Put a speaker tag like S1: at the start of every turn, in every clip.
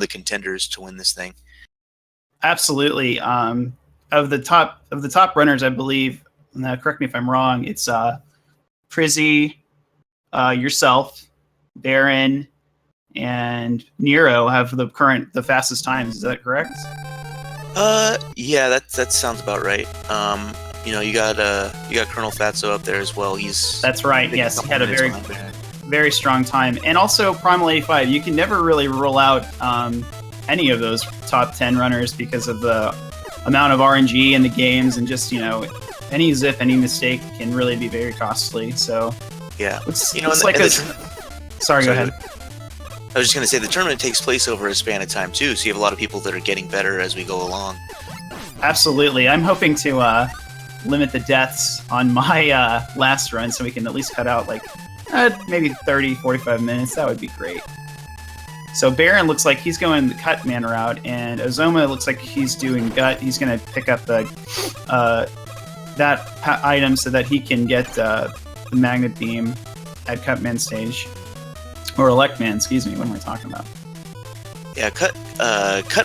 S1: the contenders to win this thing.
S2: Absolutely. Of the top runners, I believe. Now, correct me if I'm wrong. It's Prizzy, yourself, Baron, and Nero have the fastest times. Is that correct?
S1: Yeah, that sounds about right. You got Colonel Fatso up there as well.
S2: That's right. Yes, he had a very strong time, and also Primal 85. You can never really rule out any of those top 10 runners because of the amount of RNG in the games, and just any zip, any mistake can really be very costly. So
S1: yeah,
S2: sorry, go ahead.
S1: I was just going to say, the tournament takes place over a span of time, too, so you have a lot of people that are getting better as we go along.
S2: Absolutely. I'm hoping to limit the deaths on my last run, so we can at least cut out, maybe 30, 45 minutes. That would be great. So Baron looks like he's going the cut man route, and Ozoma looks like he's doing gut. He's going to pick up that item so that he can get the magnet beam at cut man stage. Or Elect Man, excuse me, what am I talking about?
S1: Yeah, Cut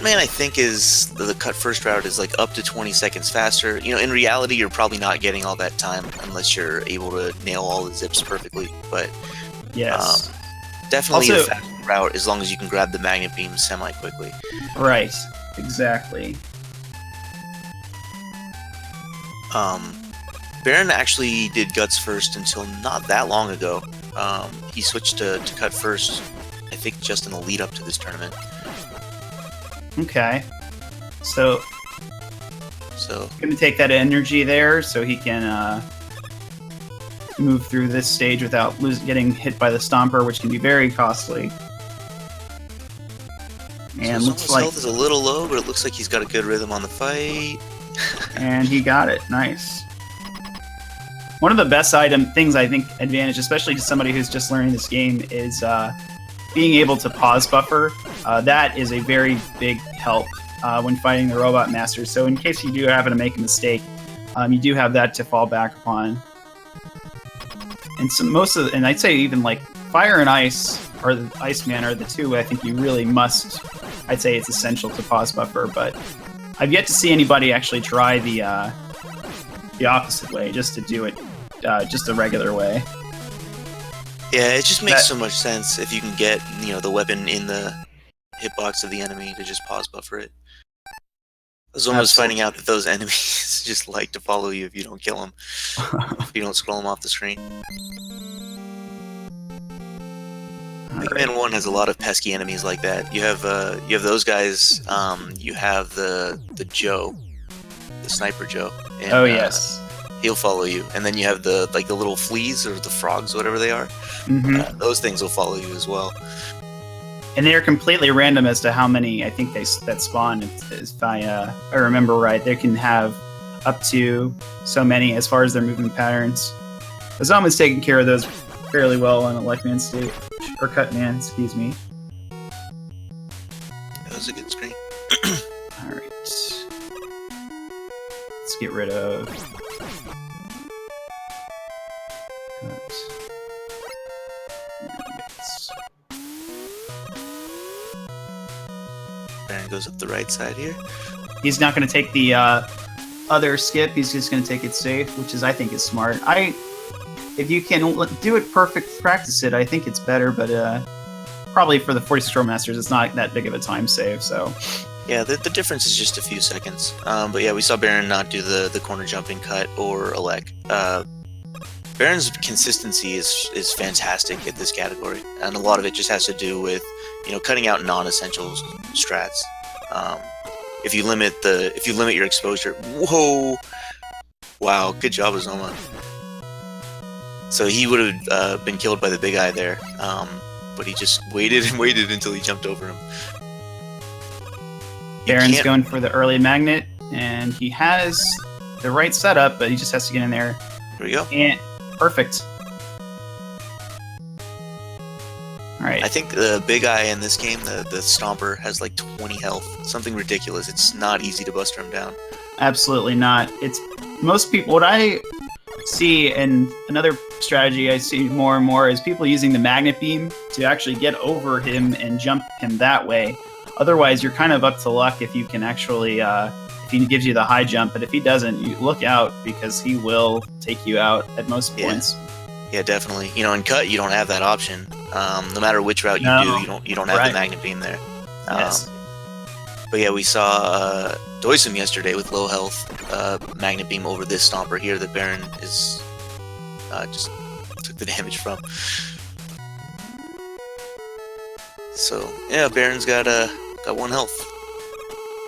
S1: Man, I think, is the cut first route is up to 20 seconds faster. In reality, you're probably not getting all that time unless you're able to nail all the zips perfectly. But
S2: yes,
S1: definitely also, a fast route as long as you can grab the magnet beam semi-quickly.
S2: Right, exactly.
S1: Baron actually did guts first until not that long ago. He switched to cut first, I think, just in the lead up to this tournament.
S2: Okay. So going to take that energy there so he can move through this stage without getting hit by the Stomper, which can be very costly. And
S1: so his health is a little low, but it looks like he's got a good rhythm on the fight.
S2: And he got it. Nice. One of the best things I think advantage, especially to somebody who's just learning this game, is being able to pause buffer. That is a very big help when fighting the robot masters. So in case you do happen to make a mistake, you do have that to fall back upon. And I'd say even Fire and Ice, or the Iceman, are the two I think you really must. I'd say it's essential to pause buffer, but I've yet to see anybody actually try the opposite way, just to do it just the regular way.
S1: Yeah, it just makes so much sense if you can get the weapon in the hitbox of the enemy to just pause buffer it. Ozoma's finding out that those enemies just like to follow you if you don't kill them, if you don't scroll them off the screen. Mega Man 1 has a lot of pesky enemies like that. You have those guys. You have the Joe, the Sniper Joe. And,
S2: yes.
S1: He'll follow you, and then you have the little fleas or the frogs, whatever they are.
S2: Mm-hmm.
S1: Those things will follow you as well.
S2: And they're completely random as to how many I think that spawn. If I remember right, they can have up to so many as far as their movement patterns. Ozoma's taking care of those fairly well on Elect Man stage, or Cut Man, excuse me.
S1: That was a good screen.
S2: All right, let's get rid of.
S1: Baron goes up the right side here.
S2: He's not going to take the other skip. He's just going to take it safe, which I think is smart. If you can do it perfect, practice it, I think it's better. But probably for the 46 Row Masters, it's not that big of a time save. So
S1: yeah, the difference is just a few seconds. But yeah, we saw Baron not do the corner jumping cut or Elec. Baron's consistency is fantastic at this category, and a lot of it just has to do with cutting out non-essential strats. If you limit your exposure, whoa, wow, good job, Ozoma. So he would have been killed by the big eye there, but he just waited and waited until he jumped over him.
S2: Baron's going for the early magnet, and he has the right setup, but he just has to get in there.
S1: There we go.
S2: And perfect. All right.
S1: I think the big eye in this game, the Stomper, has 20 health. Something ridiculous. It's not easy to buster him down.
S2: Absolutely not. It's most people. What I see, and another strategy I see more and more, is people using the magnet beam to actually get over him and jump him that way. Otherwise, you're kind of up to luck if you can actually, if he gives you the high jump. But if he doesn't, you look out because he will take you out at most points.
S1: Yeah, definitely. You know, in cut, you don't have that option. No matter which route you do, you don't have the magnet beam there.
S2: Yes.
S1: But yeah, we saw Doisum yesterday with low health magnet beam over this stomper here that Baron is just took the damage from. So yeah, Baron's got 1 health.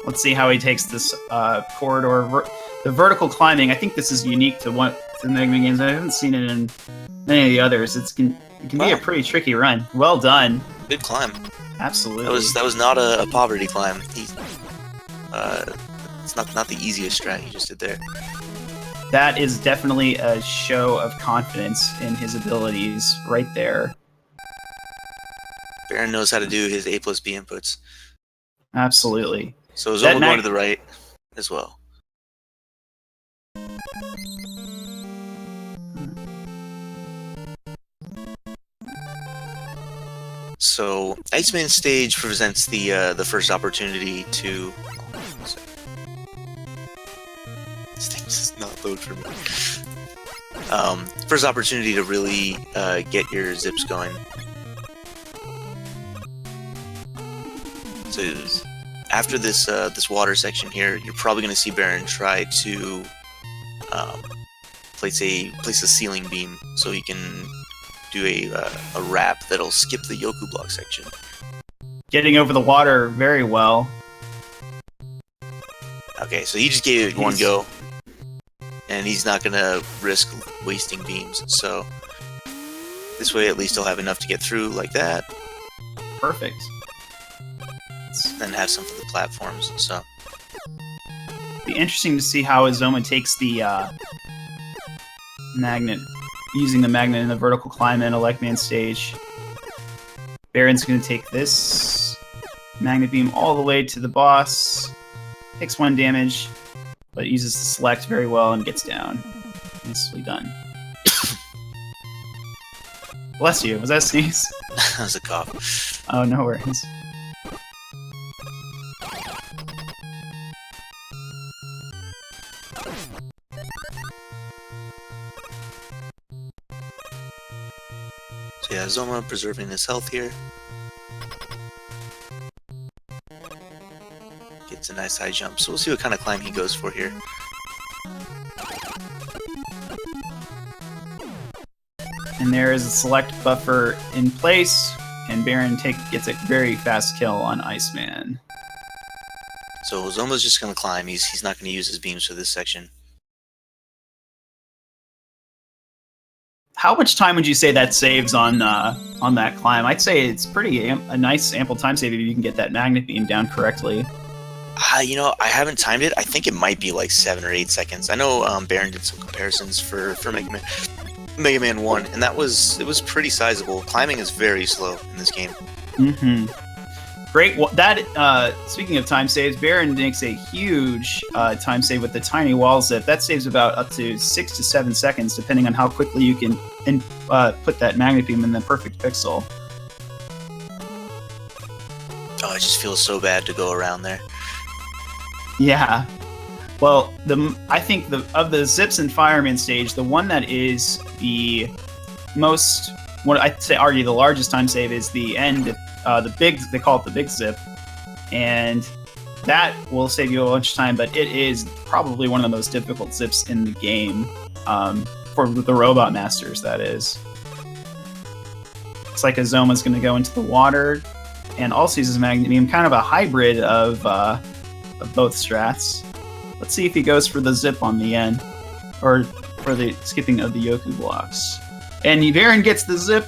S2: Let's see how he takes this corridor. The vertical climbing, I think this is unique to the Mega Man games. I haven't seen it in many of the others. It can be a pretty tricky run. Well done.
S1: Good climb.
S2: Absolutely.
S1: That was not a poverty climb. It's not the easiest strat he just did there.
S2: That is definitely a show of confidence in his abilities right there.
S1: Baron knows how to do his A plus B inputs.
S2: Absolutely.
S1: So Ozoma going to the right as well. So Iceman stage presents the first opportunity to. This thing does not load for me. First opportunity to really get your zips going. So after this water section here, you're probably going to see Baron try to place a ceiling beam so he can do a wrap that'll skip the Yoku block section.
S2: Getting over the water very well.
S1: Okay, so he just gave it one go, and he's not going to risk wasting beams. So this way, at least he'll have enough to get through like that.
S2: Perfect.
S1: Then have some for the platforms. So
S2: be interesting to see how Ozoma takes the magnet, using the magnet in the vertical climb and Electman stage. Baron's going to take this magnet beam all the way to the boss. Takes 1 damage, but uses the select very well and gets down. Nicely done. Bless you. Was that a sneeze?
S1: That was a cough.
S2: Oh, no worries.
S1: So yeah, Ozoma preserving his health here. Gets a nice high jump, so we'll see what kind of climb he goes for here.
S2: And there is a select buffer in place, and Baron gets a very fast kill on Iceman.
S1: So Ozoma's just going to climb. He's not going to use his beams for this section.
S2: How much time would you say that saves on that climb? I'd say it's a nice ample time save if you can get that magnet beam down correctly.
S1: You know, I haven't timed it. I think it might be like 7 or 8 seconds. I know Baron did some comparisons for Mega Man 1, and it was pretty sizable. Climbing is very slow in this game.
S2: Mm-hmm. Great. Speaking of time saves, Baron makes a huge time save with the tiny wall zip. That saves about up to 6 to 7 seconds, depending on how quickly you can put that magnet beam in the perfect pixel.
S1: Oh, it just feels so bad to go around there.
S2: Yeah. Well, I think of the Zips and Fireman stage, the one that is the most, what I'd say, argue the largest time save is the end. They call it the big zip, and that will save you a bunch of time. But it is probably one of the most difficult zips in the game for the Robot Masters. That is. Looks like Ozoma's going to go into the water, and also uses magnet beam, kind of a hybrid of both strats. Let's see if he goes for the zip on the end, or for the skipping of the Yoku blocks. And Baron gets the zip,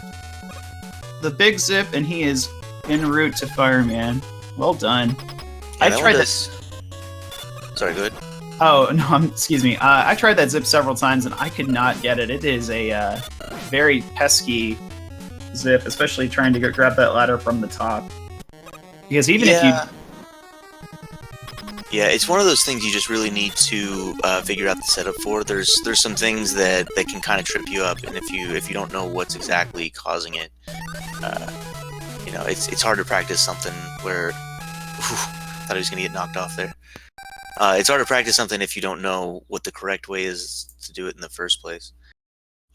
S2: the big zip, and he is en route to Fireman. Well done.
S1: Yeah,
S2: I tried this.
S1: Sorry, go ahead.
S2: Oh no, excuse me. I tried that zip several times and I could not get it. It is a very pesky zip, especially trying to grab that ladder from the top. Because even if you
S1: Yeah, it's one of those things you just really need to figure out the setup for. There's some things that can kind of trip you up, and if you don't know what's exactly causing it, you know, it's hard to practice something where Thought he was gonna get knocked off there. It's hard to practice something if you don't know what the correct way is to do it in the first place.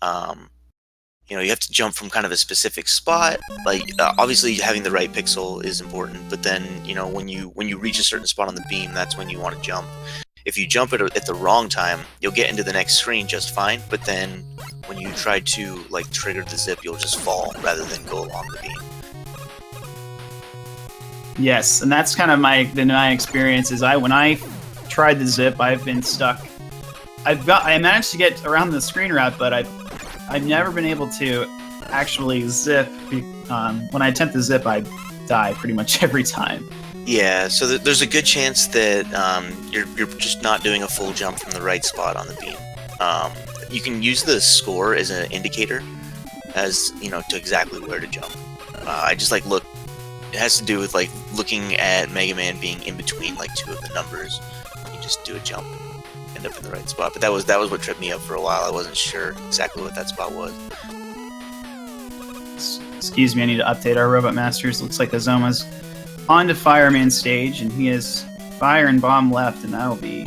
S1: You know, you have to jump from kind of a specific spot. Like, obviously having the right pixel is important, but then, you know, when you reach a certain spot on the beam, that's when you want to jump. If you jump at the wrong time, you'll get into the next screen just fine, but then when you try to, like, trigger the zip, you'll just fall rather than go along the beam.
S2: Yes, and that's kind of my experience. Is when I tried the zip, I've been stuck. I managed to get around the screen route, but I've never been able to actually zip. When I attempt to zip, I die pretty much every time.
S1: Yeah, so there's a good chance that you're just not doing a full jump from the right spot on the beam. You can use the score as an indicator, as you know, to exactly where to jump. I just like look. It has to do with like looking at Mega Man being in between like two of the numbers. You just do a jump, end up in the right spot. But that was what tripped me up for a while. I wasn't sure exactly what that spot was.
S2: Excuse me, I need to update our Robot Masters. Looks like Ozoma's on to Fireman stage, and he has fire and bomb left, and that'll be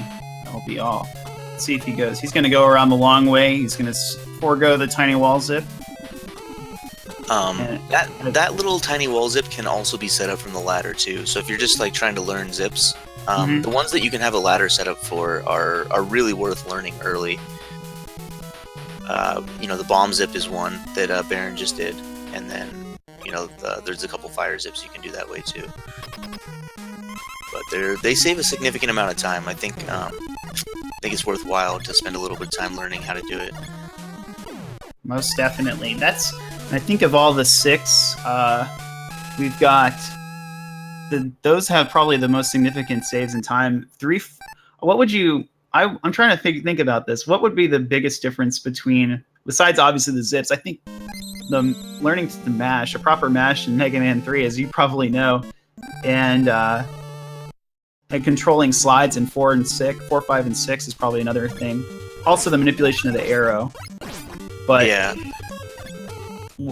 S2: all. Let's see if he goes. He's going to go around the long way. He's going to forego the tiny wall zip.
S1: That little tiny wall zip can also be set up from the ladder too. So if you're just like trying to learn zips, the ones that you can have a ladder set up for are really worth learning early. You know, the bomb zip is one that Baron just did, and then you know there's a couple fire zips you can do that way too. But they save a significant amount of time. I think it's worthwhile to spend a little bit of time learning how to do it.
S2: Most definitely. I think of all the 6, we've got those have probably the most significant saves in time. 3, what would you? I'm trying to think about this. What would be the biggest difference between, besides obviously the zips? I think the learning to mash, a proper mash in Mega Man 3, as you probably know, and controlling slides in 4, 5, and 6 is probably another thing. Also, the manipulation of the arrow. But
S1: yeah.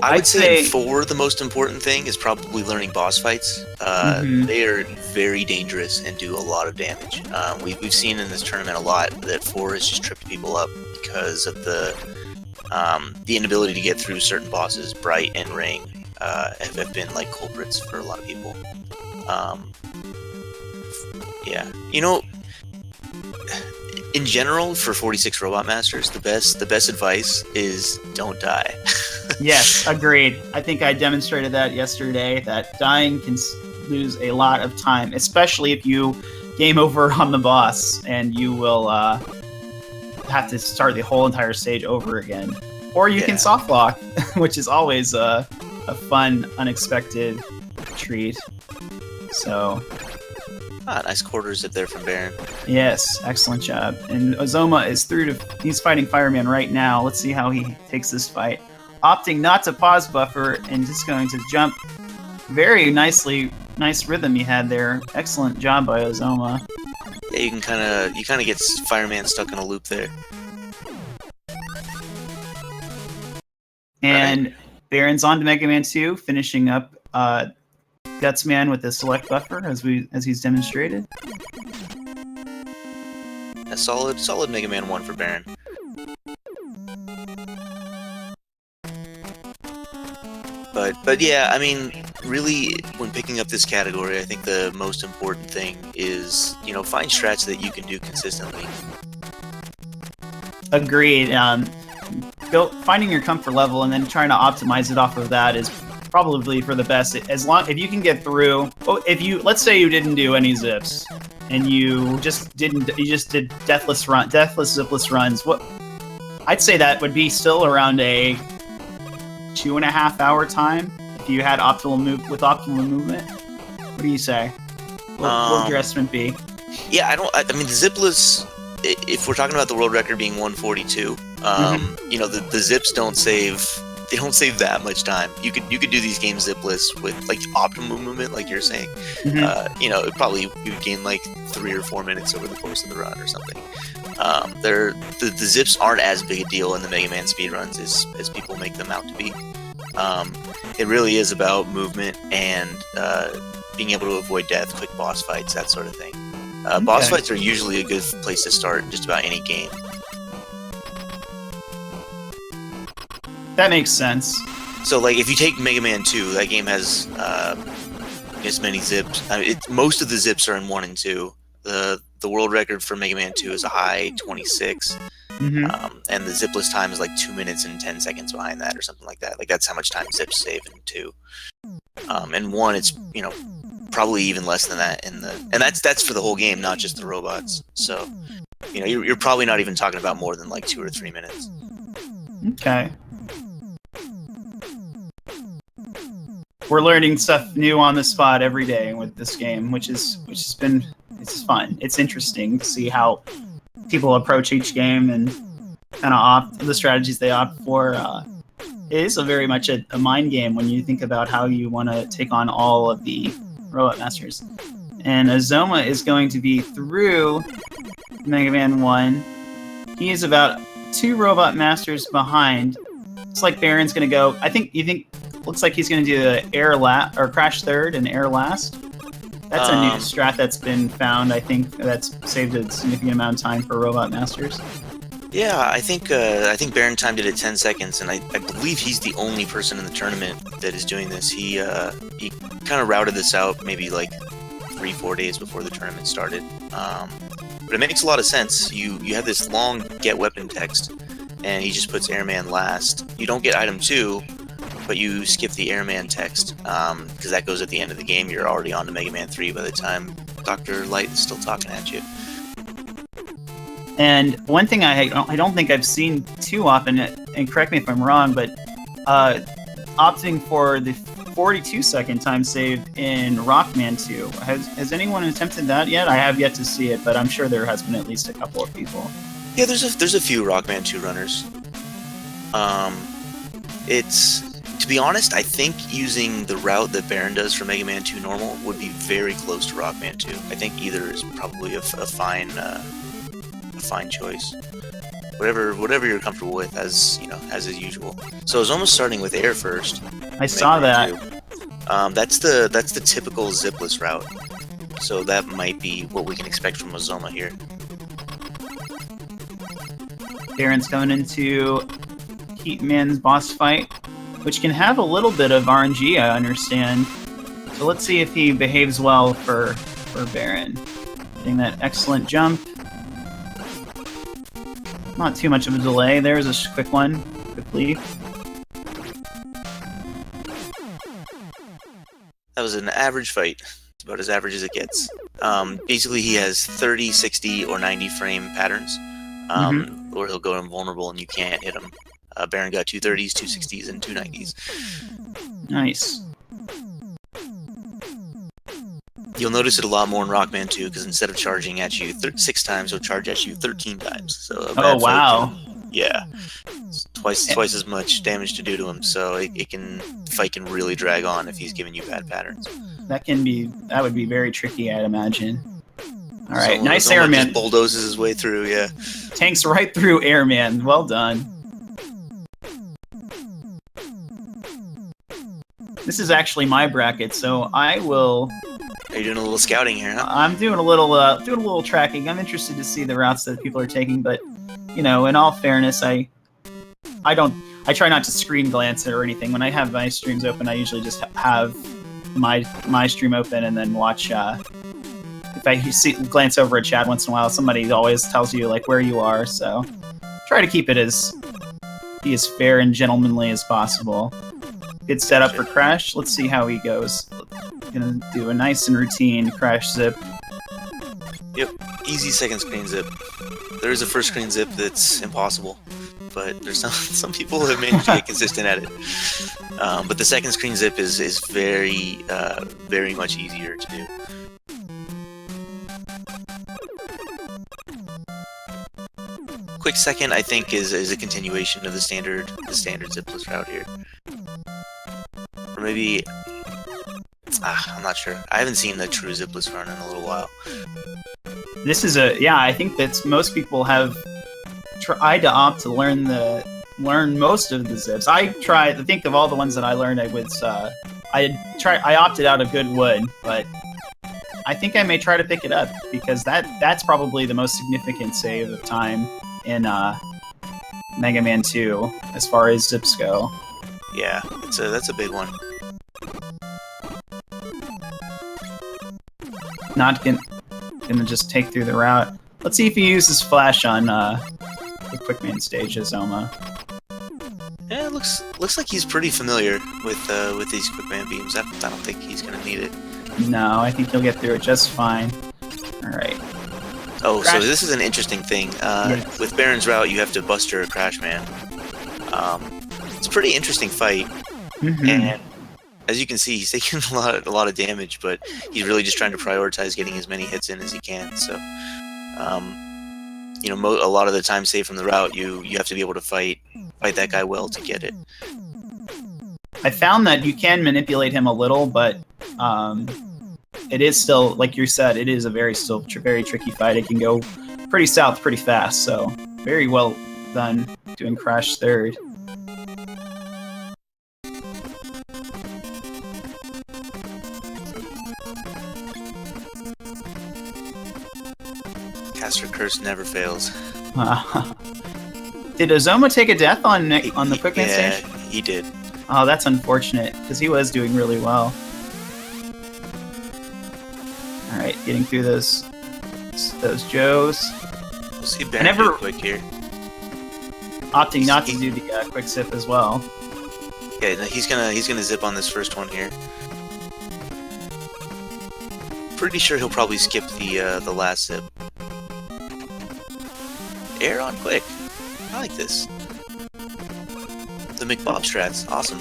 S1: I would say 4, the most important thing is probably learning boss fights. They are very dangerous and do a lot of damage. We've seen in this tournament a lot that 4 has just tripped people up because of the inability to get through certain bosses. Bright and Ring have been like culprits for a lot of people. Yeah, you know, in general, for 46 Robot Masters, the best advice is don't die.
S2: Yes, agreed. I think I demonstrated that yesterday, that dying can lose a lot of time, especially if you game over on the boss, and you will have to start the whole entire stage over again. Or you can soft lock, which is always a fun, unexpected treat. So...
S1: nice quarter zip there from Baron.
S2: Yes, excellent job. And Ozoma is through to... He's fighting Fireman right now. Let's see how he takes this fight. Opting not to pause buffer and just going to jump very nicely. Nice rhythm he had there. Excellent job by Ozoma.
S1: Yeah, you kind of get Fireman stuck in a loop there.
S2: And Baron's on to Mega Man 2, finishing up Gutsman with the select buffer as he's demonstrated.
S1: A solid Mega Man 1 for Baron. But yeah, I mean, really, when picking up this category, I think the most important thing is, you know, find strats that you can do consistently.
S2: Agreed. Finding your comfort level and then trying to optimize it off of that is probably for the best. If you can get through, let's say you didn't do any zips and you just did deathless zipless runs. I'd say that would be still around a 2.5 hour time if you had optimal movement. What do you say? What would your estimate be?
S1: Yeah, I mean, the zipless, if we're talking about the world record being 142, you know, the zips don't save that much time. You could do these games zipless with like optimal movement, like you're saying. You know, you would gain like 3 or 4 minutes over the course of the run or something. The zips aren't as big a deal in the Mega Man speedruns as people make them out to be. It really is about movement and being able to avoid death, quick boss fights, that sort of thing. Boss fights are usually a good place to start in just about any game.
S2: That makes sense.
S1: So, like, if you take Mega Man 2, that game has as many zips. Most of the zips are in 1 and 2. The world record for Mega Man 2 is a high 26.
S2: Mm-hmm.
S1: And the zipless time is like 2 minutes and 10 seconds behind that, or something like that. Like, that's how much time zips save in 2. And 1, it's, you know, probably even less than that and that's for the whole game, not just the robots. So, you know, you're probably not even talking about more than like 2 or 3 minutes.
S2: Okay. We're learning stuff new on the spot every day with this game, which has been, it's fun. It's interesting to see how people approach each game and kind of opt the strategies they opt for. It is very much a mind game when you think about how you want to take on all of the Robot Masters. And Ozoma is going to be through Mega Man 1. He is about 2 Robot Masters behind. It's like Baron's going to go. Looks like he's going to do the air or crash third and air last. That's a new strat that's been found. I think that's saved a significant amount of time for Robot Masters.
S1: Yeah, I think Baron timed it at 10 seconds, and I believe he's the only person in the tournament that is doing this. He kind of routed this out maybe like 3-4 days before the tournament started. But it makes a lot of sense. You have this long get weapon text, and he just puts Airman last. You don't get item 2, but you skip the Airman text, because that goes at the end of the game. You're already on to Mega Man 3 by the time Dr. Light is still talking at you.
S2: And one thing I don't think I've seen too often, and correct me if I'm wrong, but opting for the 42-second time save in Rockman 2. Has anyone attempted that yet? I have yet to see it, but I'm sure there has been at least a couple of people.
S1: Yeah, there's a few Rockman 2 runners. To be honest, I think using the route that Baron does for Mega Man 2 normal would be very close to Rockman 2. I think either is probably a fine choice. Whatever you're comfortable with, as usual. So it's almost starting with air first.
S2: I saw that.
S1: That's the typical zipless route. So that might be what we can expect from Ozoma here.
S2: Baron's going into Heatman's boss fight, which can have a little bit of RNG, I understand. So let's see if he behaves well for Baron. Getting that excellent jump. Not too much of a delay. There's a quick one. Quick leap.
S1: That was an average fight. It's about as average as it gets. Basically, he has 30, 60, or 90 frame patterns. Or he'll go invulnerable and you can't hit him. Baron got 2 30s, 2 60s, and 2 90s.
S2: Nice.
S1: You'll notice it a lot more in Rockman 2, because instead of charging at you 6 times, he'll charge at you 13 times. So
S2: oh, wow.
S1: It's twice as much damage to do to him, so the fight can really drag on if he's giving you bad patterns.
S2: That would be very tricky, I'd imagine. All right,
S1: so
S2: nice Airman.
S1: Just bulldozes his way through, yeah.
S2: Tanks right through Airman. Well done. This is actually my bracket, so I will.
S1: Are you doing a little scouting here, huh?
S2: I'm doing a little tracking. I'm interested to see the routes that people are taking, but in all fairness, I try not to screen glance or anything. When I have my streams open, I usually just have my stream open and then watch. If I glance over a chat once in a while, somebody always tells you like where you are. So try to keep it be as fair and gentlemanly as possible. Good setup for Crash. Let's see how he goes. Gonna do a nice and routine Crash zip.
S1: Yep, easy second screen zip. There is a first screen zip that's impossible, but there's some people who have managed to get consistent at it. But the second screen zip is very much easier to do. Quick second, I think, is a continuation of the standard zipless route here. Or maybe, I'm not sure. I haven't seen the true zipless run in a little while.
S2: This is I think that most people have tried to opt to learn most of the zips. I tried to think of all the ones that I learned. I I opted out of good wood, but I think I may try to pick it up because that's probably the most significant save of time in Mega Man 2 as far as zips go.
S1: Yeah, that's a big one.
S2: Not gonna just take through the route. Let's see if he uses flash on the Quickman stage, Ozoma.
S1: Yeah, it looks like he's pretty familiar with these Quickman beams. I don't think he's gonna need it.
S2: No, I think he'll get through it just fine. All right.
S1: Oh,
S2: Crash.
S1: so this is an interesting thing.
S2: Yes.
S1: With Baron's route, you have to buster Crash Man. It's a pretty interesting fight, and as you can see, he's taking a lot of damage, but he's really just trying to prioritize getting as many hits in as he can. So, you know, a lot of the time saved from the route, you have to be able to fight that guy well to get it.
S2: I found that you can manipulate him a little, but it is still, like you said, it is a very tricky fight. It can go pretty south pretty fast, so very well done doing Crash third.
S1: Caster Curse never fails.
S2: Did Ozoma take a death on the Quickman stage?
S1: Yeah, he did.
S2: Oh, that's unfortunate, because he was doing really well. Alright, getting through those Joes.
S1: We'll see Baron do quick here.
S2: Opting not to do the quick sip as well.
S1: Yeah, he's gonna zip on this first one here. Pretty sure he'll probably skip the last zip. Air on quick. I like this. The McBob strats, awesome.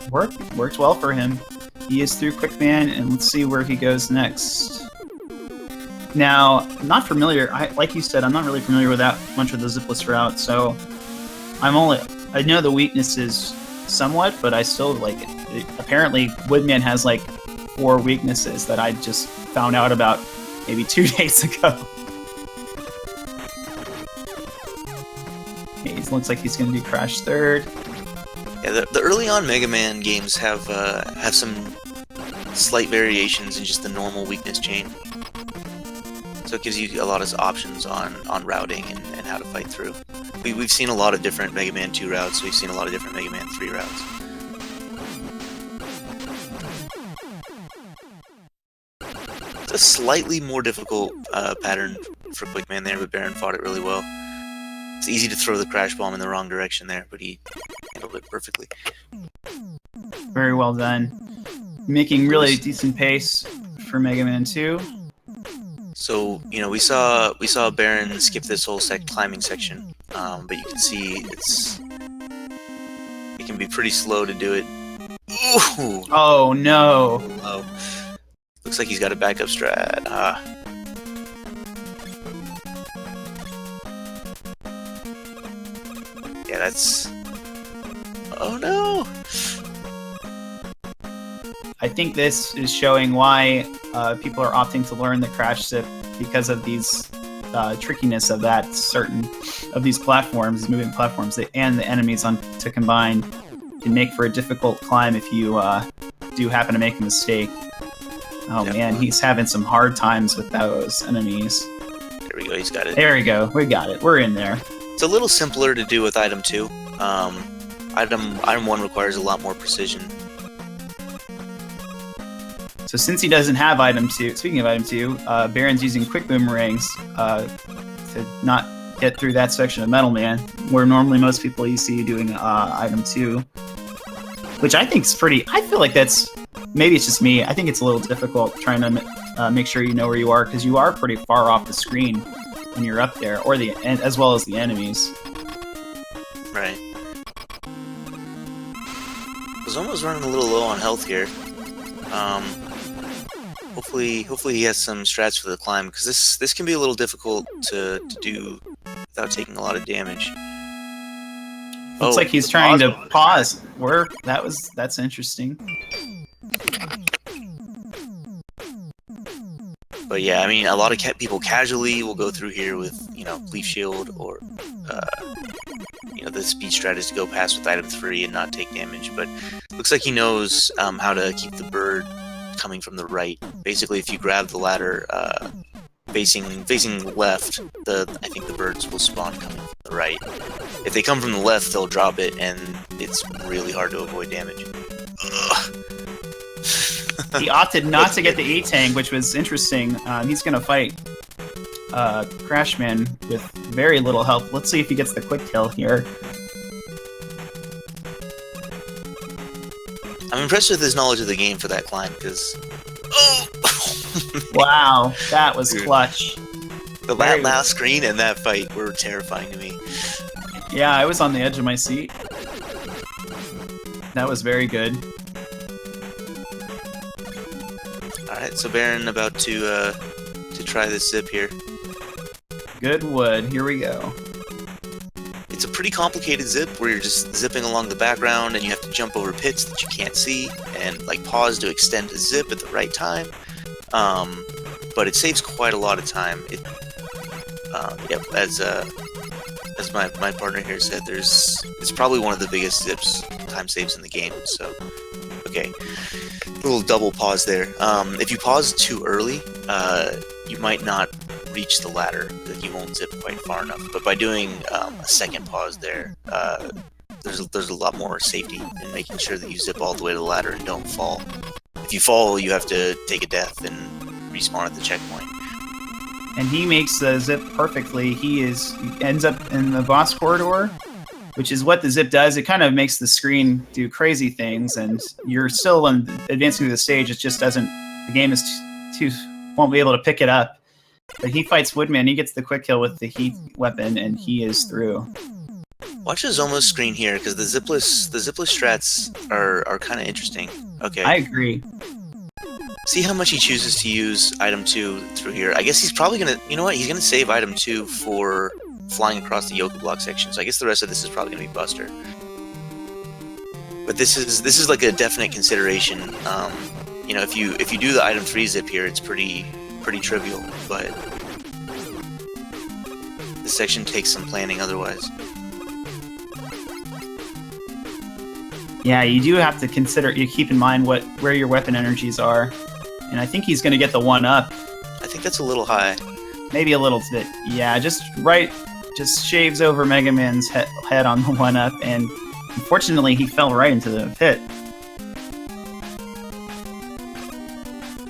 S2: Worked well for him. He is through Quickman, and let's see where he goes next. Now, I'm not familiar. Like you said, I'm not really familiar with that much of the zipless route, so I know the weaknesses somewhat, but I still like it. Apparently, Woodman has like 4 weaknesses that I just found out about maybe 2 days ago. Okay, it looks like he's going to do Crash third.
S1: Yeah, the early on Mega Man games have some slight variations in just the normal weakness chain. So it gives you a lot of options on routing and how to fight through. We've seen a lot of different Mega Man 2 routes, we've seen a lot of different Mega Man 3 routes. It's a slightly more difficult pattern for Quickman there, but Baron fought it really well. It's easy to throw the Crash Bomb in the wrong direction there, but he handled it perfectly.
S2: Very well done. Making really decent pace for Mega Man 2.
S1: So, you know, we saw Baron skip this whole climbing section, but you can see it can be pretty slow to do it. Ooh!
S2: Oh no!
S1: Oh, looks like he's got a backup strat. Yeah, that's... Oh no!
S2: I think this is showing why people are opting to learn the Crash Sip because of these trickiness of these platforms, moving platforms, and the enemies to combine can make for a difficult climb if you do happen to make a mistake. Oh yep. Man, he's having some hard times with those enemies.
S1: There we go, he's got it.
S2: There we go, we got it. We're in there.
S1: It's a little simpler to do with item 2. Item 1 requires a lot more precision.
S2: So since he doesn't have item 2, speaking of item 2, Baron's using quick boomerangs to not get through that section of Metal Man, where normally most people you see doing item 2. Which I think is pretty... I feel like that's... Maybe it's just me. I think it's a little difficult trying to make sure you know where you are, because you are pretty far off the screen when you're up there, or as well as the enemies.
S1: Right. Ozoma's running a little low on health here. Hopefully he has some strats for the climb, because this can be a little difficult to do without taking a lot of damage.
S2: Looks like he's trying to pause. That's interesting.
S1: But yeah, I mean, a lot of people casually will go through here with, you know, Leaf Shield or, you know, the speed strat is to go past with item 3 and not take damage. But Looks like he knows how to keep the bird coming from the right. Basically, if you grab the ladder facing left, I think the birds will spawn coming from the right. If they come from the left, they'll drop it, and it's really hard to avoid damage.
S2: He opted not to get the A-Tang, which was interesting. He's going to fight Crashman with very little help. Let's see if he gets the quick kill here.
S1: I'm impressed with his knowledge of the game for that climb, because... Oh!
S2: Wow, that was clutch.
S1: That last screen and that fight were terrifying to me.
S2: Yeah, I was on the edge of my seat. That was very good.
S1: Alright, so Baron about to try this zip here.
S2: Good wood, here we go.
S1: It's a pretty complicated zip where you're just zipping along the background and you have to jump over pits that you can't see and like pause to extend a zip at the right time. But it saves quite a lot of time. Yep, as my partner here said, it's probably one of the biggest time saves in the game. So, okay, little double pause there. If you pause too early, you might not reach the ladder. Like you won't zip quite far enough. But by doing a second pause there, there's a lot more safety in making sure that you zip all the way to the ladder and don't fall. If you fall, you have to take a death and respawn at the checkpoint.
S2: And he makes the zip perfectly. He ends up in the boss corridor, which is what the zip does. It kind of makes the screen do crazy things, and you're still advancing through the stage. It just doesn't. The game is won't be able to pick it up. But he fights Woodman. He gets the quick kill with the heat weapon, and he is through.
S1: Watch the Zoma's screen here, because the zipless strats are kind of interesting. Okay.
S2: I agree.
S1: See how much he chooses to use item 2 through here. I guess he's probably gonna, you know what? He's gonna save item 2 for flying across the Yoka block section. So I guess the rest of this is probably gonna be Buster. But this is like a definite consideration. You know, if you do the item 3 zip here, it's pretty trivial. But this section takes some planning otherwise.
S2: Yeah, you do have to consider. You keep in mind where your weapon energies are. And I think he's going to get the 1-up.
S1: I think that's a little high.
S2: Maybe a little bit. Yeah, just shaves over Mega Man's head on the 1-up, and unfortunately he fell right into the pit.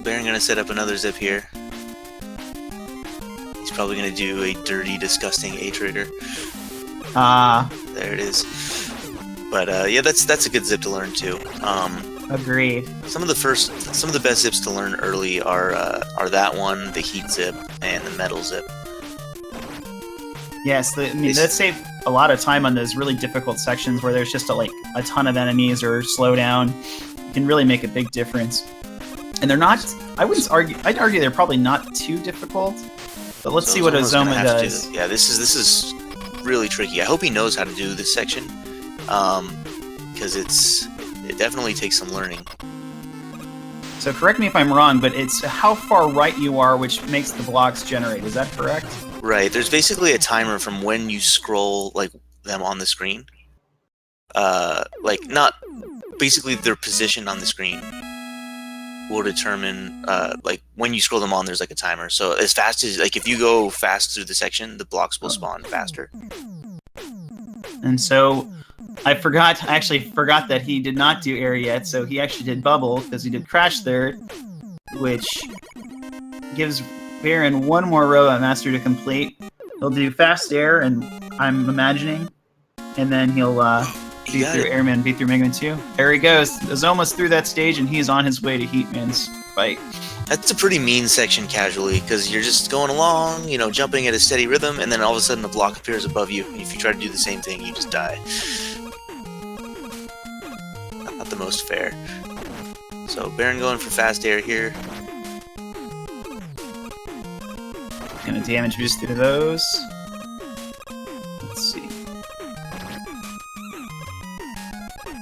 S1: Baron going to set up another zip here. He's probably going to do a dirty, disgusting A-Trigger. There it is. But yeah, that's a good zip to learn too.
S2: Agreed.
S1: Some of the best zips to learn early are that one, the heat zip, and the metal zip.
S2: Yes, that saved a lot of time on those really difficult sections where there's just a ton of enemies or slowdown. You can really make a big difference. And they're not. I'd argue they're probably not too difficult. But let's see what Ozoma does.
S1: Yeah, this is really tricky. I hope he knows how to do this section, because it definitely takes some learning.
S2: So correct me if I'm wrong, but it's how far right you are which makes the blocks generate. Is that correct?
S1: Right. There's basically a timer from when you scroll them on the screen. Not basically their position on the screen will determine when you scroll them on. There's a timer. So as fast as if you go fast through the section, the blocks will spawn faster.
S2: And so I actually forgot that he did not do air yet, so he actually did bubble, because he did crash there, which gives Baron one more Robot Master to complete. He'll do fast air, and I'm imagining, and then he'll beat through Airman, beat through Mega Man 2. There he goes. Ozoma's through that stage, and he's on his way to Heatman's fight.
S1: That's a pretty mean section casually, because you're just going along, jumping at a steady rhythm, and then all of a sudden a block appears above you, and if you try to do the same thing, you just die. Not the most fair. So Baron going for fast air here.
S2: Gonna damage boost through those. Let's see.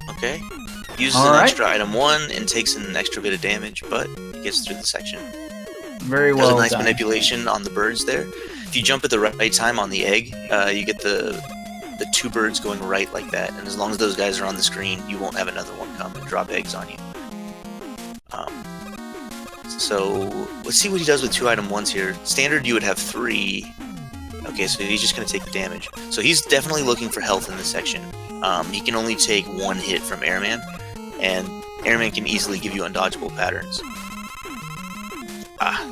S1: Okay. Uses an extra item 1 and takes an extra bit of damage, but he gets through the section.
S2: Very well done.
S1: There's a nice manipulation on the birds there. If you jump at the right time on the egg, you get the 2 birds going right like that, and as long as those guys are on the screen, you won't have another one. come and drop eggs on you. So let's see what he does with 2-item ones here. Standard, you would have 3. Okay, so he's just going to take the damage. So he's definitely looking for health in this section. He can only take 1 hit from Airman, and Airman can easily give you undodgeable patterns.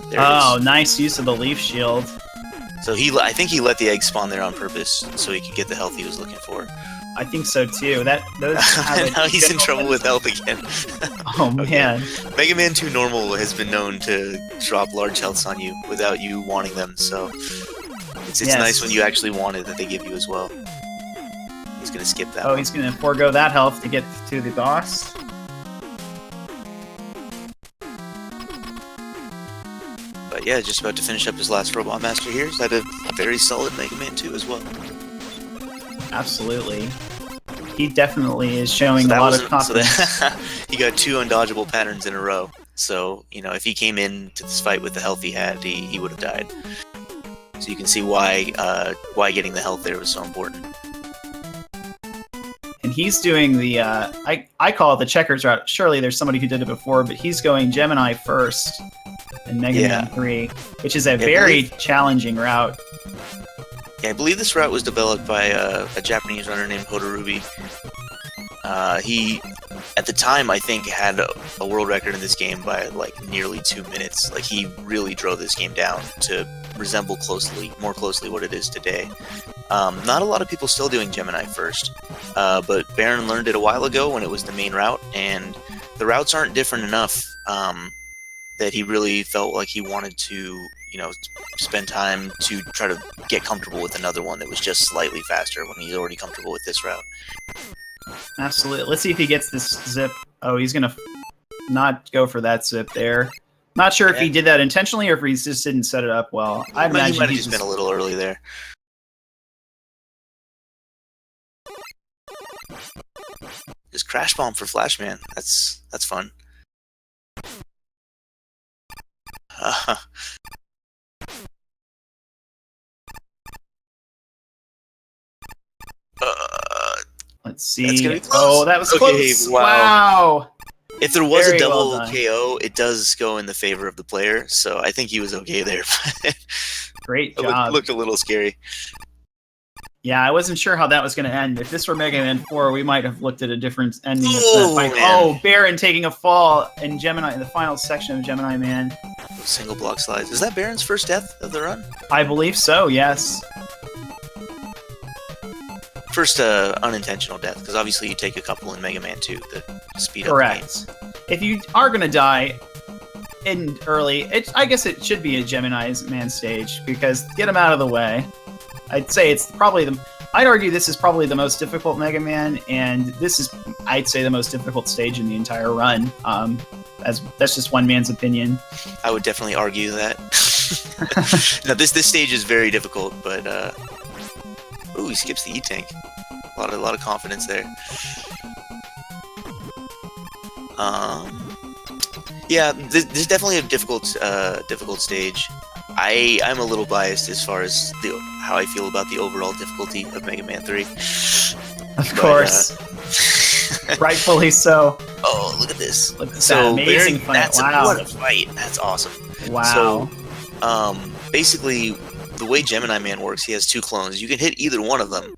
S1: There it is.
S2: Nice use of the leaf shield.
S1: So I think he let the egg spawn there on purpose so he could get the health he was looking for.
S2: I think so too. Now
S1: he's in trouble with health again.
S2: Oh man.
S1: Okay. Mega Man 2 Normal has been known to drop large healths on you without you wanting them, so it's nice when you actually want it that they give you as well. He's gonna skip that.
S2: He's gonna forego that health to get to the boss.
S1: But yeah, just about to finish up his last Robot Master here. He's had a very solid Mega Man 2 as well.
S2: Absolutely. He definitely is showing a lot of confidence.
S1: So he got 2 undodgeable patterns in a row. So, you know, if he came into this fight with the health he had, he would have died. So you can see why getting the health there was so important.
S2: And he's doing the, I call it the checkers route. Surely there's somebody who did it before, but he's going Gemini first in Mega Man 3, which is a very challenging route.
S1: Yeah, I believe this route was developed by a Japanese runner named Hodorobi. He, at the time, I think, had a world record in this game by, like, nearly 2 minutes. Like, he really drove this game down to resemble more closely what it is today. Not a lot of people still doing Gemini first, but Baron learned it a while ago when it was the main route, and the routes aren't different enough that he really felt like he wanted to, you know, spend time to try to get comfortable with another one that was just slightly faster when he's already comfortable with this route.
S2: Absolutely. Let's see if he gets this zip. Oh, he's gonna not go for that zip there. Not sure if he did that intentionally or if he just didn't set it up well. I imagine
S1: he might have just been a little early there. Just Crash Bomb for Flashman. That's fun.
S2: Let's see. Oh, that was close. Wow.
S1: If there was
S2: Very
S1: a double
S2: well
S1: KO, it does go in the favor of the player, so I think he was okay there.
S2: Great job.
S1: It looked a little scary.
S2: Yeah, I wasn't sure how that was going to end. If this were Mega Man 4, we might have looked at a different ending.
S1: Man.
S2: Baron taking a fall in Gemini in the final section of Gemini Man.
S1: Those single block slides. Is that Baron's first death of the run?
S2: I believe so, yes.
S1: First unintentional death, because obviously you take a couple in Mega Man 2 to speed up the game.
S2: If you are going to die in early, I guess it should be a Gemini Man stage, because get him out of the way. I'd say it's probably I'd argue this is probably the most difficult Mega Man, and this is, I'd say, the most difficult stage in the entire run. That's just one man's opinion.
S1: I would definitely argue that. No, this stage is very difficult, but ooh, he skips the E-Tank. A lot of confidence there. Yeah, this is definitely a difficult stage. I'm a little biased as far as how I feel about the overall difficulty of Mega Man 3.
S2: Of course. Rightfully so.
S1: Oh, look at this.
S2: Look at that amazing fight. Wow.
S1: What a fight. That's awesome.
S2: Wow.
S1: So, basically, the way Gemini Man works, he has 2 clones. You can hit either one of them.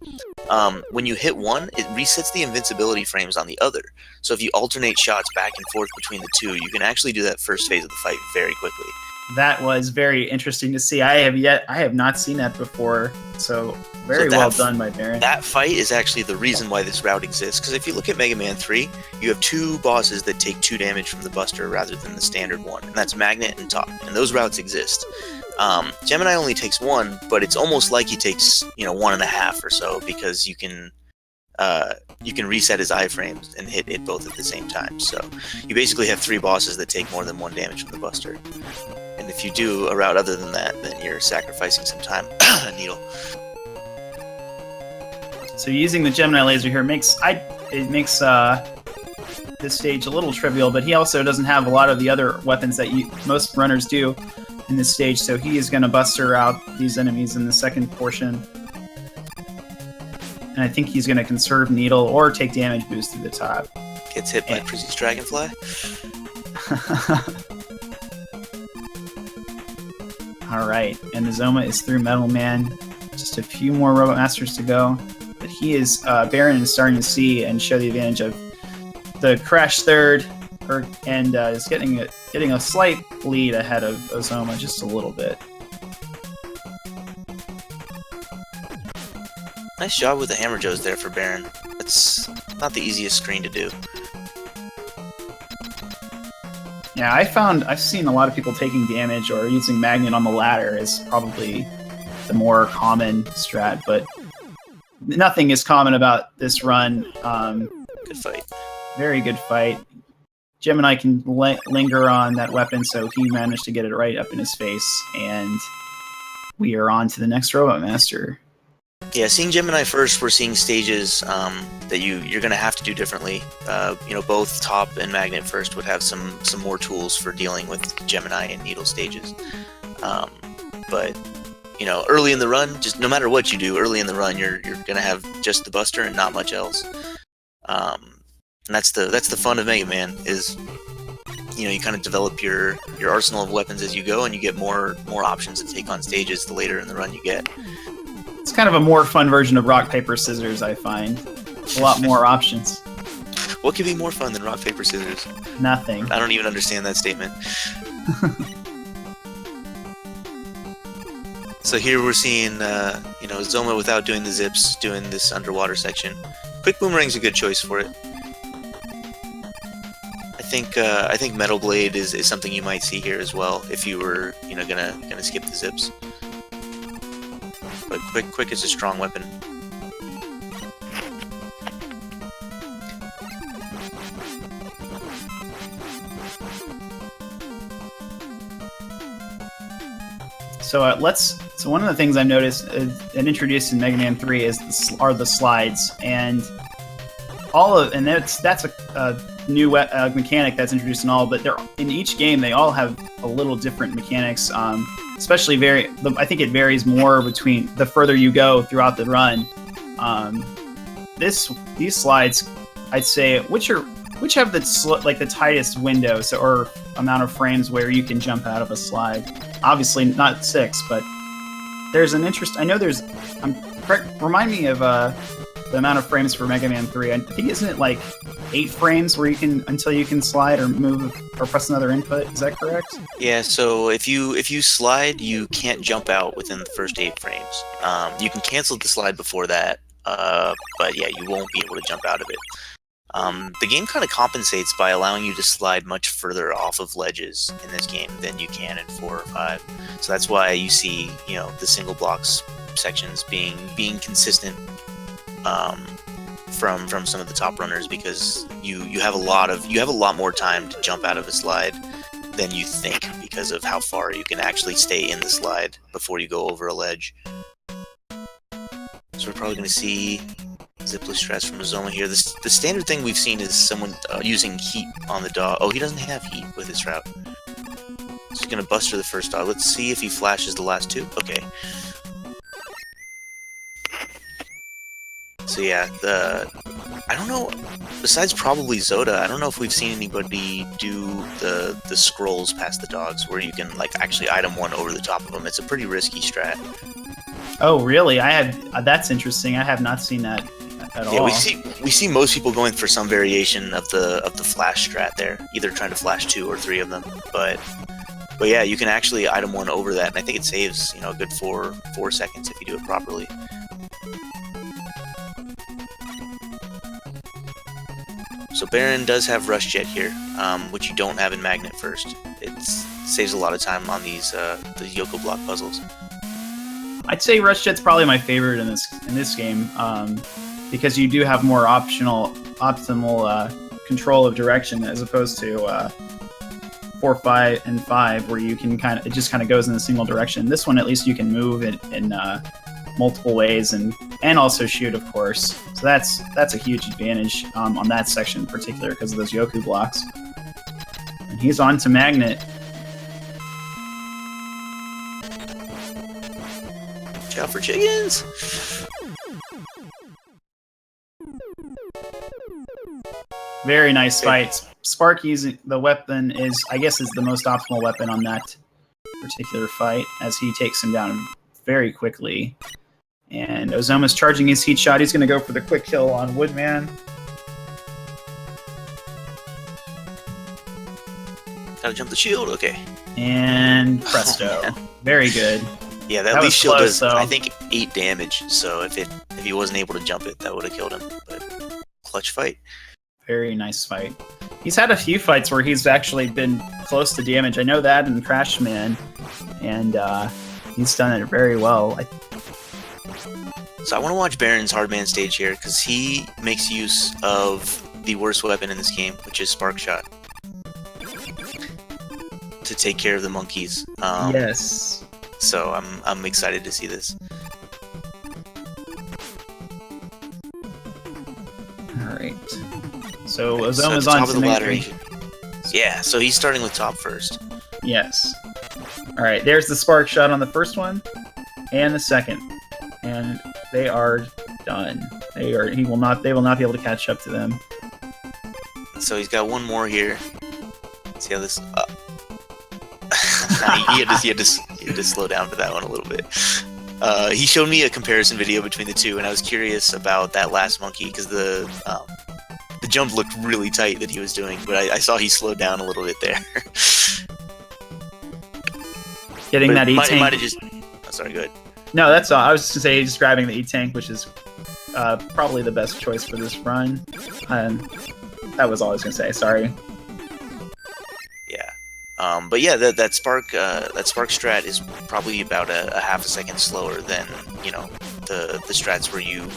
S1: When you hit one, it resets the invincibility frames on the other. So if you alternate shots back and forth between the 2, you can actually do that first phase of the fight very quickly. That
S2: was very interesting to see. I have not seen that before. So well done by Baron.
S1: That fight is actually the reason why this route exists. Because if you look at Mega Man 3, you have 2 bosses that take 2 damage from the Buster rather than the standard one. And that's Magnet and Top. And those routes exist. Gemini only takes 1, but it's almost like he takes 1.5 or so, because you can reset his iframes and hit it both at the same time. So you basically have 3 bosses that take more than 1 damage from the Buster. And if you do a route other than that, then you're sacrificing some time. Needle.
S2: So using the Gemini laser here makes this stage a little trivial, but he also doesn't have a lot of the other weapons that most runners do in this stage, so he is going to buster out these enemies in the second portion. And I think he's going to conserve Needle or take damage boost through the top.
S1: Gets hit by Prizzy's Dragonfly.
S2: Alright, and Ozoma is through Metal Man. Just a few more Robot Masters to go. But Baron is starting to see and show the advantage of the Crash third, and is getting a slight lead ahead of Ozoma, just a little bit.
S1: Nice job with the Hammer Joes there for Baron. It's not the easiest screen to do.
S2: Yeah, I've seen a lot of people taking damage or using Magnet on the ladder is probably the more common strat, but nothing is common about this run.
S1: Good fight.
S2: Very good fight. Gemini can linger on that weapon, so he managed to get it right up in his face, and we are on to the next Robot Master.
S1: Yeah, seeing Gemini first, we're seeing stages that you're going to have to do differently. Both Top and Magnet first would have some more tools for dealing with Gemini and Needle stages. But early in the run, just no matter what you do, early in the run, you're going to have just the Buster and not much else. And that's the fun of Mega Man is, you kind of develop your arsenal of weapons as you go, and you get more options to take on stages the later in the run you get.
S2: It's kind of a more fun version of rock, paper, scissors, I find. A lot more options.
S1: What could be more fun than rock, paper, scissors?
S2: Nothing.
S1: I don't even understand that statement. So here we're seeing, Zoma without doing the zips, doing this underwater section. Quick Boomerang's a good choice for it. I think Metal Blade is something you might see here as well if you were, gonna skip the zips. But quick is a strong weapon.
S2: So one of the things I've noticed and introduced in Mega Man 3 are the slides, and that's a new mechanic that's introduced in all, but in each game they all have a little different mechanics. Especially I think it varies more between the further you go throughout the run. These slides, I'd say, which have the tightest window, or amount of frames where you can jump out of a slide. Obviously not 6, but there's an interest. I know there's. Remind me of the amount of frames for Mega Man 3. I think isn't it like 8 frames where until you can slide or move or press another input? Is that correct?
S1: Yeah. So if you slide, you can't jump out within the first 8 frames. You can cancel the slide before that, but yeah, you won't be able to jump out of it. The game kind of compensates by allowing you to slide much further off of ledges in this game than you can in 4 or 5. So that's why you see, the single blocks sections being consistent from some of the top runners, because you have a lot more time to jump out of a slide than you think, because of how far you can actually stay in the slide before you go over a ledge. So we're probably going to see zipless strats from Ozoma here. The standard thing we've seen is someone using heat on the dog. Oh, he doesn't have heat with his route. So he's going to buster the first dog. Let's see if he flashes the last 2. Okay. So yeah, I don't know, besides probably Zoda, I don't know if we've seen anybody do the scrolls past the dogs where you can actually item one over the top of them. It's a pretty risky strat.
S2: Oh, really? That's interesting. I have not seen that at all.
S1: Yeah, we see most people going for some variation of the flash strat there, either trying to flash 2 or 3 of them. But yeah, you can actually item one over that, and I think it saves a good 4 seconds if you do it properly. So Baron does have Rush Jet here, which you don't have in Magnet first. It saves a lot of time on these Yoko Block puzzles.
S2: I'd say Rush Jet's probably my favorite in this game, because you do have more optimal control of direction as opposed to 4, 5, and 5, where you can it just kind of goes in a single direction. This one, at least, you can move in multiple ways and also shoot, of course. So that's a huge advantage on that section in particular because of those Yoku blocks. And he's on to Magnet.
S1: Watch out for chickens!
S2: Very nice fight. Spark using the weapon is, I guess, is the most optimal weapon on that particular fight, as he takes him down very quickly. And Ozoma's charging his heat shot. He's going to go for the quick kill on Woodman.
S1: Gotta jump the shield. Okay.
S2: And presto. Very good.
S1: Yeah, that least shield
S2: close,
S1: does, I think, 8 damage. So if he wasn't able to jump it, that would have killed him. But clutch fight.
S2: Very nice fight. He's had a few fights where he's actually been close to damage. I know that in Crashman, and he's done it very well.
S1: So I want to watch Baron's Hardman stage here, because he makes use of the worst weapon in this game, which is Spark Shot, to take care of the monkeys.
S2: Yes.
S1: So I'm excited to see this.
S2: All right. So Ozoma's
S1: top
S2: on
S1: of the ladder. Yeah, so he's starting with top first.
S2: Yes. All right. There's the Spark Shot on the first one, and the second, and they are done. They will not be able to catch up to them.
S1: So he's got one more here. See how this. he had to slow down for that one a little bit. He showed me a comparison video between the two, and I was curious about that last monkey because the jump looked really tight that he was doing, but I saw he slowed down a little bit there.
S2: Getting that E-Tank.
S1: Might have just. Oh, sorry, go ahead.
S2: No, that's all. I was just going to say just grabbing the E-Tank, which is probably the best choice for this run. That was all I was going to say. Sorry.
S1: Yeah. But yeah, that spark strat is probably about a half a second slower than the strats where you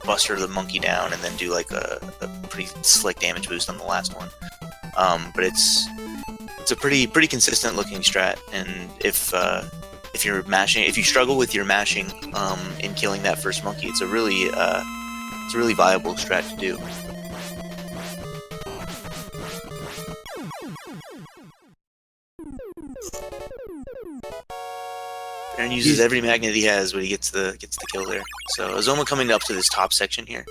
S1: buster the monkey down and then do like a pretty slick damage boost on the last one. But it's a pretty consistent looking strat, and if you struggle with your mashing in killing that first monkey, it's a really viable strat to do. Baron uses every magnet he has when he gets the kill there. So Ozoma coming up to this top section here.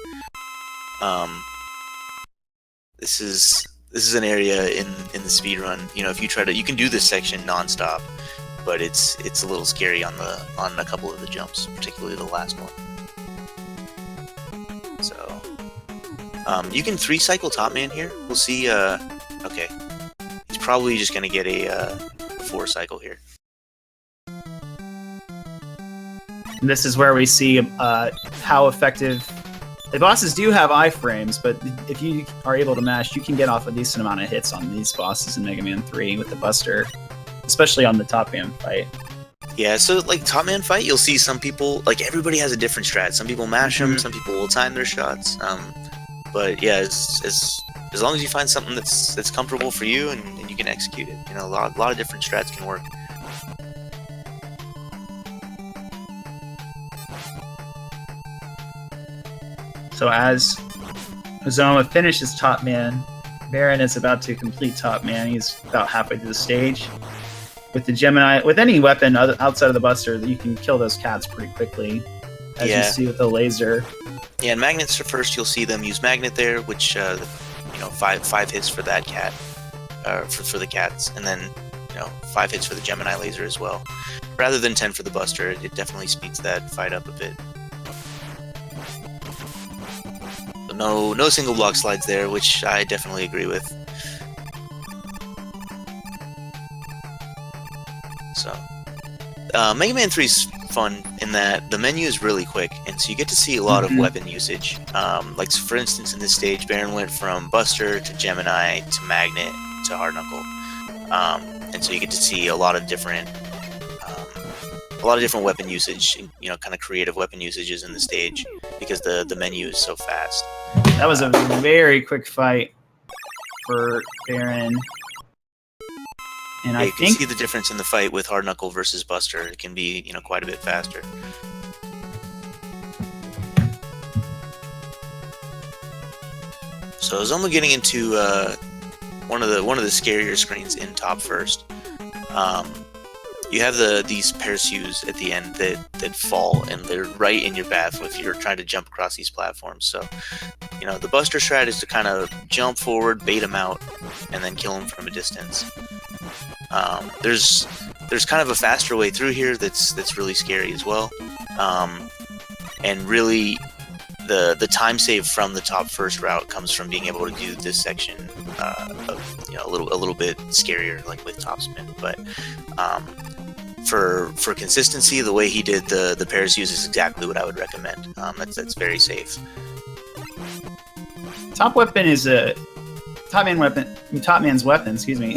S1: This is an area in the speed run. If you you can do this section non-stop, but it's a little scary on a couple of the jumps, particularly the last one. So you can 3-cycle Top Man here. We'll see. Okay, he's probably just gonna get a 4-cycle here.
S2: And this is where we see how effective the bosses do have iframes, but if you are able to mash, you can get off a decent amount of hits on these bosses in Mega Man 3 with the Buster, especially on the Top Man fight.
S1: Yeah, so like Top Man fight, you'll see some people, like everybody has a different strat. Some people mash them, some people will time their shots. But yeah, as long as you find something that's comfortable for you and you can execute it, a lot of different strats can work.
S2: So as Ozoma finishes Top Man, Baron is about to complete Top Man. He's about halfway through the stage. With the Gemini, with any weapon outside of the Buster, you can kill those cats pretty quickly, as you see with the laser.
S1: Yeah, and magnets first, you'll see them use magnet there, which 5 hits for that cat, for the cats, and then 5 hits for the Gemini laser as well. Rather than 10 for the Buster, it definitely speeds that fight up a bit. No single block slides there, which I definitely agree with. So, Mega Man 3's fun in that the menu is really quick, and so you get to see a lot of weapon usage. Like for instance, in this stage, Baron went from Buster to Gemini to Magnet to Hard Knuckle, and so you get to see a lot of different weapon usage, kind of creative weapon usages in the stage because the menu is so fast.
S2: That was a very quick fight for Baron. And
S1: yeah,
S2: I
S1: you
S2: think
S1: can see the difference in the fight with Hard Knuckle versus Buster. It can be, quite a bit faster. So Ozoma getting into one of the scarier screens in top first. you have these parachutes at the end that fall, and they're right in your path if you're trying to jump across these platforms. So, the Buster strat is to kind of jump forward, bait them out, and then kill them from a distance. There's kind of a faster way through here that's really scary as well, and really the time save from the top first route comes from being able to do this section a little bit scarier, like with topspin. But for consistency, the way he did the parachutes is exactly what I would recommend. That's very safe.
S2: Top man's weapon. Excuse me.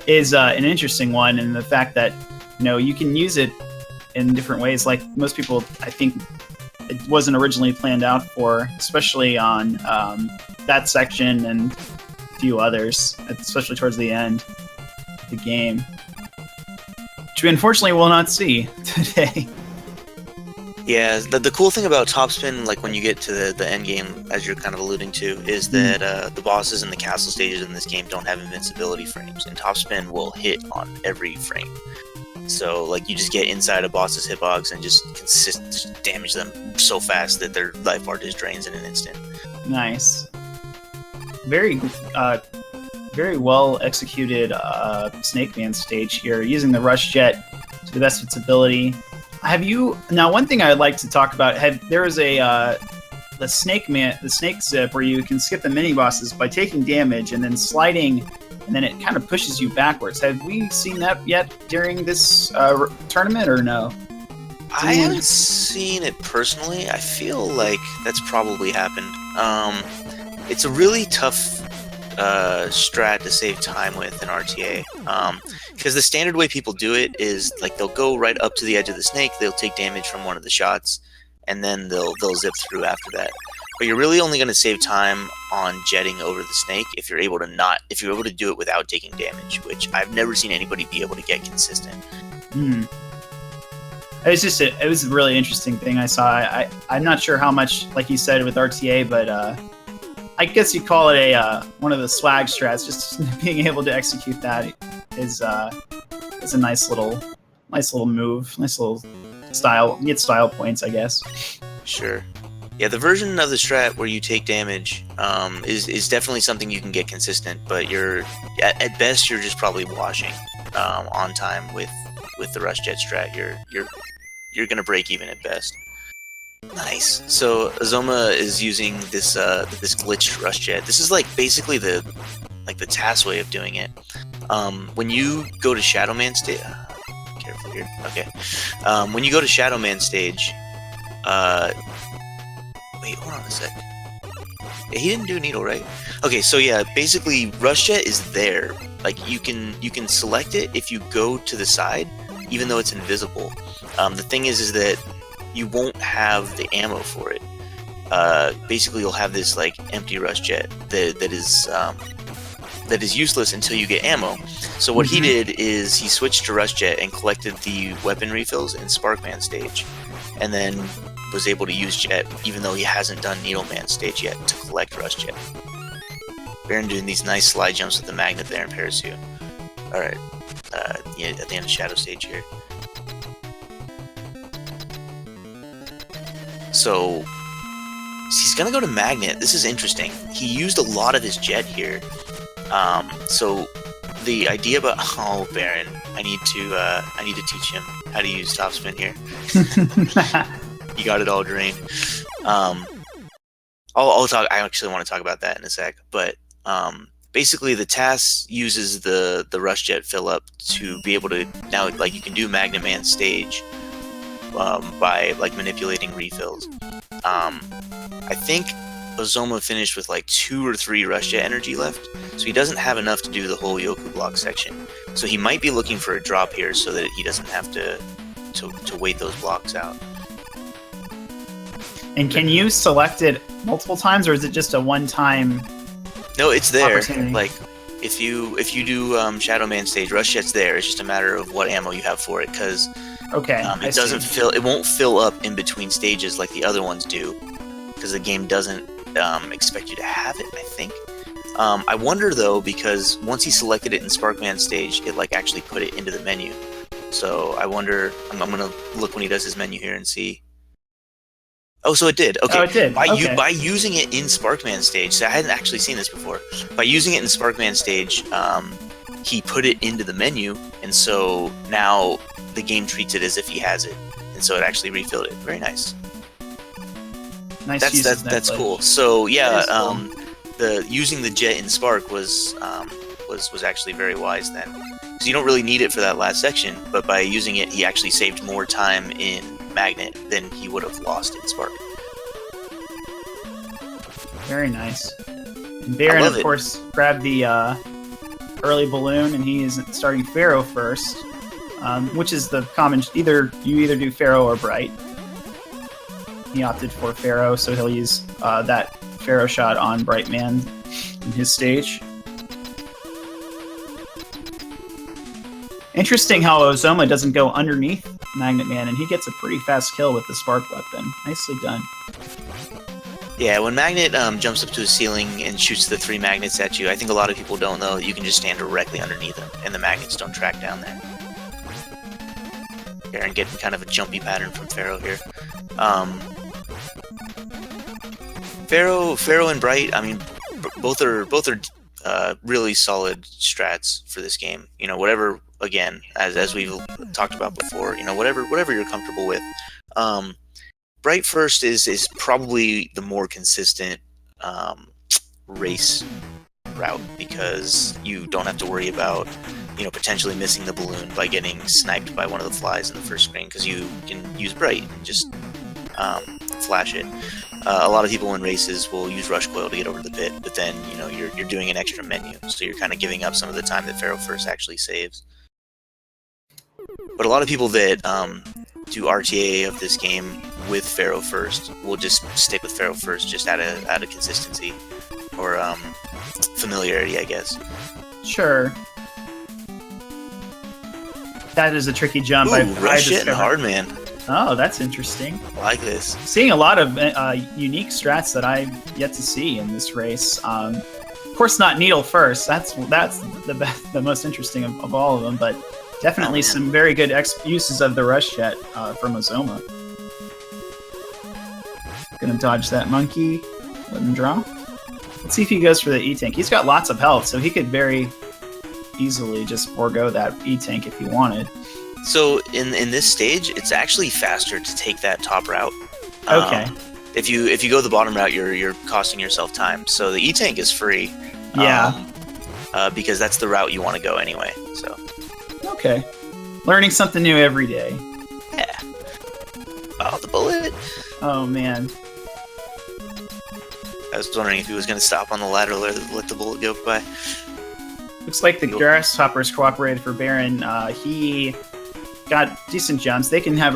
S2: Is an interesting one, and the fact that you can use it in different ways. Like most people, I think it wasn't originally planned out for, especially on that section and a few others, especially towards the end of the game, which we unfortunately will not see today.
S1: Yeah, the cool thing about topspin, like when you get to the end game, as you're kind of alluding to, is that the bosses in the castle stages in this game don't have invincibility frames, and topspin will hit on every frame. So, like, you just get inside a boss's hitbox and just damage them so fast that their life bar just drains in an instant.
S2: Nice. Very well executed Snake Man stage here, using the rush jet to the best of its ability. Now, one thing I'd like to talk about, there is the snake zip, where you can skip the mini bosses by taking damage and then sliding, and then it kind of pushes you backwards. Have we seen that yet during this tournament, or no?
S1: I haven't seen it personally. I feel like that's probably happened. It's a really tough strat to save time with in RTA, because the standard way people do it is like they'll go right up to the edge of the snake, they'll take damage from one of the shots, and then they'll zip through after that. But you're really only going to save time on jetting over the snake if you're able to do it without taking damage, which I've never seen anybody be able to get consistent.
S2: It was a really interesting thing I saw. I'm not sure how much, like you said, with RTA, but I guess you call it one of the swag strats. Just being able to execute that is a nice little move, nice little style. You get style points, I guess.
S1: Sure. Yeah, the version of the strat where you take damage is definitely something you can get consistent, but at best you're just probably washing on time with the rush jet strat. You're gonna break even at best. Nice. So Ozoma is using this glitched rush jet. This is like basically the TAS way of doing it. When you go to Shadow Man stage, careful here. Okay. When you go to Shadow Man stage, wait, hold on a sec. Yeah, he didn't do Needle, right? Okay, so yeah, basically rush jet is there. Like you can select it if you go to the side, even though it's invisible. The thing is that you won't have the ammo for it. Basically, you'll have this like empty rush jet that is useless until you get ammo. So what he did is he switched to rush jet and collected the weapon refills in Sparkman stage, and then was able to use jet even though he hasn't done Needleman stage yet to collect rush jet. Baron doing these nice slide jumps with the magnet there in parachute. All right, yeah, at the end of Shadow stage here. So he's gonna go to magnet. This is interesting. He used a lot of his jet here. So the idea about Baron, I need to teach him how to use topspin here. He got it all drained. I'll talk. I actually want to talk about that in a sec. But basically, the TAS uses the rush jet fill up to be able to now, like, you can do Magnet Man stage by like manipulating refills. I think Ozoma finished with like 2 or 3 rush jet energy left, so he doesn't have enough to do the whole Yoku block section. So he might be looking for a drop here so that he doesn't have to wait those blocks out.
S2: And can you select it multiple times, or is it just a one-time?
S1: No, it's there. Like if you do Shadow Man stage, rush jet's there. It's just a matter of what ammo you have for it, because it doesn't fill. It won't fill up in between stages like the other ones do, because the game doesn't expect you to have it, I think. I wonder though, because once he selected it in Sparkman stage, it like actually put it into the menu. So I wonder. I'm gonna look when he does his menu here and see. Oh, so it did. Okay.
S2: Oh, it did. Okay.
S1: By using it in Sparkman stage, so I hadn't actually seen this before. By using it in Sparkman stage, he put it into the menu, and so now the game treats it as if he has it, and so it actually refilled it. Very nice.
S2: Nice.
S1: That's cool. So yeah,
S2: cool.
S1: the using the jet in Spark was actually very wise then, because you don't really need it for that last section, but by using it, he actually saved more time in Magnet than he would have lost in Spark.
S2: Very nice. And Baron, of course, grabbed the early balloon, and he is starting Pharaoh first, which is the common. You either do Pharaoh or Bright. He opted for Pharaoh, so he'll use that Pharaoh shot on Brightman in his stage. Interesting how Ozoma doesn't go underneath Magnet Man, and he gets a pretty fast kill with the Spark Weapon. Nicely done.
S1: Yeah, when Magnet jumps up to a ceiling and shoots the 3 magnets at you, I think a lot of people don't know that you can just stand directly underneath them, and the magnets don't track down there. Baron getting kind of a jumpy pattern from Pharaoh here. Pharaoh and Bright, I mean, both are really solid strats for this game. You know, whatever. Again, as we've talked about before, you know, whatever you're comfortable with. Bright first is probably the more consistent race route, because you don't have to worry about, you know, potentially missing the balloon by getting sniped by one of the flies in the first screen, because you can use Bright and just flash it. A lot of people in races will use Rush Coil to get over the pit, but then, you know, you're doing an extra menu, so you're kind of giving up some of the time that Pharaoh first actually saves. But a lot of people that do RTA of this game with Pharaoh first will just stick with Pharaoh first, just out of consistency or familiarity, I guess.
S2: Sure. That is a tricky jump.
S1: Ooh, rush it and hard man.
S2: Oh, that's interesting.
S1: I like this.
S2: Seeing a lot of unique strats that I've yet to see in this race. Of course, not needle first. That's the most interesting of all of them, but definitely some very good uses of the rush jet from Ozoma. Gonna dodge that monkey. Let him draw. Let's see if he goes for the E-Tank. He's got lots of health, so he could very easily just forego that E-Tank if he wanted.
S1: So in this stage, it's actually faster to take that top route.
S2: Okay.
S1: If you go the bottom route, you're costing yourself time. So the E-Tank is free.
S2: Yeah.
S1: Because that's the route you want to go anyway. So.
S2: Okay. Learning something new every day.
S1: Yeah. Oh, the bullet.
S2: Oh man.
S1: I was wondering if he was going to stop on the ladder or let the bullet go by.
S2: Looks like the Grasshoppers cooperated for Baron. He got decent jumps. They can have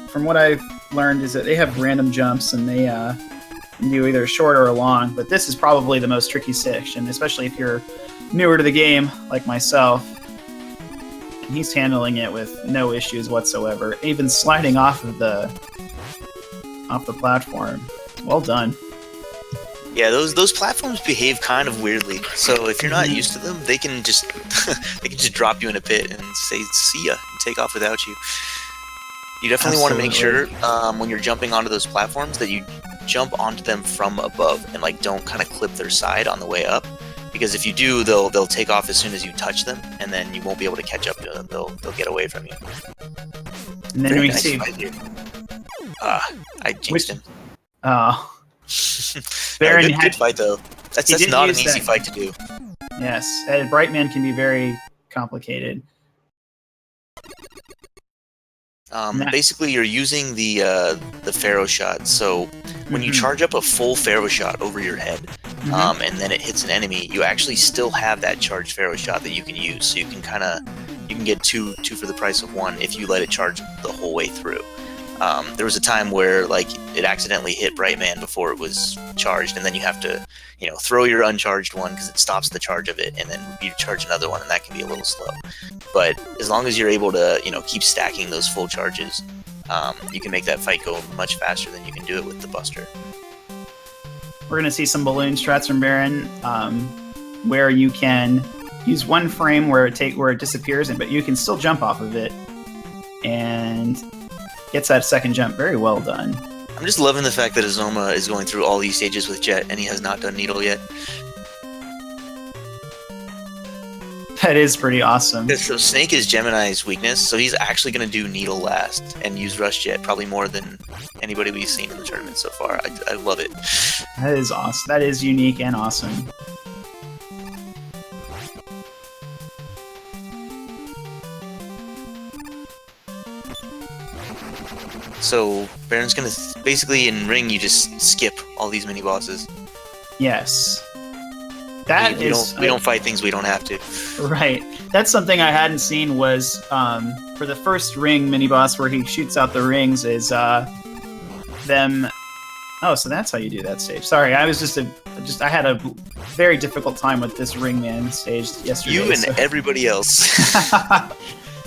S2: from what I've learned is that they have random jumps, and they can do either a short or a long. But this is probably the most tricky section, especially if you're newer to the game, like myself. And he's handling it with no issues whatsoever, even sliding off the platform. Well done.
S1: Yeah, those platforms behave kind of weirdly. So if you're not used to them, they can just drop you in a pit and say "see ya" and take off without you. You definitely want to make sure when you're jumping onto those platforms that you jump onto them from above and like don't kind of clip their side on the way up, because if you do, they'll take off as soon as you touch them, and then you won't be able to catch up to them. They'll get away from you.
S2: And then we see.
S1: I jinxed him.
S2: Oh. Baron
S1: good fight though. That's not an easy fight to do.
S2: Yes, Brightman can be very complicated.
S1: Basically, you're using the Pharaoh shot. So when you charge up a full Pharaoh shot over your head, and then it hits an enemy, you actually still have that charged Pharaoh shot that you can use. So you can get two for the price of one if you let it charge the whole way through. There was a time where like it accidentally hit Brightman before it was charged, and then you have to, throw your uncharged one because it stops the charge of it, and then you charge another one, and that can be a little slow. But as long as you're able to, keep stacking those full charges, you can make that fight go much faster than you can do it with the Buster.
S2: We're gonna see some balloon strats from Baron, where you can use one frame where it disappears, but you can still jump off of it, and gets that second jump. Very well done.
S1: I'm just loving the fact that Ozoma is going through all these stages with Jet, and he has not done Needle yet.
S2: That is pretty awesome.
S1: So Snake is Gemini's weakness, so he's actually going to do Needle last and use Rush Jet probably more than anybody we've seen in the tournament so far. I love it.
S2: That is awesome. That is unique and awesome.
S1: So Baron's going to basically in Ring you just skip all these mini bosses.
S2: Yes.
S1: We don't fight things we don't have to.
S2: Right. That's something I hadn't seen was for the first Ring mini boss where he shoots out the rings is them. Oh, so that's how you do that stage. Sorry, I was I had a very difficult time with this Ring Man stage yesterday.
S1: You and everybody else.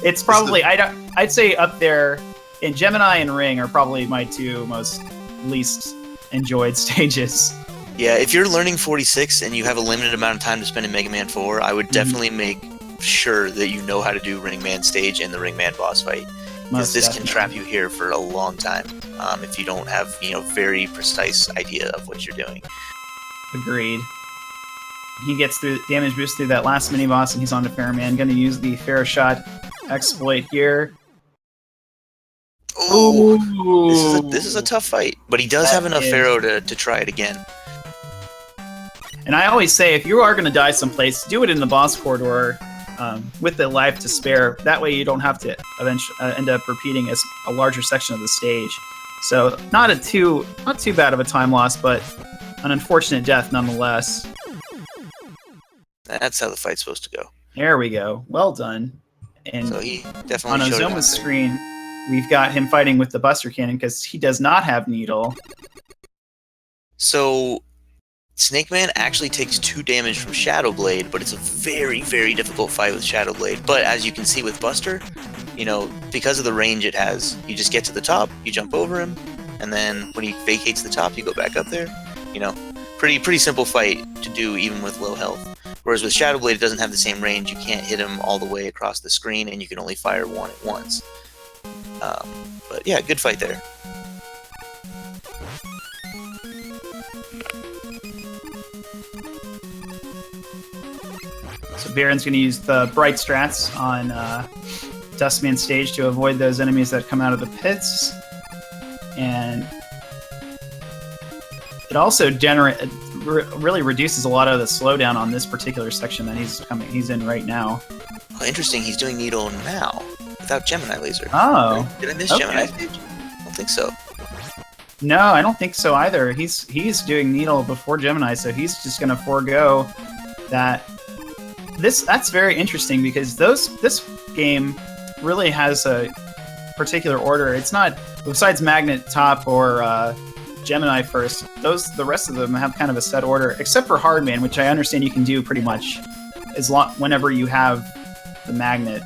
S2: It's probably I'd say up there in Gemini and Ring are probably my two most least enjoyed stages.
S1: Yeah, if you're learning 46 and you have a limited amount of time to spend in Mega Man 4, I would definitely make sure that you know how to do Ring Man stage and the Ring Man boss fight. Because this can trap you here for a long time if you don't have very precise idea of what you're doing.
S2: Agreed. He gets through damage boost through that last mini boss, and he's on to Fairman. Going to use the Fair Shot exploit here.
S1: Ooh, this is a tough fight, but he does have enough Pharaoh to try it again.
S2: And I always say, if you are going to die someplace, do it in the boss corridor with the life to spare. That way you don't have to eventually end up repeating a larger section of the stage. So not too bad of a time loss, but an unfortunate death nonetheless.
S1: That's how the fight's supposed to go.
S2: There we go. Well done. And
S1: so he definitely
S2: on Ozoma's screen, we've got him fighting with the Buster Cannon because he does not have Needle.
S1: So Snake Man actually takes 2 damage from Shadow Blade, but it's a very, very difficult fight with Shadow Blade. But as you can see with Buster, because of the range it has, you just get to the top, you jump over him, and then when he vacates the top, you go back up there. Pretty simple fight to do even with low health. Whereas with Shadow Blade, it doesn't have the same range. You can't hit him all the way across the screen, and you can only fire one at once. But yeah, good fight there.
S2: So Baron's going to use the Bright Strats on Dustman stage to avoid those enemies that come out of the pits. And it also really reduces a lot of the slowdown on this particular section that he's in right now.
S1: Oh, interesting. He's doing Needle now without Gemini Laser.
S2: Oh.
S1: Did I miss Gemini stage? I don't think so.
S2: No, I don't think so either. He's doing Needle before Gemini, so he's just going to forego that. That's very interesting because this game really has a particular order. It's not, besides Magnet top or Gemini first, the rest of them have kind of a set order, except for Hardman, which I understand you can do pretty much whenever you have the Magnet.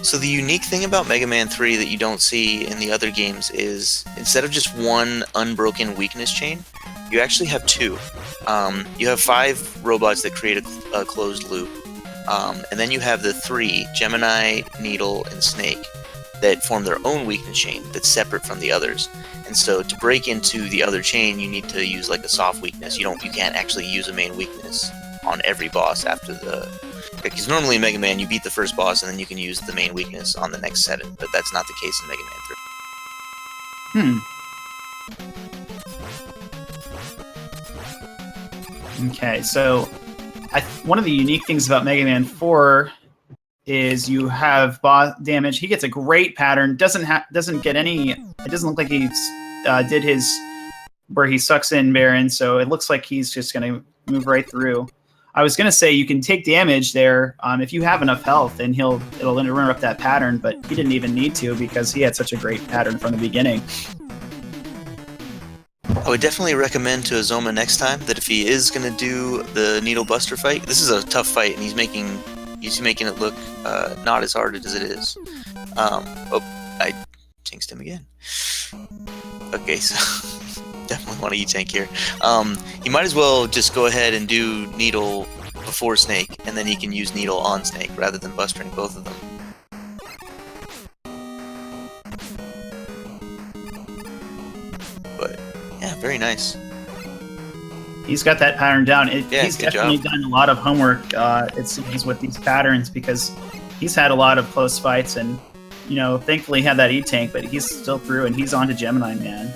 S1: So the unique thing about Mega Man 3 that you don't see in the other games is instead of just one unbroken weakness chain, you actually have 2. You have 5 robots that create a closed loop. And then you have the 3, Gemini, Needle, and Snake, that form their own weakness chain that's separate from the others. And so to break into the other chain, you need to use like a soft weakness. You can't actually use a main weakness on every boss after because normally in Mega Man you beat the first boss and then you can use the main weakness on the next 7, but that's not the case in Mega
S2: Man 3. Okay, so one of the unique things about Mega Man 4 is you have boss damage. He gets a great pattern. Doesn't get any. It doesn't look like he did his where he sucks in Baron. So it looks like he's just going to move right through. I was going to say you can take damage there if you have enough health, and it'll interrupt that pattern. But he didn't even need to because he had such a great pattern from the beginning.
S1: I would definitely recommend to Ozoma next time that if he is going to do the Needle Buster fight, this is a tough fight, and he's making it look not as hard as it is. I jinxed him again. Okay, so definitely want to E-Tank here. You might as well just go ahead and do Needle before Snake, and then he can use Needle on Snake rather than bustering both of them. But yeah, very nice.
S2: He's got that pattern down.
S1: Yeah,
S2: he's
S1: good
S2: definitely
S1: job.
S2: done a lot of homework, it seems, with these patterns, because he's had a lot of close fights, and thankfully he had that E-Tank, but he's still through, and he's on to Gemini Man.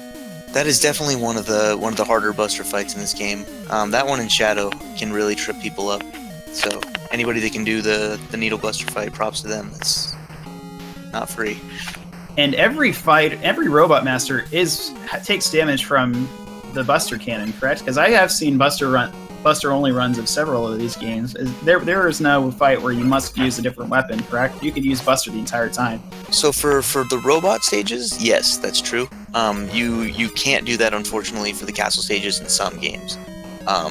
S1: That is definitely one of the harder Buster fights in this game. That one in Shadow can really trip people up. So anybody that can do the Needle Buster fight, props to them. It's not free.
S2: And every Robot Master takes damage from the Buster Cannon, correct? Because I have seen Buster only runs of several of these games. There is no fight where you must use a different weapon, correct? You could use Buster the entire time.
S1: So for the robot stages, yes, that's true. You can't do that, unfortunately, for the castle stages in some games.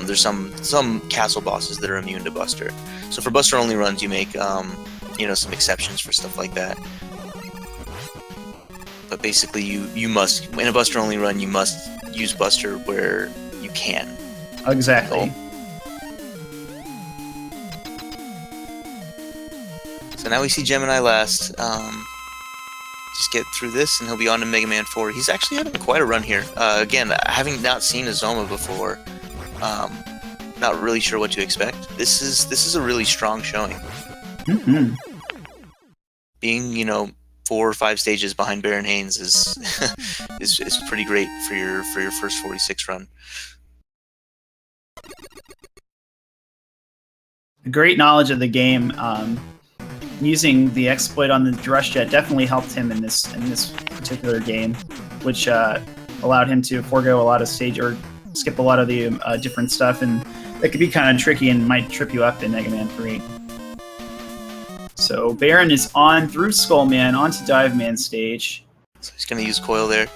S1: There's some castle bosses that are immune to Buster. So for Buster only runs, you make some exceptions for stuff like that. But basically, you must, in a Buster only run, you must use Buster where you can.
S2: Exactly.
S1: So now we see Gemini last. Just get through this, and he'll be on to Mega Man 4. He's actually having quite a run here. Again, having not seen Ozoma before, not really sure what to expect. This is a really strong showing.
S2: Mm-hmm.
S1: Being 4 or 5 stages behind BaronHaynes is pretty great for your first 46 run.
S2: Great knowledge of the game. Using the exploit on the Rush Jet definitely helped him in this particular game, which allowed him to forego a lot of stage or skip a lot of the different stuff, and that could be kind of tricky and might trip you up in Mega Man 3. So Baron is on through Skullman onto Dive Man stage.
S1: So he's gonna use Coil there,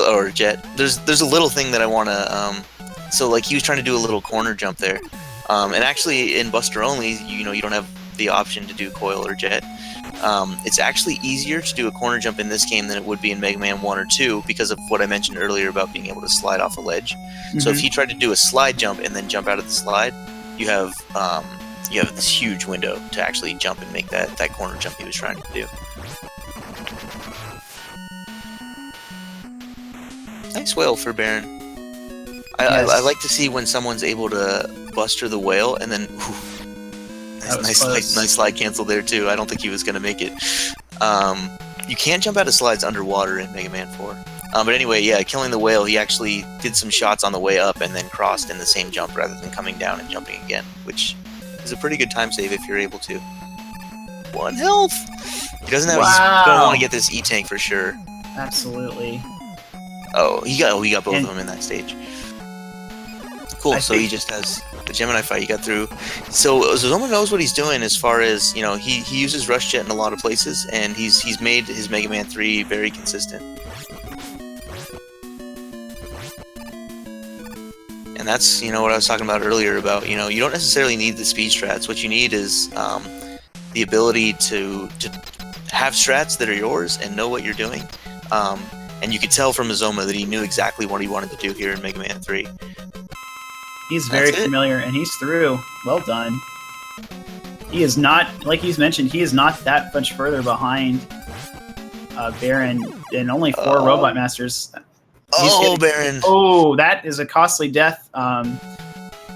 S1: or Jet. There's a little thing that I wanna so like he was trying to do a little corner jump there, and actually in Buster only, you don't have the option to do Coil or Jet. It's actually easier to do a corner jump in this game than it would be in Mega Man 1 or 2 because of what I mentioned earlier about being able to slide off a ledge. Mm-hmm. So if he tried to do a slide jump and then jump out of the slide, you have this huge window to actually jump and make that corner jump he was trying to do. Nice whale for Baron.
S2: Yes.
S1: I like to see when someone's able to Buster the whale and then nice slide cancel there too. I don't think he was gonna make it. You can't jump out of slides underwater in Mega Man 4. But anyway, yeah, killing the whale, he actually did some shots on the way up and then crossed in the same jump rather than coming down and jumping again, which is a pretty good time save if you're able to. 1 health. He doesn't have.
S2: Wow.
S1: He's gonna want to get this E-Tank for sure.
S2: Absolutely.
S1: Oh, he got both of them in that stage. Cool. So he just has the Gemini fight he got through. So Ozoma knows what he's doing as far as he uses Rush Jet in a lot of places, and he's made his Mega Man 3 very consistent. And that's what I was talking about earlier about you don't necessarily need the speed strats. What you need is the ability to have strats that are yours and know what you're doing. And you could tell from Ozoma that he knew exactly what he wanted to do here in Mega Man 3.
S2: He's very familiar, and he's through. Well done. He is not, like he's mentioned, he is not that much further behind Baron, and only 4 Robot Masters.
S1: Baron!
S2: Oh, that is a costly death.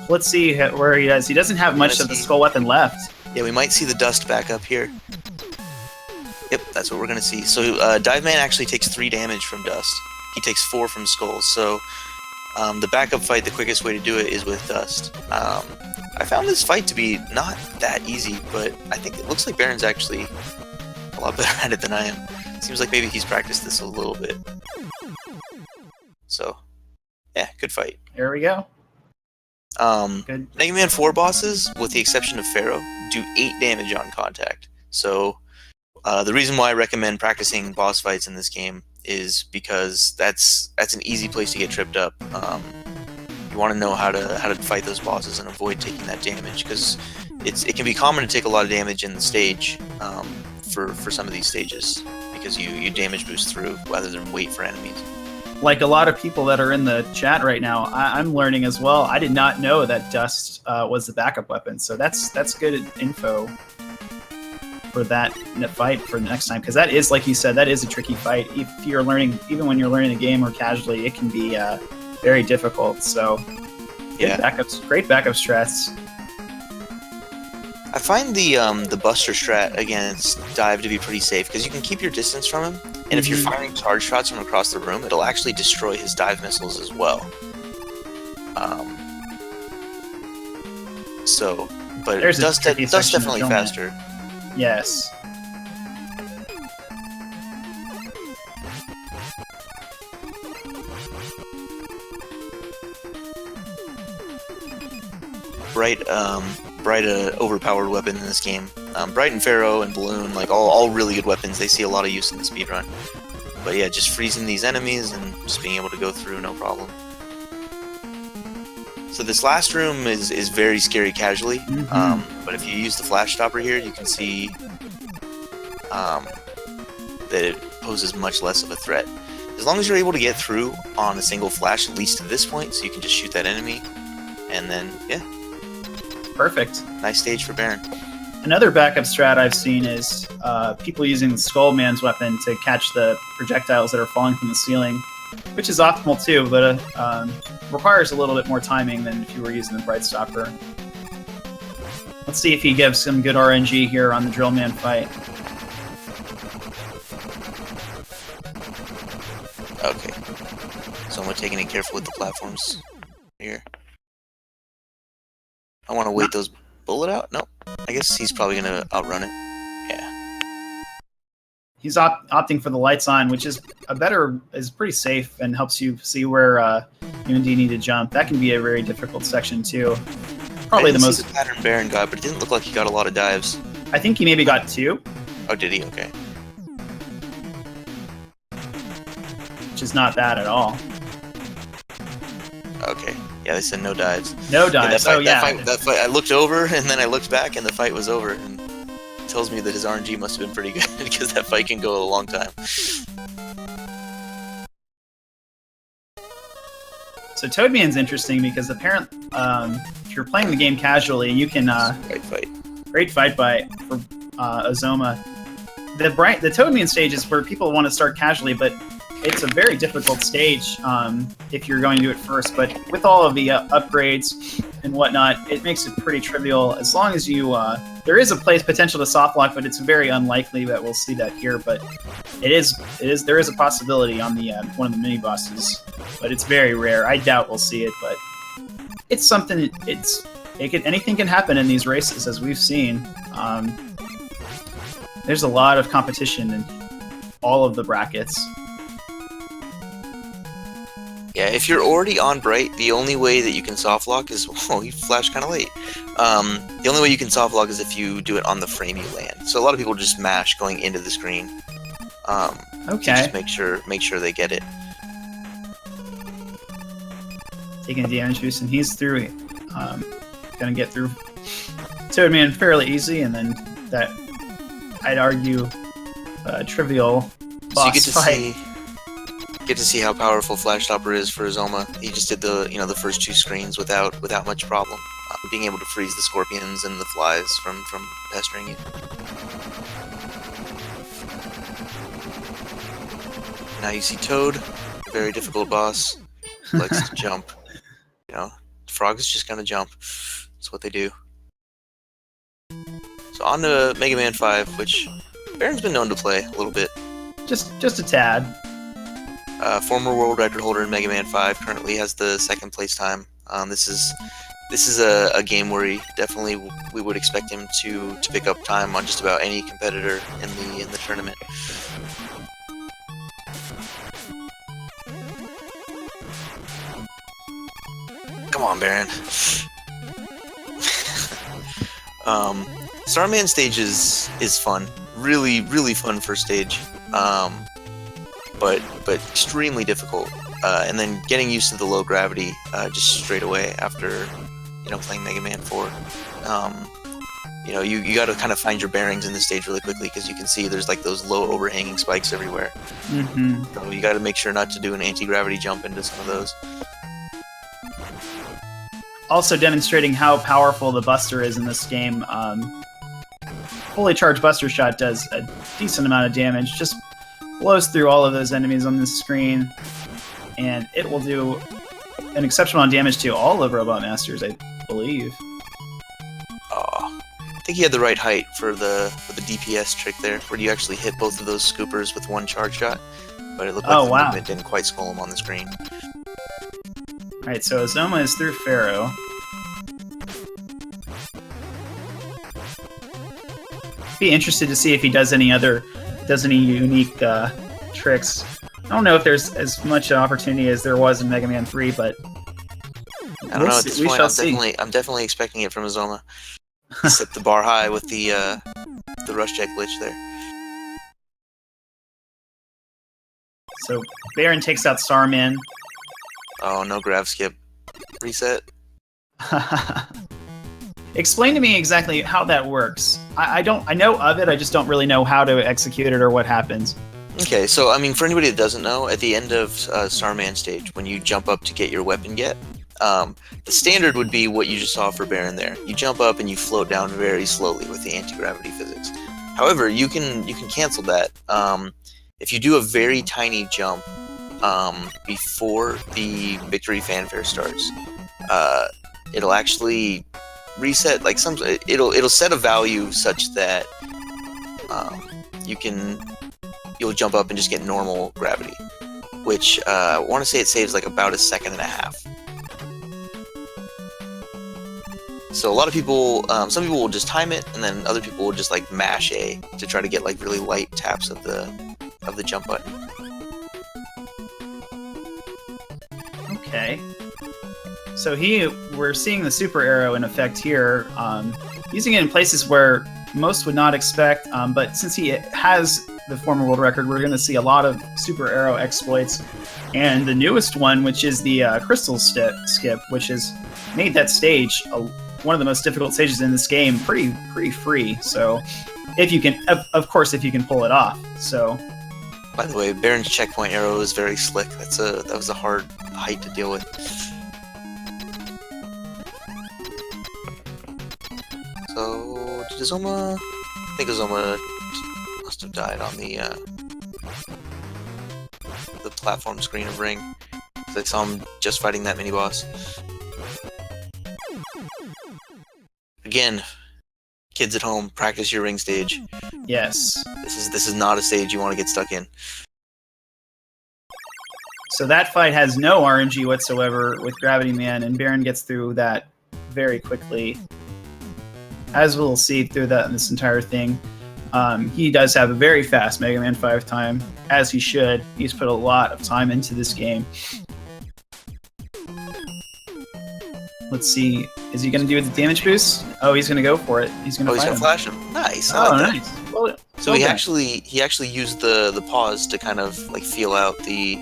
S2: Let's see where he does. He doesn't have much of the skull weapon left.
S1: Yeah, we might see the dust back up here. Yep, that's what we're going to see. So Dive Man actually takes 3 damage from dust. He takes 4 from skulls, so the backup fight, the quickest way to do it is with dust. I found this fight to be not that easy, but I think it looks like Baron's actually a lot better at it than I am. Seems like maybe he's practiced this a little bit. So, yeah, good fight.
S2: Here we go.
S1: Good. Mega Man 4 bosses, with the exception of Pharaoh, do 8 damage on contact. So, the reason why I recommend practicing boss fights in this game is because that's an easy place to get tripped up. You want to know how to fight those bosses and avoid taking that damage, because it can be common to take a lot of damage in the stage for some of these stages, because you damage boost through rather than wait for enemies.
S2: like a lot of people that are in the chat right now, I'm learning as well. I did not know that dust was the backup weapon, so that's good info for that in a fight for the next time, because that is, like you said, that is a tricky fight. If you're learning, even when you're learning the game or casually, it can be very difficult. So
S1: yeah,
S2: great backup strats.
S1: I find the Buster strat against Dive to be pretty safe because you can keep your distance from him, and if you're firing charge shots from across the room, it'll actually destroy his dive missiles as well. But Dust definitely faster.
S2: Yes.
S1: Bright overpowered weapon in this game. Bright and Pharaoh and Balloon, like all really good weapons. They see a lot of use in the speedrun. But yeah, just freezing these enemies and just being able to go through no problem. So this last room is very scary casually. But if you use the flash stopper here, you can see that it poses much less of a threat. As long as you're able to get through on a single flash, at least to this point, so you can just shoot that enemy, and then yeah.
S2: Perfect.
S1: Nice stage for Baron.
S2: Another backup strat I've seen is people using Skullman's weapon to catch the projectiles that are falling from the ceiling, which is optimal too, but requires a little bit more timing than if you were using the Bright Stopper. Let's see if he gives some good RNG here on the Drillman fight.
S1: Okay. So I'm taking it careful with the platforms here. I want to wait those bullet out? Nope. I guess he's probably going to outrun it. Yeah.
S2: He's opting for the lights on, which is pretty safe and helps you see where you indeed need to jump. That can be a very difficult section too. Probably the most
S1: pattern Baron got, but it didn't look like he got a lot of dives.
S2: I think he maybe got 2.
S1: Oh, did he? Okay.
S2: Which is not bad at all.
S1: Okay. Yeah, they said no dives.
S2: No dives.
S1: That fight, I looked over and then I looked back and the fight was over. And it tells me that his RNG must have been pretty good because that fight can go a long time.
S2: So Toadman's interesting because apparently, if you're playing the game casually, you can great fight for Ozoma. The Toadman stage is where people want to start casually, but it's a very difficult stage if you're going to do it first. But with all of the upgrades and whatnot, it makes it pretty trivial. As long as you, there is a potential to soft lock, but it's very unlikely that we'll see that here. But there is a possibility on the one of the mini bosses, but it's very rare. I doubt we'll see it, but it's something. Anything can happen in these races, as we've seen. There's a lot of competition in all of the brackets.
S1: Yeah, if you're already on Bright, the only way that you can soft lock is... Oh, you flashed kind of late. The only way you can soft lock is if you do it on the frame you land. So a lot of people just mash going into the screen.
S2: Okay.
S1: To just make sure they get it.
S2: Taking a damage boost, and he's through. Gonna get through Toadman fairly easy, and then that, I'd argue, trivial boss fight.
S1: Get to see how powerful Flash Stopper is for Ozoma. He just did the first 2 screens without much problem, being able to freeze the scorpions and the flies from pestering you. Now you see Toad, a very difficult boss, likes to jump. Frog is just gonna jump. That's what they do. So on to Mega Man 5, which Baron's been known to play a little bit.
S2: Just a tad.
S1: Former world record holder in Mega Man 5 currently has the 2nd place time. This is a game where we would expect him to pick up time on just about any competitor in the tournament. Come on, Baron. Starman stage is fun. Really, really fun first stage. But extremely difficult. And then getting used to the low gravity just straight away after playing Mega Man 4. You know, you got to kind of find your bearings in this stage really quickly, because you can see there's like those low overhanging spikes everywhere.
S2: Mm-hmm.
S1: So you got to make sure not to do an anti-gravity jump into some of those.
S2: Also demonstrating how powerful the Buster is in this game. Fully charged Buster Shot does a decent amount of damage, just blows through all of those enemies on this screen, and it will do an exceptional amount of damage to all of Robot Masters, I believe.
S1: Oh, I think he had the right height for the DPS trick there, where you actually hit both of those scoopers with one charge shot, but it looked like the movement didn't quite skull him on the screen.
S2: Alright, so Ozoma is through Pharaoh. Be interested to see if he does any unique tricks. I don't know if there's as much opportunity as there was in Mega Man 3, but
S1: I don't know. At this point, I'm definitely expecting it from Ozoma. Set the bar high with the rush check glitch there.
S2: So Baron takes out Starman.
S1: Oh, no grav skip. Reset.
S2: Explain to me exactly how that works. I know of it, I just don't really know how to execute it or what happens.
S1: Okay, so I mean, for anybody that doesn't know, at the end of Starman stage, when you jump up to get your weapon the standard would be what you just saw for Baron there. You jump up and you float down very slowly with the anti-gravity physics. However, you can cancel that. If you do a very tiny jump before the victory fanfare starts, it'll actually reset, like it'll set a value such that you'll jump up and just get normal gravity, which I want to say it saves like about 1.5 seconds. So a lot of people, some people will just time it, and then other people will just like mash A to try to get like really light taps of the jump button.
S2: Okay. So we're seeing the super arrow in effect here, using it in places where most would not expect, but since he has the former world record, we're going to see a lot of super arrow exploits, and the newest one, which is the crystal skip, which has made that stage one of the most difficult stages in this game pretty free. So if you can, of course, if you can pull it off. So,
S1: by the way, Baron's checkpoint arrow is very slick. That was a hard height to deal with. So, did Ozoma... I think Ozoma must have died on the platform screen of Ring. I saw him just fighting that mini-boss. Again, kids at home, practice your Ring stage.
S2: Yes.
S1: This is not a stage you want to get stuck in.
S2: So that fight has no RNG whatsoever with Gravity Man, and Baron gets through that very quickly. As we'll see through this entire thing, he does have a very fast Mega Man 5 time, as he should. He's put a lot of time into this game. Let's see. Is he going to do the damage boost? Oh, he's going to go for it. He's going to
S1: flash him. Nice.
S2: Oh, nice. Well,
S1: so he actually used the pause to kind of like feel out the...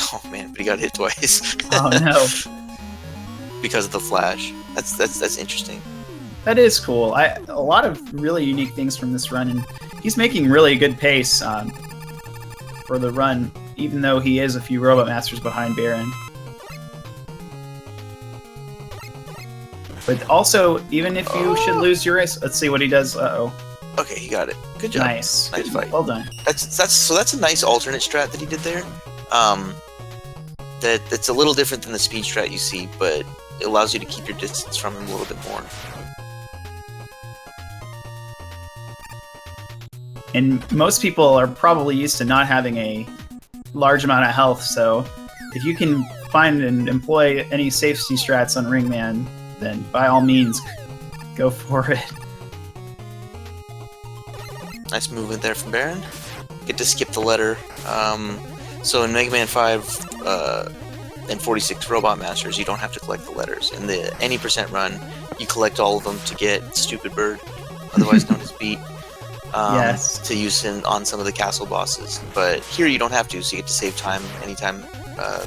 S1: Oh man, but he got hit twice.
S2: Oh no.
S1: Because of the flash. That's interesting.
S2: That is cool. A lot of really unique things from this run, and he's making really good pace for the run, even though he is a few Robot Masters behind Baron. But also, even if you should lose your race, let's see what he does. Uh-oh.
S1: Okay, he got it. Good job.
S2: Nice.
S1: Nice fight.
S2: Well done.
S1: That's a nice alternate strat that he did there. That's a little different than the speed strat you see, but it allows you to keep your distance from him a little bit more.
S2: And most people are probably used to not having a large amount of health, so if you can find and employ any safety strats on Ringman, then by all means, go for it.
S1: Nice movement there from Baron. Get to skip the letter. So in Mega Man 5 and 46 Robot Masters, you don't have to collect the letters. In the any % run, you collect all of them to get Stupid Bird, otherwise known as Beat.
S2: Yes.
S1: To use on some of the castle bosses. But here you don't have to, so you get to save time anytime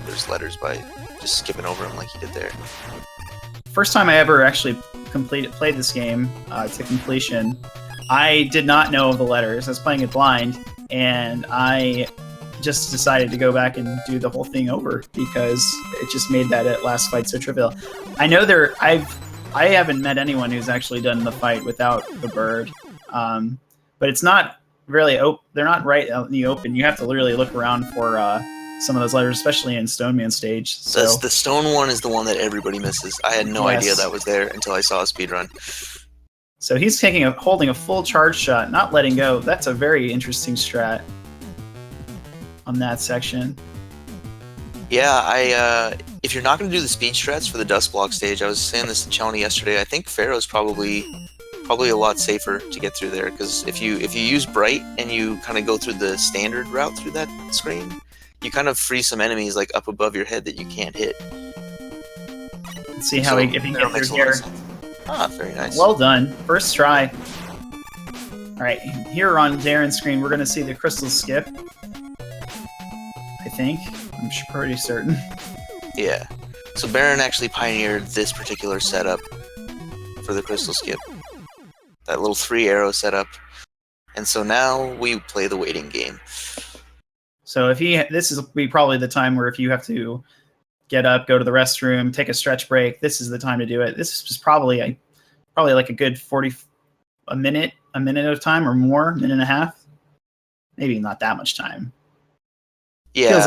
S1: there's letters by just skipping over them like you did there.
S2: First time I ever actually played this game to completion, I did not know the letters. I was playing it blind, and I just decided to go back and do the whole thing over because it just made that last fight so trivial. I know I haven't met anyone who's actually done the fight without the bird, but it's not really they're not right out in the open. You have to literally look around for some of those letters, especially in Stoneman stage. So
S1: the stone one is the one that everybody misses. I had no idea that was there until I saw a speedrun.
S2: So he's holding a full charge shot, not letting go. That's a very interesting strat on that section.
S1: Yeah, if you're not going to do the speed strats for the dust block stage, I was saying this to Chelny yesterday. I think Pharaoh's probably a lot safer to get through there, because if you use Bright and you kind of go through the standard route through that screen, you kind of free some enemies like up above your head that you can't hit.
S2: Let's see how if he gets through here.
S1: Ah, very nice.
S2: Well done. First try. All right, here on Darren's screen, we're going to see the crystal skip. I think. I'm pretty certain.
S1: Yeah. So Baron actually pioneered this particular setup for the crystal skip. That little 3-arrow setup. And so now we play the waiting game.
S2: So this is probably the time where if you have to get up, go to the restroom, take a stretch break, this is the time to do it. This is probably like a good a minute of time or more, minute and a half. Maybe not that much time.
S1: Yeah,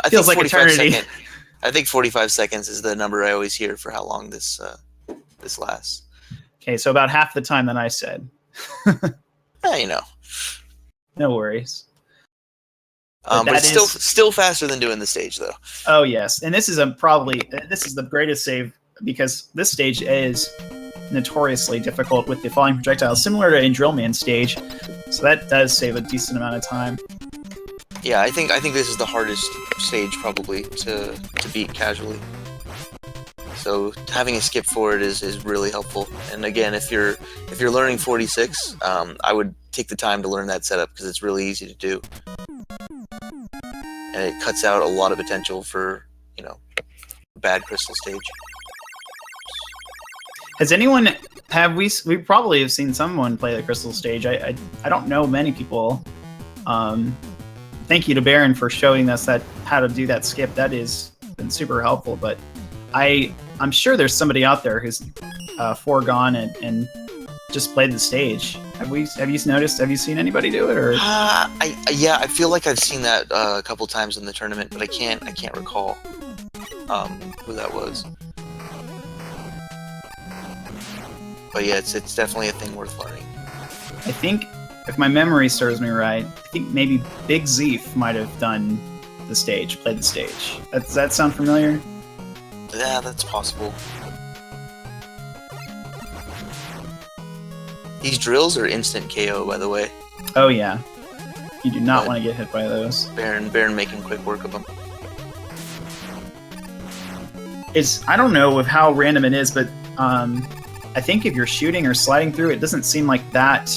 S2: feels like eternity.
S1: I think 45 seconds is the number I always hear for how long this lasts.
S2: Okay, so about half the time that I said.
S1: Yeah,
S2: No worries.
S1: But it's still faster than doing the stage, though.
S2: Oh yes, and this is the greatest save because this stage is notoriously difficult with the falling projectiles, similar to in Drillman stage. So that does save a decent amount of time.
S1: Yeah, I think this is the hardest stage probably to beat casually. So having a skip for it is really helpful. And again, if you're learning 46, I would take the time to learn that setup because it's really easy to do. And it cuts out a lot of potential for, bad crystal stage.
S2: Has we probably have seen someone play the crystal stage. I don't know many people. Thank you to Baron for showing us how to do that skip. That has been super helpful, but I'm sure there's somebody out there who's foregone and just played the stage. Have you noticed? Have you seen anybody do it? Or
S1: I feel like I've seen that a couple times in the tournament, but I can't recall who that was. But yeah, it's definitely a thing worth learning.
S2: I think, if my memory serves me right, I think maybe Big Zeef might have done the stage, played the stage. Does that sound familiar?
S1: Yeah, that's possible. These drills are instant KO, by the way.
S2: Oh yeah, you do not want to get hit by those.
S1: Baron making quick work of them.
S2: I don't know how random it is, but I think if you're shooting or sliding through, it doesn't seem like that.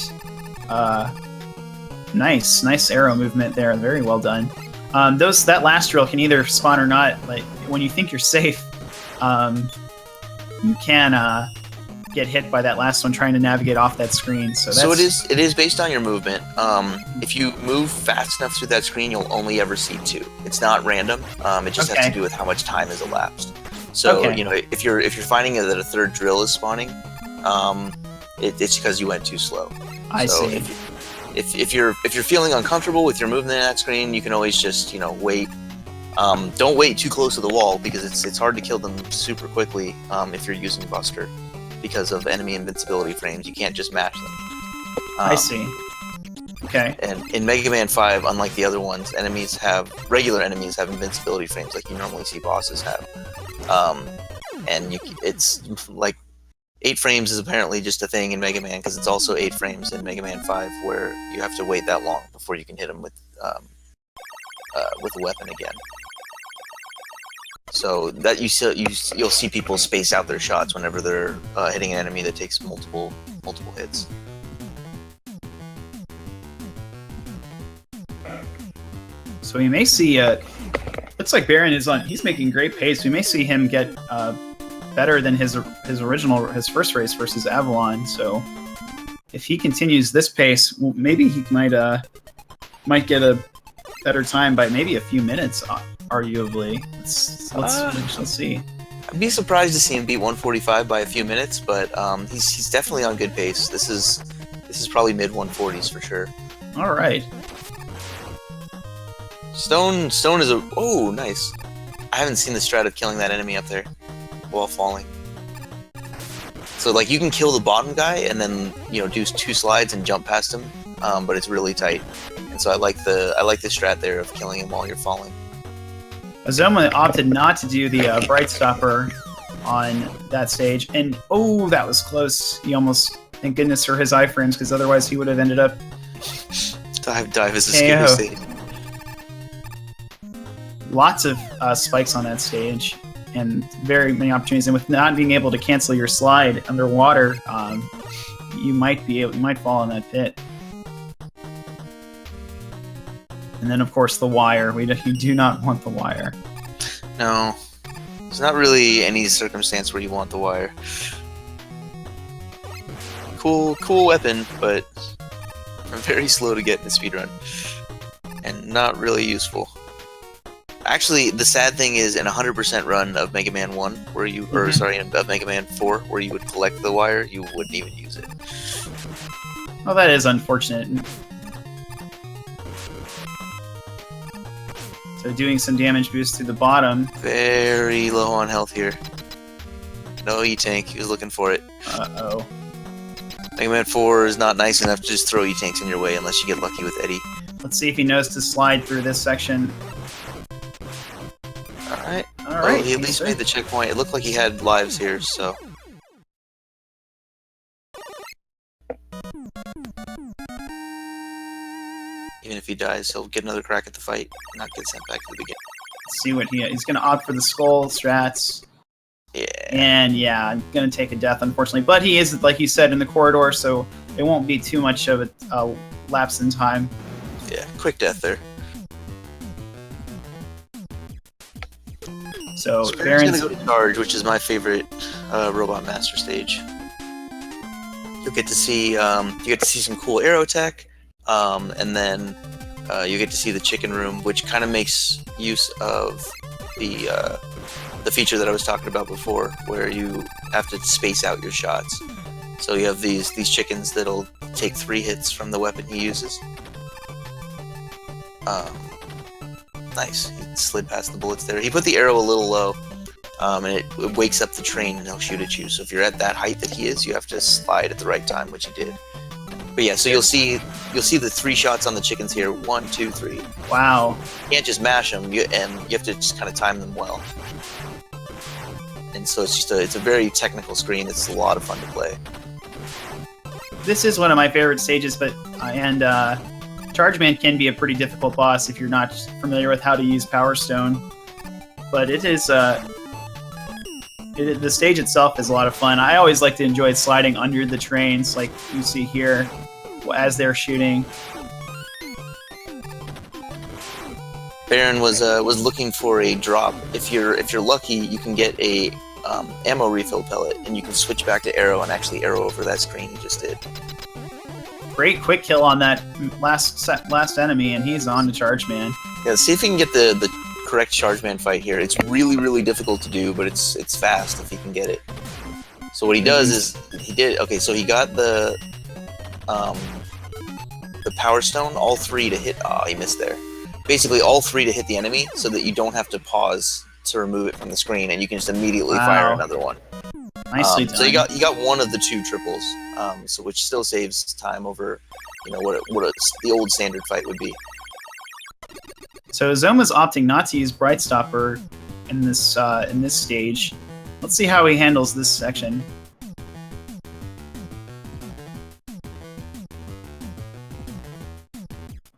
S2: Nice arrow movement there. Very well done. That last drill can either spawn or not. Like when you think you're safe, you can get hit by that last one trying to navigate off that screen. So
S1: it is based on your movement. If you move fast enough through that screen, you'll only ever see 2. It's not random. It just has to do with how much time has elapsed. So if you're finding that a third drill is spawning, it's because you went too slow.
S2: I see.
S1: If you're feeling uncomfortable with your movement in that screen, you can always just wait. Don't wait too close to the wall because it's hard to kill them super quickly if you're using Buster because of enemy invincibility frames. You can't just mash them.
S2: I see. Okay.
S1: And in Mega Man 5, unlike the other ones, regular enemies have invincibility frames like you normally see bosses have. It's like 8 frames is apparently just a thing in Mega Man because it's also 8 frames in Mega Man 5 where you have to wait that long before you can hit him with a weapon again. So that you'll see people space out their shots whenever they're hitting an enemy that takes multiple hits.
S2: So we may see. Looks like Baron is on. He's making great pace. We may see him get better than his first race versus Avalon. So if he continues this pace, well, maybe he might get a better time by maybe a few minutes, arguably. We shall see.
S1: I'd be surprised to see him beat 145 by a few minutes, but he's definitely on good pace. This is probably mid 140s for sure.
S2: All right.
S1: Stone is oh, nice. I haven't seen the strat of killing that enemy up there while falling. So like you can kill the bottom guy and then do 2 slides and jump past him, but it's really tight. And so I like the strat there of killing him while you're falling.
S2: Ozoma opted not to do the Bright Stopper on that stage, and oh, that was close. He almost, thank goodness for his iframes, because otherwise he would have ended up
S1: dive is a scary stage.
S2: Lots of spikes on that stage, and very many opportunities. And with not being able to cancel your slide underwater, you might fall in that pit. And then, of course, the wire. You do not want the wire.
S1: No, there's not really any circumstance where you want the wire. Cool weapon, but very slow to get in the speedrun, and not really useful. Actually, the sad thing is, in a 100% run of Mega Man 1, where you, of Mega Man 4, where you would collect the wire, you wouldn't even use it.
S2: Well, that is unfortunate. So doing some damage boost to the bottom.
S1: Very low on health here. No E-Tank, he was looking for it.
S2: Uh-oh.
S1: Mega Man 4 is not nice enough to just throw E-Tanks in your way unless you get lucky with Eddie.
S2: Let's see if he knows to slide through this section.
S1: Alright.
S2: Alright.
S1: He at least made the checkpoint. It looked like he had lives here, so... Even if he dies, he'll get another crack at the fight and not get sent back to the beginning.
S2: Let's see what he's going to opt for the skull strats.
S1: Yeah.
S2: And yeah, I'm going to take a death, unfortunately. But he is, like you said, in the corridor, so it won't be too much of a lapse in time.
S1: Yeah, quick death there.
S2: So
S1: Baron's going to go to Charge, which is my favorite Robot Master stage. You'll get to see some cool arrow tech, and then you get to see the chicken room, which kind of makes use of the feature that I was talking about before, where you have to space out your shots. So you have these chickens that'll take 3 hits from the weapon he uses. Nice. He slid past the bullets there. He put the arrow a little low, and it wakes up the train and he'll shoot at you. So if you're at that height that he is, you have to slide at the right time, which he did. But yeah, so you'll see the 3 shots on the chickens here. 1, 2, 3.
S2: Wow.
S1: You can't just mash them, and you have to just kind of time them well. And so it's a very technical screen. It's a lot of fun to play.
S2: This is one of my favorite stages, but Charge Man can be a pretty difficult boss if you're not familiar with how to use Power Stone. But it is the stage itself is a lot of fun. I always like to enjoy sliding under the trains, like you see here, as they're shooting.
S1: Baron was looking for a drop. If you're lucky, you can get a ammo refill pellet, and you can switch back to arrow and actually arrow over that screen you just did.
S2: Great quick kill on that last enemy, and he's on to Charge Man.
S1: Yeah, see if you can get the correct Charge Man fight here. It's really, really difficult to do, but it's fast if you can get it. So what he does is so he got the Power Stone, all 3 to hit. Oh, he missed there. Basically, all 3 to hit the enemy, so that you don't have to pause to remove it from the screen, and you can just immediately fire another one.
S2: Nicely done.
S1: So you got one of the 2 triples, so which still saves time over, what the old standard fight would be.
S2: So Ozoma's opting not to use Bright Stopper in this stage. Let's see how he handles this section.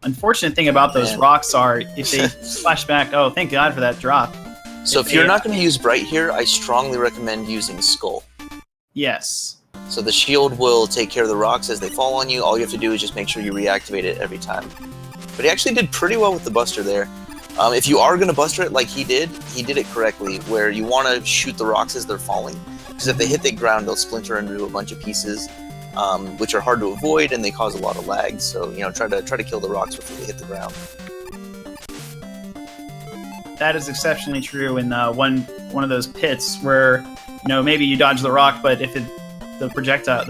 S2: Unfortunate thing about those rocks are if they splash back. Oh, thank God for that drop.
S1: So if you're not going to use Bright here, I strongly recommend using Skull.
S2: Yes.
S1: So the shield will take care of the rocks as they fall on you. All you have to do is just make sure you reactivate it every time. But he actually did pretty well with the Buster there. If you are going to buster it like he did it correctly, where you want to shoot the rocks as they're falling, because if they hit the ground, they'll splinter into a bunch of pieces, which are hard to avoid, and they cause a lot of lag. So, you know, try to kill the rocks before they hit the ground.
S2: That is exceptionally true in one of those pits where, you know, maybe you dodge the rock, but if the projectile,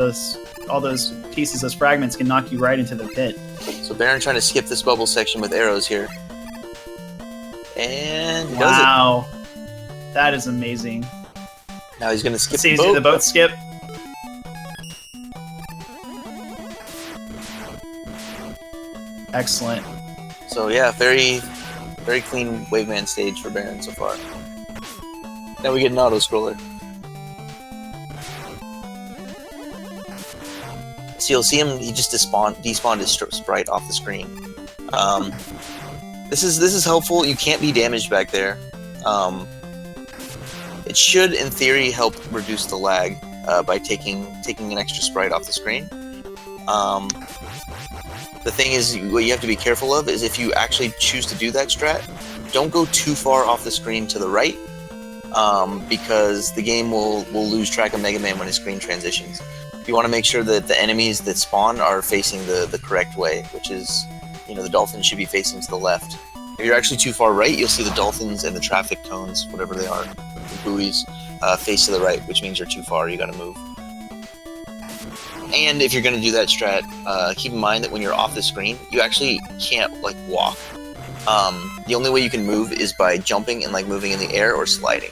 S2: all those pieces, those fragments can knock you right into the pit.
S1: So Baron trying to skip this bubble section with arrows here. And he does it.
S2: Wow. That is amazing.
S1: Now he's going to skip
S2: Let's see, do the boat skip. Excellent.
S1: So yeah, very clean Waveman stage for Baron so far. Now we get an auto-scroller. So you'll see him, he just despawned his sprite off the screen. This is helpful. You can't be damaged back there. It should, in theory, help reduce the lag by taking an extra sprite off the screen. The thing is, what you have to be careful of is if you actually choose to do that strat, don't go too far off the screen to the right, because the game will lose track of Mega Man when his screen transitions. You want to make sure that the enemies that spawn are facing the correct way, which is, you know, the dolphins should be facing to the left. If you're actually too far right, you'll see the dolphins and the traffic cones, whatever they are, the buoys, face to the right, which means you're too far, you gotta move. And if you're going to do that strat, keep in mind that when you're off the screen, you actually can't, like, walk. The only way you can move is by jumping and, like, moving in the air or sliding.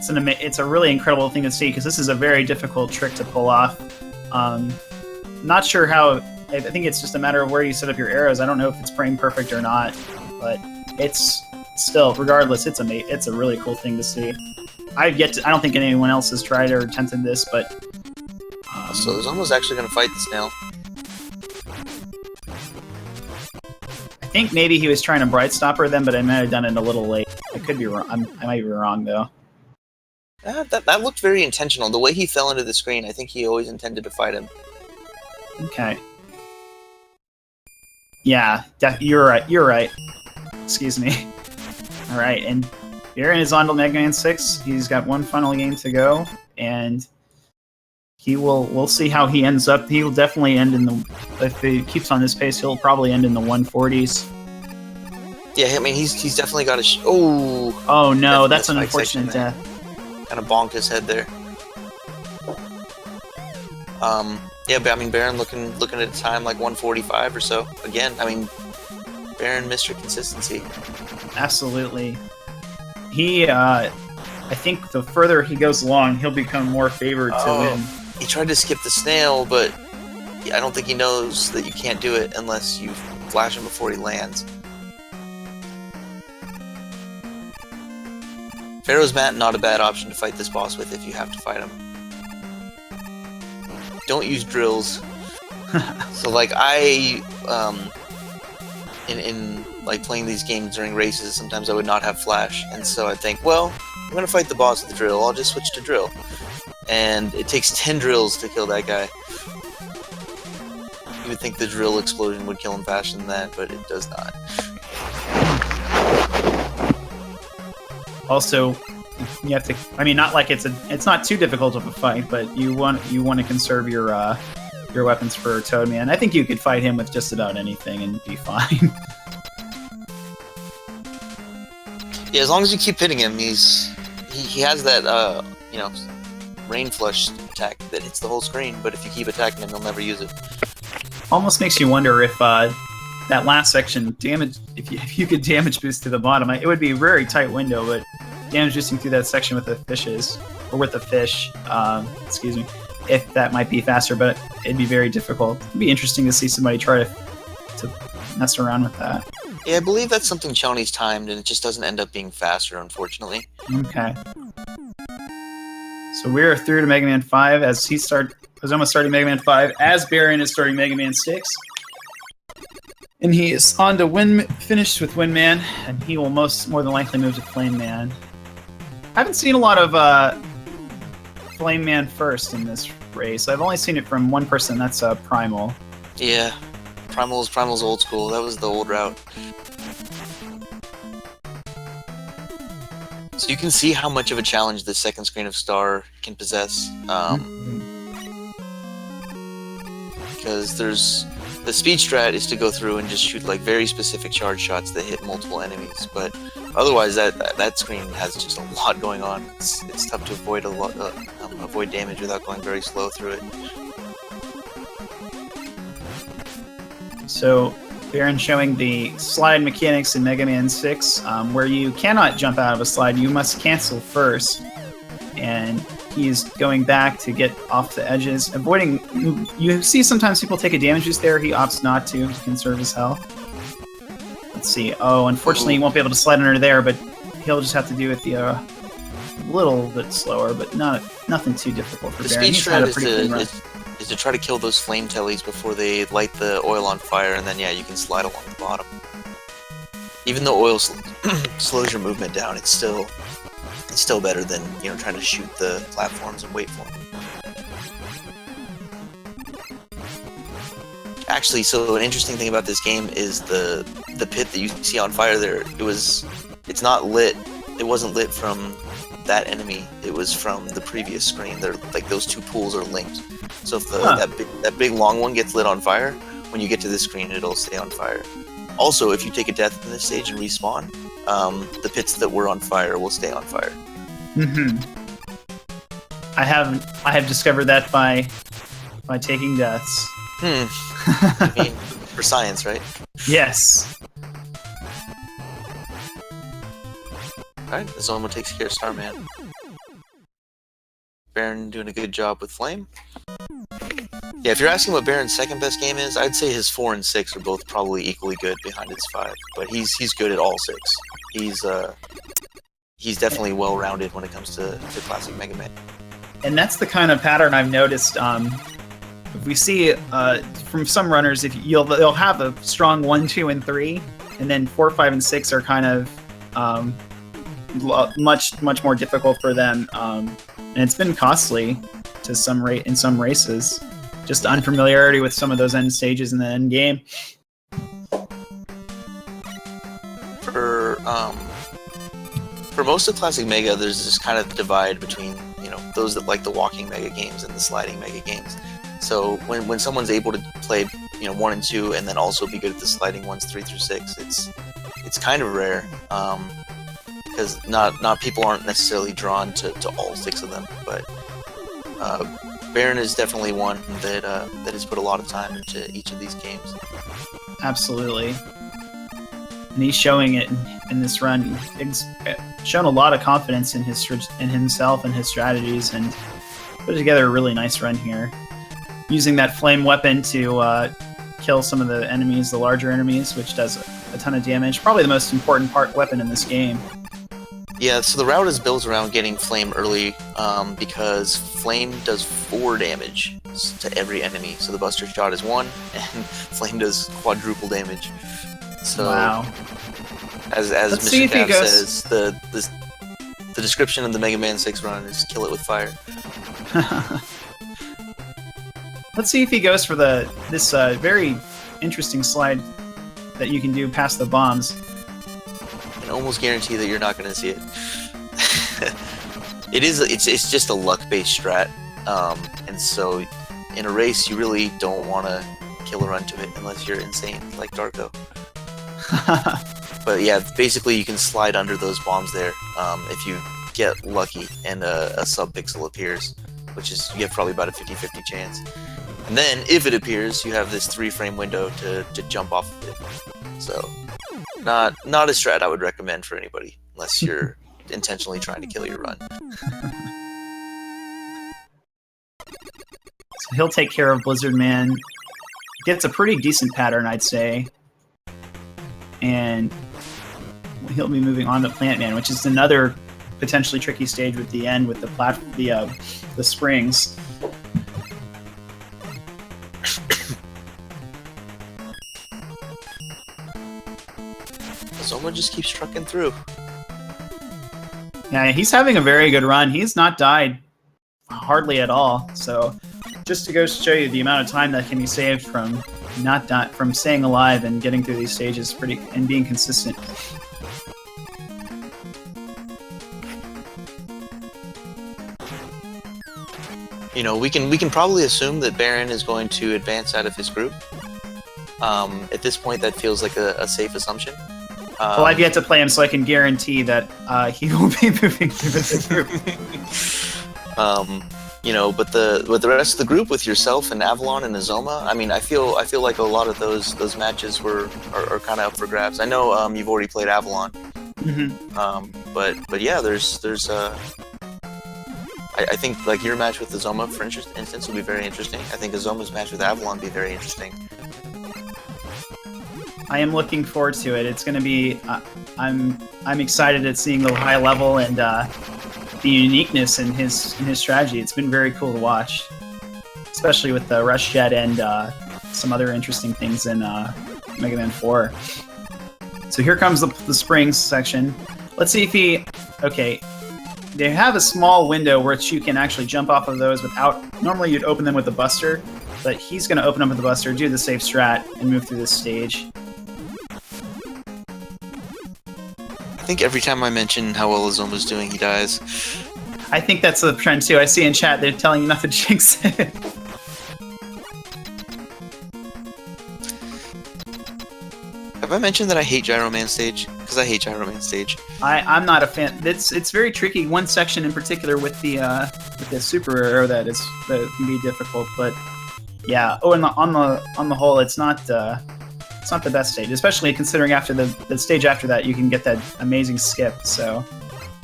S2: It's a really incredible thing to see, because this is a very difficult trick to pull off. Not sure how... I think it's just a matter of where you set up your arrows. I don't know if it's frame perfect or not, but it's still, regardless, it's a really cool thing to see. I don't think anyone else has tried or attempted this, but...
S1: So Ozoma's actually going to fight the snail.
S2: I think maybe he was trying to Bright Stopper them, but I might have done it a little late. I could be wrong. I might be wrong, though.
S1: That looked very intentional. The way he fell into the screen, I think he always intended to fight him.
S2: Okay. Yeah, you're right. You're right. Excuse me. All right, and Baron is on to Mega Man 6. He's got one final game to go, and... we'll see how he ends up. He will definitely end in the... If he keeps on this pace, he'll probably end in the 140s.
S1: Yeah, I mean, he's definitely got a... Oh!
S2: Oh, no, that's an unfortunate death.
S1: Kind of bonked his head there. Yeah, but I mean, Baron looking at a time like 145 or so. Again, I mean, Baron, Mr. Consistency.
S2: Absolutely. He, I think the further he goes along, he'll become more favored to win.
S1: He tried to skip the snail, but I don't think he knows that you can't do it unless you flash him before he lands. Pharaoh's Mat, not a bad option to fight this boss with if you have to fight him. Don't use drills. So, like, in like playing these games during races, sometimes I would not have flash, and so I'd think, well, I'm gonna fight the boss with the drill, I'll just switch to drill. And it takes 10 drills to kill that guy. You would think the drill explosion would kill him faster than that, but it does not.
S2: Also, you have to... I mean, not like it's not too difficult of a fight, but you want to conserve your weapons for Toadman. I think you could fight him with just about anything and be fine.
S1: Yeah, as long as you keep hitting him, he has that rain flush attack that hits the whole screen, but if you keep attacking him, he'll never use it.
S2: Almost makes you wonder if that last section, if you could damage boost to the bottom, it would be a very tight window, but damage boosting through that section with the fishes, or with the fish, excuse me, if that might be faster, but it'd be very difficult. It'd be interesting to see somebody try to mess around with that.
S1: Yeah, I believe that's something Chony's timed, and it just doesn't end up being faster, unfortunately.
S2: Okay. So we're through to Mega Man 5 as Ozoma starting Mega Man 5, as Baron is starting Mega Man 6. And he is on to finish with Windman, and he will more than likely move to Flame Man. I haven't seen a lot of Flame Man first in this race. I've only seen it from one person, that's Primal.
S1: Yeah. Primal's old school. That was the old route. So you can see how much of a challenge the second screen of Star can possess. Because there's the speed strat is to go through and just shoot like very specific charge shots that hit multiple enemies, but otherwise that screen has just a lot going on. It's tough to avoid avoid damage without going very slow through it.
S2: So Baron showing the slide mechanics in Mega Man 6, where you cannot jump out of a slide, you must cancel first, and he's going back to get off the edges, avoiding. You see sometimes people take a damage boost there. He opts not to conserve his health. Let's see. Oh, unfortunately, he won't be able to slide under there, but he'll just have to do it a little bit slower, but nothing too difficult for Baron. He's had a pretty clean run.
S1: Is to try to kill those flame tellies before they light the oil on fire, and then yeah, you can slide along the bottom. Even though oil slows your movement down, it's still better than, you know, trying to shoot the platforms and wait for them. Actually, so an interesting thing about this game is the pit that you see on fire there. It's not lit. It wasn't lit from that enemy. It was from the previous screen. They're like those two pools are linked. So if that big long one gets lit on fire, when you get to this screen, it'll stay on fire. Also, if you take a death in this stage and respawn, the pits that were on fire will stay on fire.
S2: I have discovered that by taking deaths.
S1: I mean, for science, right?
S2: Yes.
S1: Alright, Ozoma takes care of Starman. Baron doing a good job with Flame. Yeah, if you're asking what Baron's second best game is, I'd say his 4 and 6 are both probably equally good behind his 5. But he's good at all 6. He's definitely well-rounded when it comes to classic Mega Man.
S2: And that's the kind of pattern I've noticed. If we see from some runners, they'll have a strong 1, 2, and 3, and then 4, 5, and 6 are kind of much more difficult for them, and it's been costly to in some races. Just unfamiliarity with some of those end stages in the end game.
S1: For most of classic Mega, there's this kind of divide between, you know, those that like the walking Mega games and the sliding Mega games. So when someone's able to play, you know, 1 and 2 and then also be good at the sliding ones 3 through 6, it's kind of rare, because not people aren't necessarily drawn to all 6 of them. But Baron is definitely one that has put a lot of time into each of these games.
S2: Absolutely. And he's showing it in this run. He's shown a lot of confidence in himself and his strategies, and put together a really nice run here. Using that flame weapon to kill some of the enemies, the larger enemies, which does a ton of damage. Probably the most important weapon in this game.
S1: Yeah, so the route is built around getting Flame early, because Flame does 4 damage to every enemy. So the Buster Shot is 1, and Flame does quadruple damage. So,
S2: wow.
S1: As Mr. Cap says, the description of the Mega Man 6 run is kill it with fire.
S2: Let's see if he goes for this very interesting slide that you can do past the bombs.
S1: I can almost guarantee that you're not going to see it. It's just a luck-based strat, and so in a race you really don't want to kill a run to it unless you're insane like Darko. But yeah, basically you can slide under those bombs there if you get lucky and a sub-pixel appears, which is, you have probably about a 50-50 chance. And then, if it appears, you have this 3-frame window to jump off of it. So, not a strat I would recommend for anybody, unless you're intentionally trying to kill your run.
S2: So he'll take care of Blizzard Man. Gets a pretty decent pattern, I'd say. And he'll be moving on to Plant Man, which is another potentially tricky stage with the end with the springs.
S1: Ozoma just keeps trucking through.
S2: Yeah, he's having a very good run. He's not died hardly at all. So just to go show you the amount of time that can be saved from from staying alive and getting through these stages and being consistent.
S1: You know, we can probably assume that Baron is going to advance out of his group. At this point, that feels like a safe assumption.
S2: Well, I've yet to play him, so I can guarantee that he will be moving through the group.
S1: You know, but the rest of the group with yourself and Avalon and Azoma, I mean, I feel like a lot of those matches are kind of up for grabs. I know you've already played Avalon, but yeah, there's I think like your match with Azoma, for instance, will be very interesting. I think Azoma's match with Avalon will be very interesting.
S2: I am looking forward to it. It's going to be. I'm excited at seeing the high level and the uniqueness in his strategy. It's been very cool to watch, especially with the Rush Jet and some other interesting things in Mega Man 4. So here comes the springs section. Let's see if he. Okay, they have a small window which you can actually jump off of those without. Normally you'd open them with the Buster, but he's going to open up with the Buster, do the safe strat, and move through this stage.
S1: I think every time I mention how well Azoma's doing, he dies.
S2: I think that's the trend too. I see in chat they're telling you not to jinx it.
S1: Have I mentioned that I hate Gyro Man stage? Because I hate Gyro Man stage.
S2: I'm not a fan. It's very tricky. One section in particular with the super arrow that can be difficult. But yeah. Oh, and on the whole, it's not the best stage, especially considering after the stage after that you can get that amazing skip. So,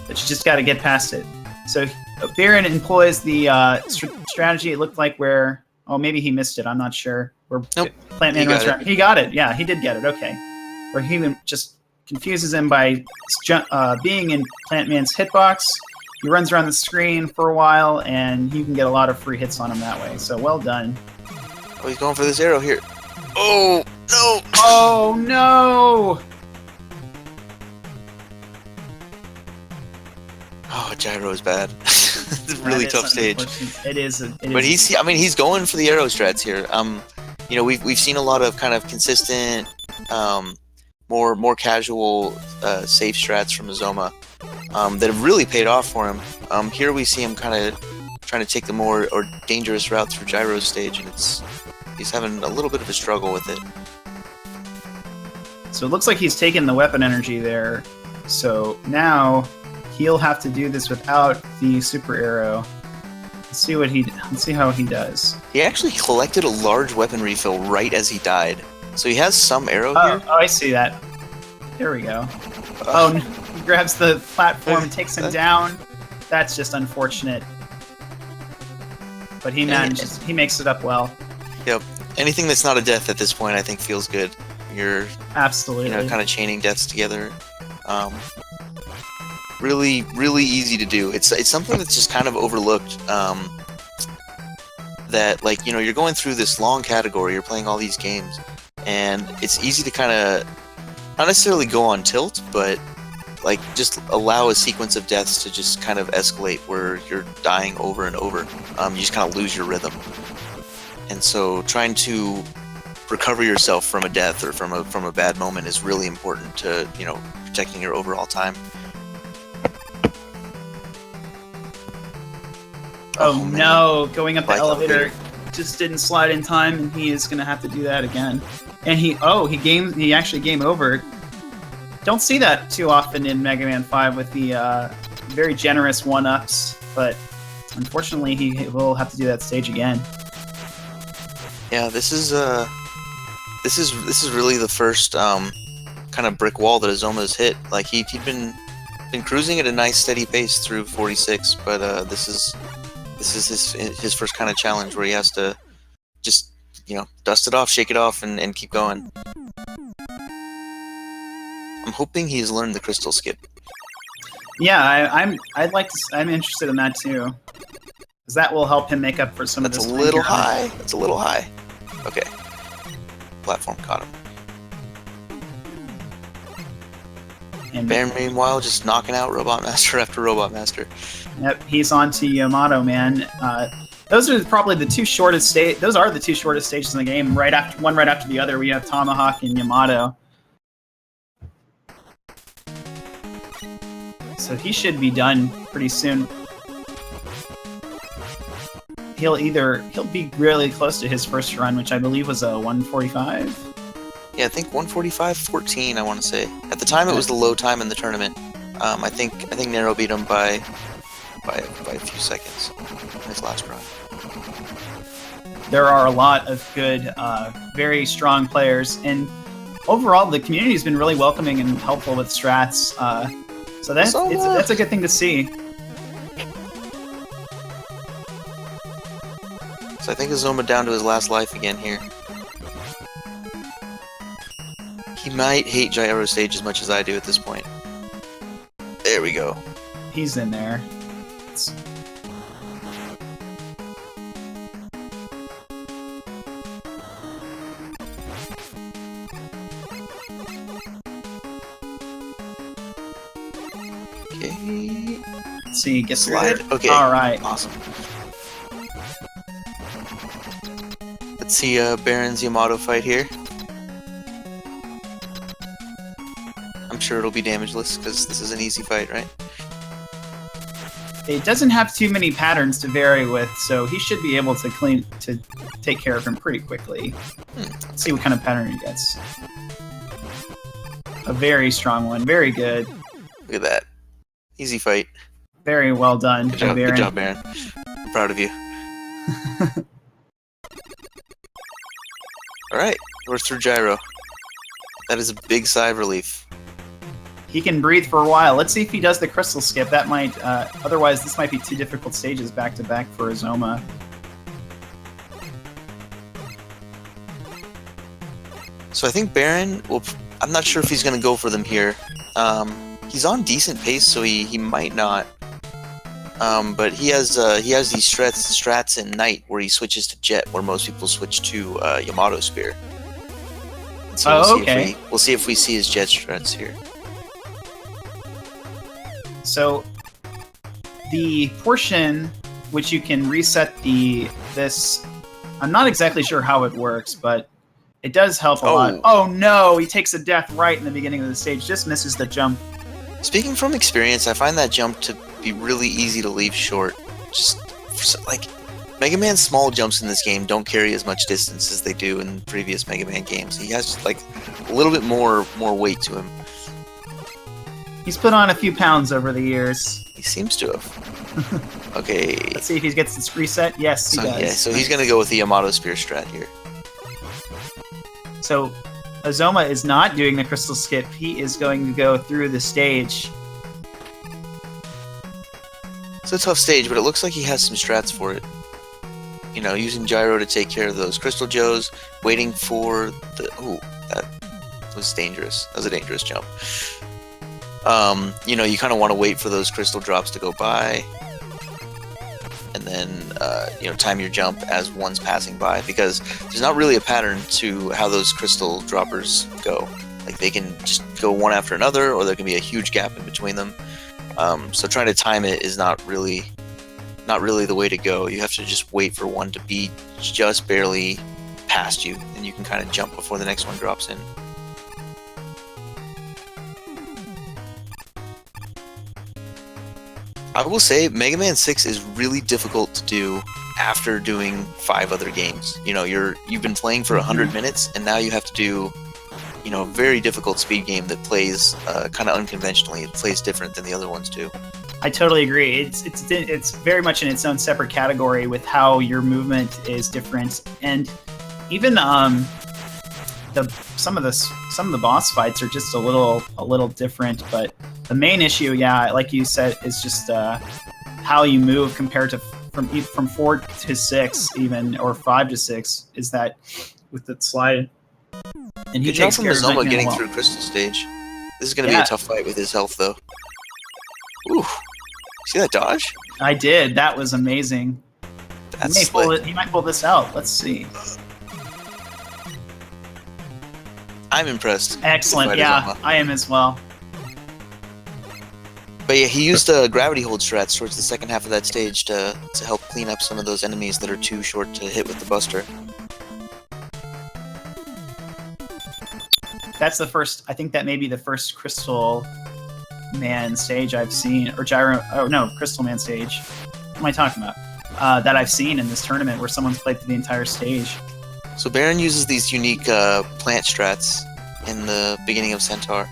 S2: but you just got to get past it. So Baron employs the strategy. It looked like where maybe he missed it. I'm not sure. Where
S1: nope.
S2: Plantman runs around. He got it. Yeah, he did get it. Okay. Where he just confuses him by being in Plantman's hitbox. He runs around the screen for a while, and you can get a lot of free hits on him that way. So well done.
S1: Oh, he's going for this arrow here. Oh, no!
S2: Oh, no!
S1: Oh, Gyro is bad. It's a really tough stage.
S2: It is.
S1: But he's going for the arrow strats here. You know, we've seen a lot of kind of consistent, more casual, safe strats from Azoma that have really paid off for him. Here we see him kind of trying to take the more dangerous route through Gyro's stage, and he's having a little bit of a struggle with it.
S2: So it looks like he's taken the weapon energy there. So now he'll have to do this without the super arrow. Let's see how he does.
S1: He actually collected a large weapon refill right as he died. So he has some arrow here.
S2: Oh, I see that. There we go. Oh, no. He grabs the platform and takes him down. That's just unfortunate. But he makes it up well.
S1: Yep. Anything that's not a death at this point, I think, feels good. You're
S2: absolutely,
S1: kind of chaining deaths together. Really, really easy to do. It's something that's just kind of overlooked. That you're going through this long category. You're playing all these games, and it's easy to kind of not necessarily go on tilt, but just allow a sequence of deaths to just kind of escalate where you're dying over and over. You just kind of lose your rhythm. And so trying to recover yourself from a death or from a bad moment is really important to, protecting your overall time.
S2: Oh no, going up the elevator just didn't slide in time, and he is going to have to do that again. And he actually game over. Don't see that too often in Mega Man 5 with the very generous 1-ups, but unfortunately he will have to do that stage again.
S1: Yeah, this is really the first kind of brick wall that Azoma's hit. He'd been cruising at a nice steady pace through 46, but this is his first kind of challenge where he has to just dust it off, shake it off, and keep going. I'm hoping he's learned the crystal skip.
S2: Yeah, I'm interested in that too, because that will help him make up for some of this.
S1: That's a little high. That's a little high. Okay. Platform caught him. And Baron, meanwhile, just knocking out Robot Master after Robot Master.
S2: Yep, he's on to Yamato, man. those are probably the two shortest stage. Those are the two shortest stages in the game. Right after the other. We have Tomahawk and Yamato. So he should be done pretty soon. He'll be really close to his first run, which I believe was a 145.
S1: Yeah, I think 145.14. I want to say at the time it was the low time in the tournament. I think Nero beat him by a few seconds in his last run.
S2: There are a lot of good, very strong players, and overall the community has been really welcoming and helpful with strats. So that's a good thing to see.
S1: So I think Ozoma down to his last life again here. He might hate gyro stage as much as I do at this point. There we go.
S2: He's in there.
S1: Okay.
S2: Let's see, get
S1: Slide. Okay.
S2: All right.
S1: Awesome. Let's see Baron's Yamato fight here. I'm sure it'll be damageless because this is an easy fight, right?
S2: It doesn't have too many patterns to vary with, so he should be able to take care of him pretty quickly. Let's see what kind of pattern he gets. A very strong one. Very good.
S1: Look at that. Easy fight.
S2: Very well done.
S1: Good job, Baron. I'm proud of you. Alright, we're through gyro. That is a big sigh of relief.
S2: He can breathe for a while. Let's see if he does the crystal skip. That might, otherwise this might be two difficult stages back to back for Ozoma.
S1: So I think Baron will. I'm not sure if he's going to go for them here. He's on decent pace, so he might not. But he has these strats in Night where he switches to Jet, where most people switch to Yamato Spear. And so we'll see if we see his Jet strats here.
S2: So the portion which you can reset this, I'm not exactly sure how it works, but it does help a lot. Oh no, he takes a death right in the beginning of the stage, just misses the jump.
S1: Speaking from experience, I find that jump to be really easy to leave short. Just like Mega Man's small jumps in this game don't carry as much distance as they do in previous Mega Man games. He has like a little bit more weight to him.
S2: He's put on a few pounds over the years.
S1: He seems to have. Okay.
S2: Let's see if he gets this reset. Yes, he does.
S1: Yeah, so he's going to go with the Yamato Spear strat here.
S2: So Ozoma is not doing the crystal skip. He is going to go through the stage.
S1: It's a tough stage, but it looks like he has some strats for it. You know, using gyro to take care of those crystal joes, waiting for the... Ooh, that was dangerous. That was a dangerous jump. You know, you kind of want to wait for those crystal drops to go by, and then, you know, time your jump as one's passing by, because there's not really a pattern to how those crystal droppers go. Like, they can just go one after another, or there can be a huge gap in between them. So trying to time it is not really the way to go. You have to just wait for one to be just barely past you, and you can kind of jump before the next one drops in. I will say Mega Man 6 is really difficult to do after doing 5 other games. You know, you've been playing for 100 minutes, and now you have to do, you know, a very difficult speed game that plays kind of unconventionally. It plays different than the other ones do. I
S2: totally agree. It's very much in its own separate category with how your movement is different, and even some of the boss fights are just a little different. But the main issue, yeah, like you said, is just how you move compared to from 4 to 6, even, or 5 to 6, is that with the slide. And he takes care of
S1: Ozoma getting through Crystal Stage. This is going to be a tough fight with his health, though. Ooh, see that dodge?
S2: I did. That was amazing. He might pull this out. Let's see.
S1: I'm impressed.
S2: Excellent. Yeah, I am as well.
S1: But yeah, he used gravity hold strats towards the second half of that stage to help clean up some of those enemies that are too short to hit with the Buster.
S2: That's the first. I think that may be the first Crystal Man stage I've seen, or Gyro. Oh no, Crystal Man stage. What am I talking about? That I've seen in this tournament where someone's played through the entire stage.
S1: So Baron uses these unique plant strats in the beginning of Centaur.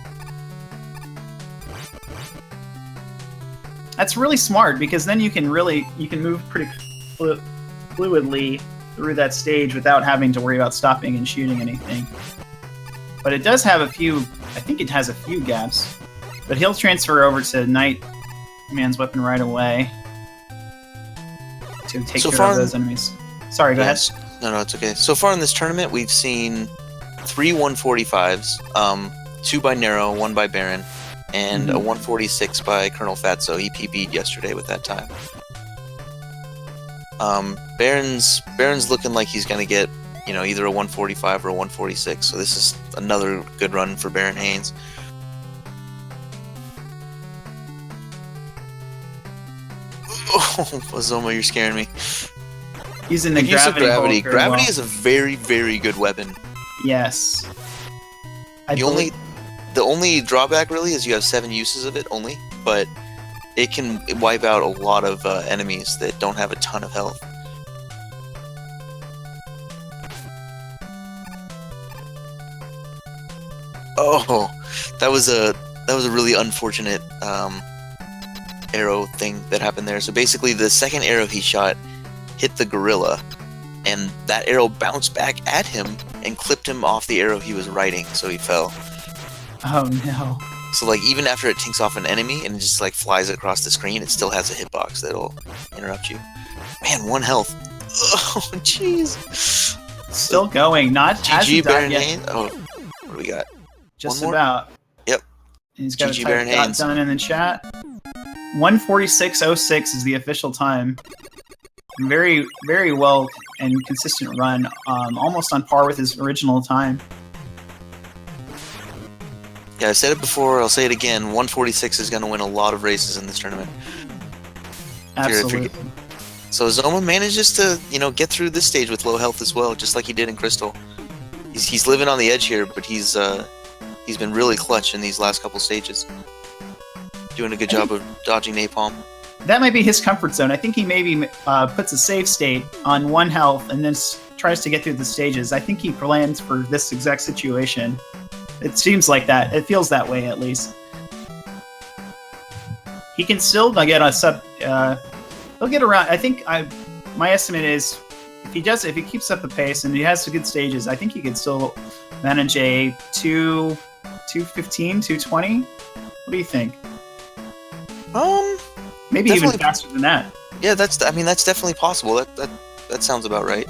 S2: That's really smart because then you can move pretty fluidly through that stage without having to worry about stopping and shooting anything. But it does have a few. I think it has a few gaps. But he'll transfer over to Nightman's weapon right away to take care of those enemies. Sorry, go ahead.
S1: No, it's okay. So far in this tournament, we've seen 3 145s, 2 by Nero, 1 by Baron, and a 146 by Colonel Fatso. He PB'd yesterday with that time. Baron's looking like he's gonna get, either a 145 or a 146. So this is another good run for BaronHaynes. Oh, Ozoma, you're scaring me.
S2: Using the gravity.
S1: Gravity is a very, very good weapon.
S2: Yes.
S1: The only drawback really is you have 7 uses of it only, but it can wipe out a lot of enemies that don't have a ton of health. Oh, that was a really unfortunate arrow thing that happened there. So basically, the second arrow he shot hit the gorilla, and that arrow bounced back at him and clipped him off the arrow he was riding, so he fell.
S2: Oh no.
S1: So like even after it tinks off an enemy and it just like flies across the screen, it still has a hitbox that'll interrupt you. Man, 1 health. Oh jeez.
S2: Still going. Not
S1: GG BaronHaynes. Oh, what do we got?
S2: Just about.
S1: Yep.
S2: He's got
S1: GG
S2: a type
S1: BaronHaynes.
S2: done in the chat. 146.06 is the official time. Very, very well and consistent run. Almost on par with his original time.
S1: Yeah, I said it before, I'll say it again. 146 is going to win a lot of races in this tournament.
S2: Absolutely.
S1: So Ozoma manages to, get through this stage with low health as well, just like he did in Crystal. He's living on the edge here, but he's been really clutch in these last couple stages. Doing a good job of dodging napalm.
S2: That might be his comfort zone. I think he maybe puts a save state on 1 health and then tries to get through the stages. I think he plans for this exact situation. It seems like that. It feels that way, at least. He can still get a sub. He'll get around. I think my estimate is if he keeps up the pace and he has some good stages, I think he could still manage a 215, 220. What do you think? Maybe even faster than that.
S1: Yeah, that's definitely possible. That sounds about right.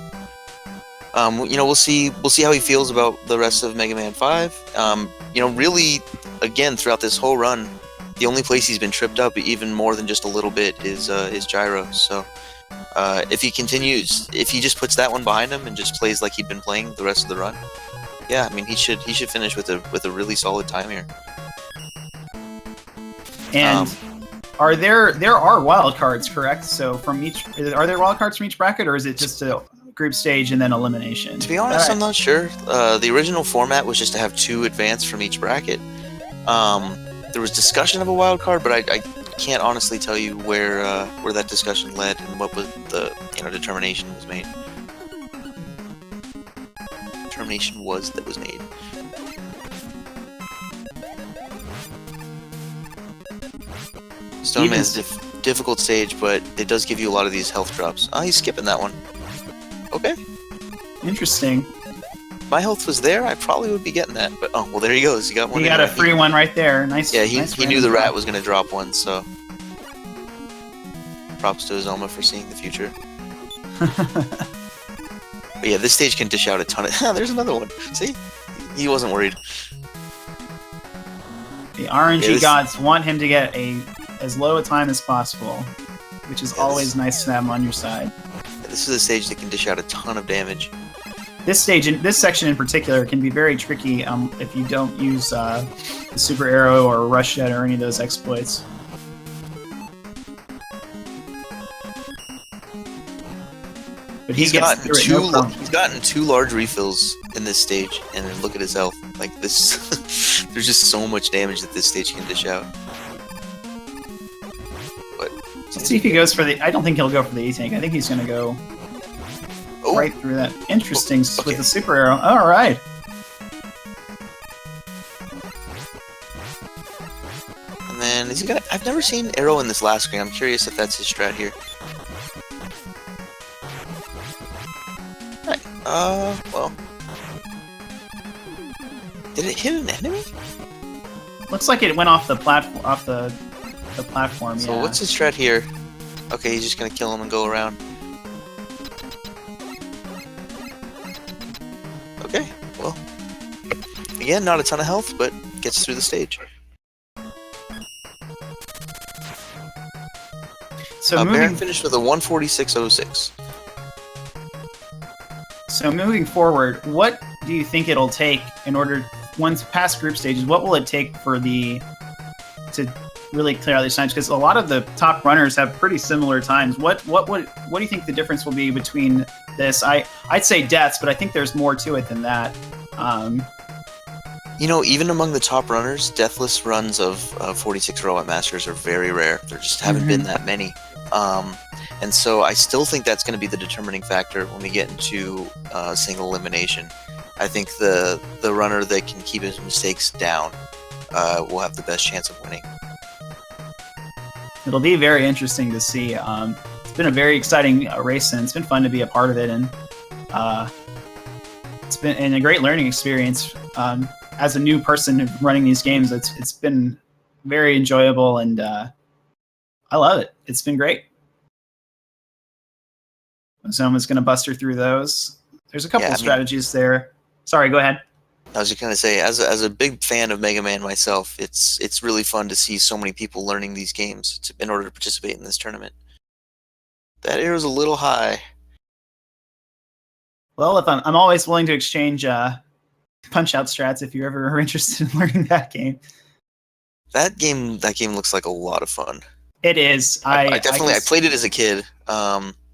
S1: We'll see how he feels about the rest of Mega Man 5. Really, again, throughout this whole run, the only place he's been tripped up even more than just a little bit is Gyro. So if he just puts that one behind him and just plays like he'd been playing the rest of the run, yeah, he should finish with a really solid time here.
S2: And there are wild cards, correct? So are there wild cards from each bracket, or is it just a group stage and then elimination?
S1: To be honest, I'm not sure. The original format was just to have 2 advance from each bracket. There was discussion of a wild card, but I can't honestly tell you where that discussion led and what was the determination was made. Determination was made. Stoneman's difficult stage, but it does give you a lot of these health drops. He's skipping that one. Okay.
S2: Interesting.
S1: If my health was there, I probably would be getting that. But well, there he goes. He got one.
S2: He got a free one right there. Nice.
S1: Yeah,
S2: nice
S1: he knew the rat was going to drop one, so props to Ozoma for seeing the future. But yeah, this stage can dish out a ton of. There's another one. See, he wasn't worried.
S2: The RNG gods want him to get as low a time as possible, which is always nice to have him on your side.
S1: This is a stage that can dish out a ton of damage.
S2: This section in particular can be very tricky if you don't use the Super Arrow or Rush Jet or any of those exploits. but he gets through it no problem.
S1: He's gotten 2 large refills in this stage, and then look at his health. Like this, there's just so much damage that this stage can dish out. But
S2: let's see if he goes for the. I don't think he'll go for the E-Tank. I think he's going to go right through that. Interesting with the super arrow. All right.
S1: And then is he gonna? I've never seen arrow in this last screen. I'm curious if that's his strat here. Well. Did it hit an enemy?
S2: Looks like it went off the platform. Off the platform.
S1: So what's his strat here? Okay, he's just gonna kill him and go around. Okay, well, again, not a ton of health, but gets through the stage.
S2: So
S1: Baron finished with a 146.06.
S2: So moving forward, what do you think it'll take in order, once past group stages, what will it take for to really clear out these times? Because a lot of the top runners have pretty similar times. What do you think the difference will be between this? I'd say deaths, but I think there's more to it than that.
S1: You know, even among the top runners, deathless runs of 46 Robot Masters are very rare. There just haven't been that many. And so I still think that's going to be the determining factor when we get into single elimination. I think the runner that can keep his mistakes down will have the best chance of winning.
S2: It'll be very interesting to see. It's been a very exciting race, and it's been fun to be a part of it, and it's been a great learning experience. As a new person running these games, it's been very enjoyable, and I love it. It's been great. Someone's going to bust her through those. There's a couple of strategies there. Sorry, go ahead.
S1: I was just going to say, as a big fan of Mega Man myself, it's really fun to see so many people learning these games in order to participate in this tournament. That arrow's a little high.
S2: Well, if I'm always willing to exchange Punch-Out strats if you're ever interested in learning that game.
S1: That game looks like a lot of fun. It
S2: is.
S1: I played it as a kid.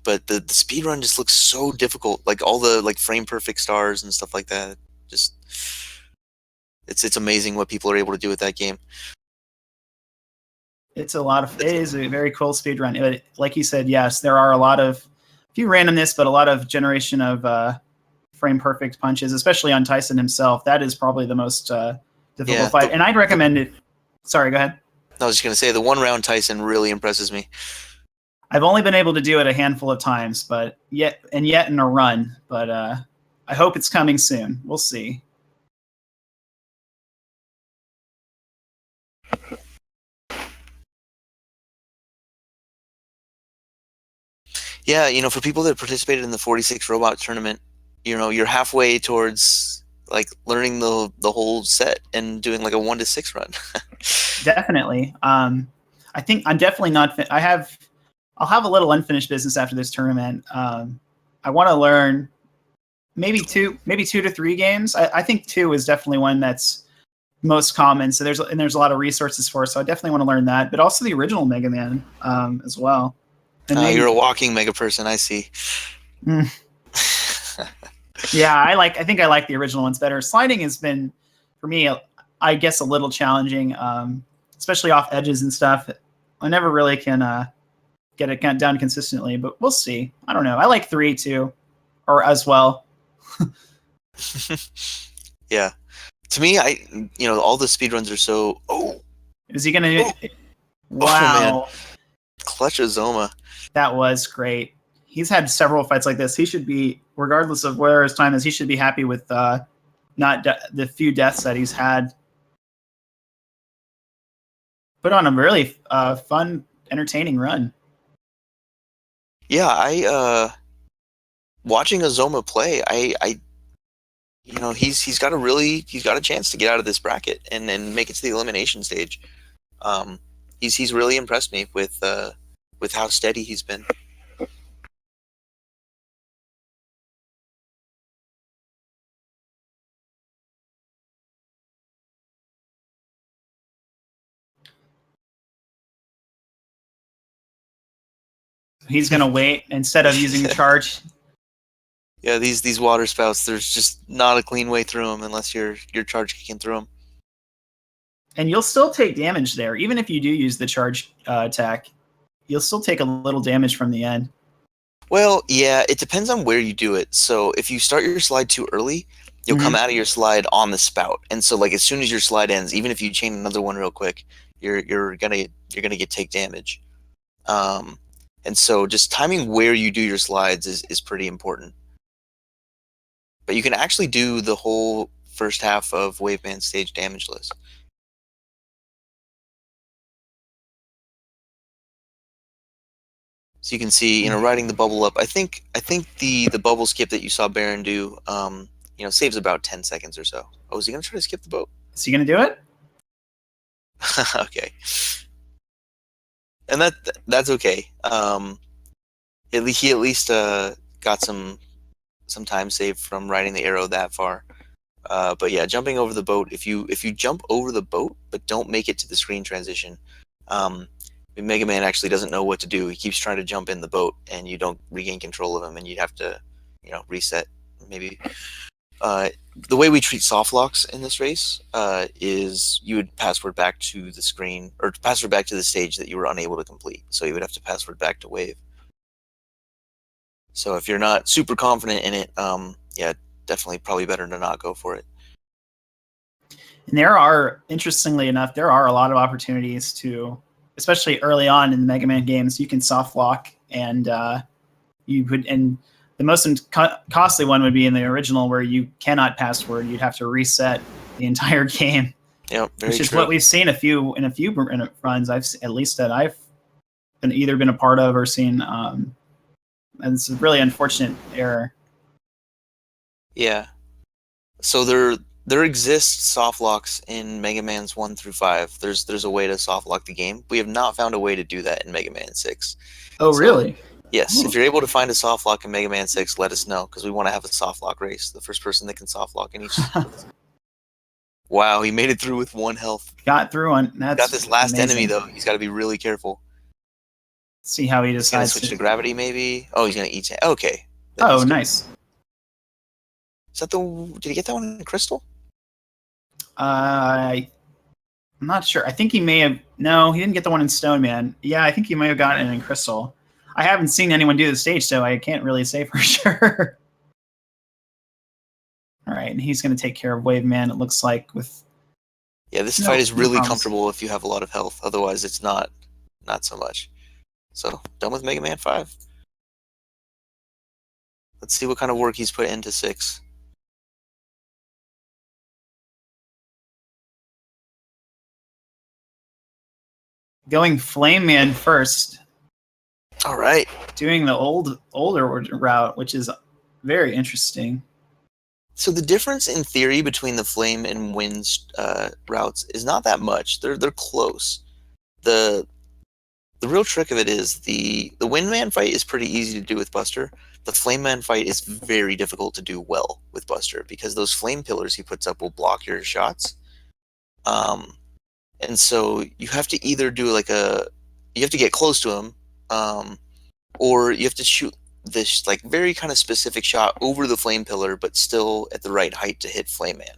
S1: But the speed run just looks so difficult. Like all the frame perfect stars and stuff like that. Just it's amazing what people are able to do with that game.
S2: It is a very cool speed run. But like you said, yes, there are a few randomness, but a lot of generation of frame perfect punches, especially on Tyson himself. That is probably the most difficult fight. And I'd recommend it. Sorry, go ahead.
S1: I was just gonna say the 1 round Tyson really impresses me.
S2: I've only been able to do it a handful of times, but yet in a run. But I hope it's coming soon. We'll see.
S1: Yeah, for people that participated in the 46 robot tournament, you're halfway towards learning the whole set and doing a 1 to 6 run.
S2: Definitely. I think I'm definitely not. I'll have a little unfinished business after this tournament. I want to learn maybe two to 3 games. I think 2 is definitely one that's most common. So there's a lot of resources for it. So I definitely want to learn that, but also the original Mega Man as well. And
S1: you're a walking Mega person, I see.
S2: Yeah, I think I like the original ones better. Sliding has been, for me, I guess a little challenging, especially off edges and stuff. I never really can get it down consistently, but we'll see. I don't know. I like 3 too, or as well.
S1: Yeah. To me, all the speedruns are so... Oh!
S2: Is he going to... Wow.
S1: Oh, clutch Ozoma.
S2: That was great. He's had several fights like this. He should be, regardless of where his time is, he should be happy with not the few deaths that he's had. Put on a really fun, entertaining run.
S1: Yeah, watching Ozoma play, he's got a chance to get out of this bracket and make it to the elimination stage. He's really impressed me with how steady he's been.
S2: He's going to wait instead of using the charge.
S1: Yeah, these water spouts, there's just not a clean way through them unless you're charge kicking through them.
S2: And you'll still take damage there, even if you do use the charge attack. You'll still take a little damage from the end.
S1: Well, yeah, it depends on where you do it. So if you start your slide too early, you'll come out of your slide on the spout, and so like as soon as your slide ends, even if you chain another one real quick, you're gonna take damage. And so just timing where you do your slides is pretty important. But you can actually do the whole first half of Waveman stage damageless. So you can see, riding the bubble up. I think the bubble skip that you saw Baron do, saves about 10 seconds or so. Oh, is he gonna try to skip the boat?
S2: Is he gonna do it?
S1: Okay, and that's okay. He at least got some time saved from riding the arrow that far. But yeah, jumping over the boat. If you jump over the boat but don't make it to the screen transition, Mega Man actually doesn't know what to do. He keeps trying to jump in the boat, and you don't regain control of him, and you'd have to, reset maybe. The way we treat soft locks in this race is you would password back to the screen or password back to the stage that you were unable to complete. So you would have to password back to Wave. So if you're not super confident in it, yeah, definitely probably better to not go for it.
S2: And there are, interestingly enough, there are a lot of opportunities to, especially early on in the Mega Man games, you can soft lock, and and the most costly one would be in the original where you cannot password. You'd have to reset the entire game.
S1: Yep, very
S2: which is
S1: true.
S2: what we've seen in a few runs. That I've either been a part of or seen, and it's a really unfortunate error.
S1: Yeah. So there exists soft locks in Mega Man's 1 through 5. There's a way to soft lock the game. We have not found a way to do that in Mega Man 6.
S2: Oh, really?
S1: Yes. If you're able to find a soft lock in Mega Man 6, let us know, because we want to have a soft lock race. The first person that can soft lock in each. Wow, he made it through with 1 health.
S2: Got through on. That's
S1: got this last
S2: amazing.
S1: enemy though. He's got to be really careful.
S2: See how he
S1: He's gonna
S2: decides
S1: switch to gravity, maybe. Oh, he's gonna eat. Okay.
S2: Oh, nice.
S1: Is that the? Did he get that one in crystal?
S2: I'm not sure. I think he may have. No, he didn't get the one in Stone Man. Yeah, I think he may have gotten it in crystal. I haven't seen anyone do the stage, so I can't really say for sure. All right, and he's going to take care of Wave Man, it looks like, with...
S1: Yeah, this fight is really comfortable if you have a lot of health. Otherwise, it's not so much. So, done with Mega Man 5. Let's see what kind of work he's put into 6.
S2: Going Flame Man first.
S1: All right.
S2: Doing the older route, which is very interesting.
S1: So the difference in theory between the Flame and Wind routes is not that much. They're close. The real trick of it is the Wind Man fight is pretty easy to do with Buster. The Flame Man fight is very difficult to do well with Buster, because those flame pillars he puts up will block your shots. And so you have to either do you have to get close to him, or you have to shoot this very kind of specific shot over the flame pillar, but still at the right height to hit Flame Man.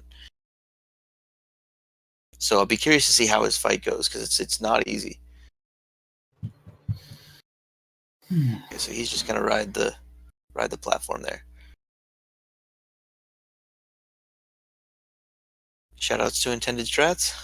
S1: So I'll be curious to see how his fight goes, because it's not easy. Okay, so he's just gonna ride the platform there. Shoutouts to Intended Strats.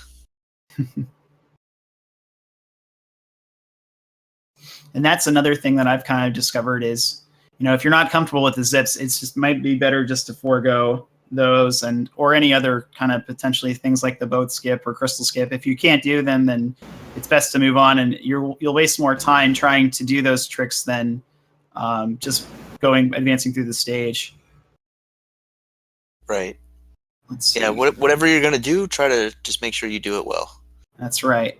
S2: And that's another thing that I've kind of discovered is, if you're not comfortable with the zips, it's just might be better just to forego those, or any other kind of potentially things like the boat skip or crystal skip. If you can't do them, then it's best to move on, and you'll waste more time trying to do those tricks than just advancing through the stage.
S1: Right.
S2: Let's see.
S1: Yeah, whatever you're gonna do, try to just make sure you do it well.
S2: That's right.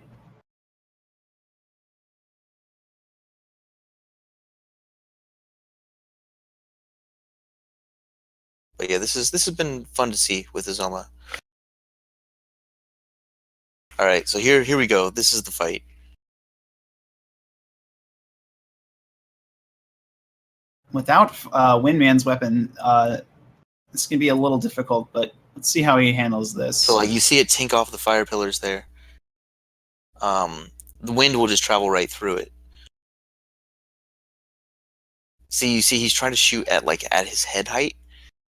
S1: But yeah, this has been fun to see with Ozoma. All right, so here we go. This is the fight.
S2: without Windman's weapon, this can be a little difficult, but let's see how he handles this.
S1: So like you see it tink off the fire pillars there. The wind will just travel right through it. See, you see he's trying to shoot at his head height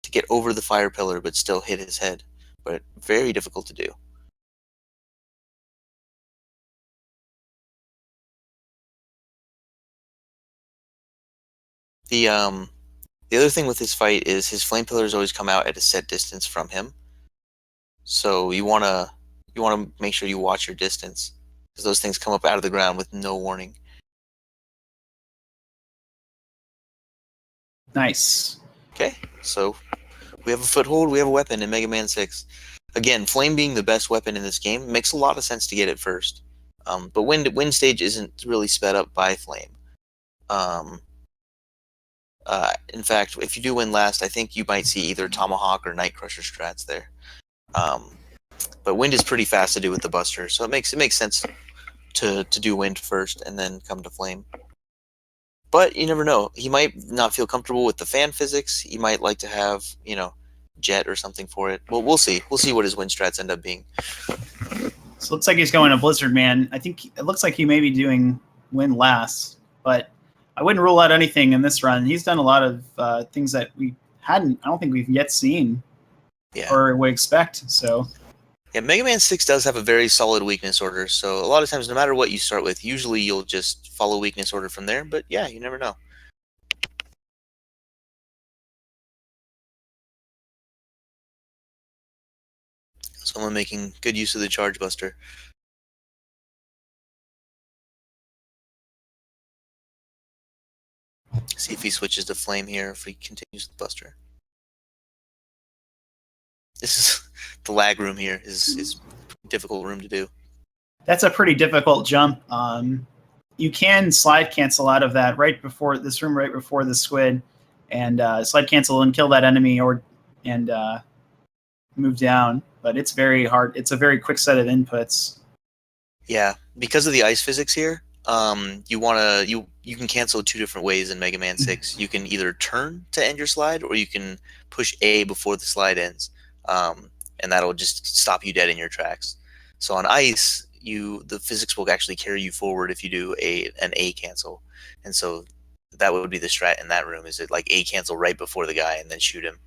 S1: to get over the fire pillar, but still hit his head. But very difficult to do. The other thing with this fight is his flame pillars always come out at a set distance from him. So you wanna make sure you watch your distance, because those things come up out of the ground with no warning.
S2: Nice.
S1: Okay, so we have a foothold, we have a weapon in Mega Man 6. Again, Flame being the best weapon in this game makes a lot of sense to get it first. But Wind stage isn't really sped up by Flame. In fact, if you do win last, I think you might see either Tomahawk or Night Crusher strats there. But Wind is pretty fast to do with the Buster, so it makes sense to do Wind first and then come to Flame. But you never know. He might not feel comfortable with the fan physics. He might like to have, Jet or something for it. Well, we'll see. We'll see what his Wind strats end up being.
S2: So it looks like he's going to Blizzard Man. I think it looks like he may be doing Wind last, but I wouldn't rule out anything in this run. He's done a lot of things that I don't think we've yet seen or would expect. So
S1: yeah, Mega Man 6 does have a very solid weakness order, so a lot of times, no matter what you start with, usually you'll just follow weakness order from there, but yeah, you never know. Someone making good use of the Charge Buster. See if he switches to Flame here, if he continues the Buster. This is the lag room here is a difficult room to do.
S2: That's a pretty difficult jump. You can slide cancel out of that right before the squid, and slide cancel and kill that enemy and move down. But it's very hard. It's a very quick set of inputs.
S1: Yeah, because of the ice physics here, you can cancel two different ways in Mega Man 6. You can either turn to end your slide, or you can push A before the slide ends, and that'll just stop you dead in your tracks. So on ice, the physics will actually carry you forward if you do an A cancel, and so that would be the strat in that room. Is it like A cancel right before the guy and then shoot him?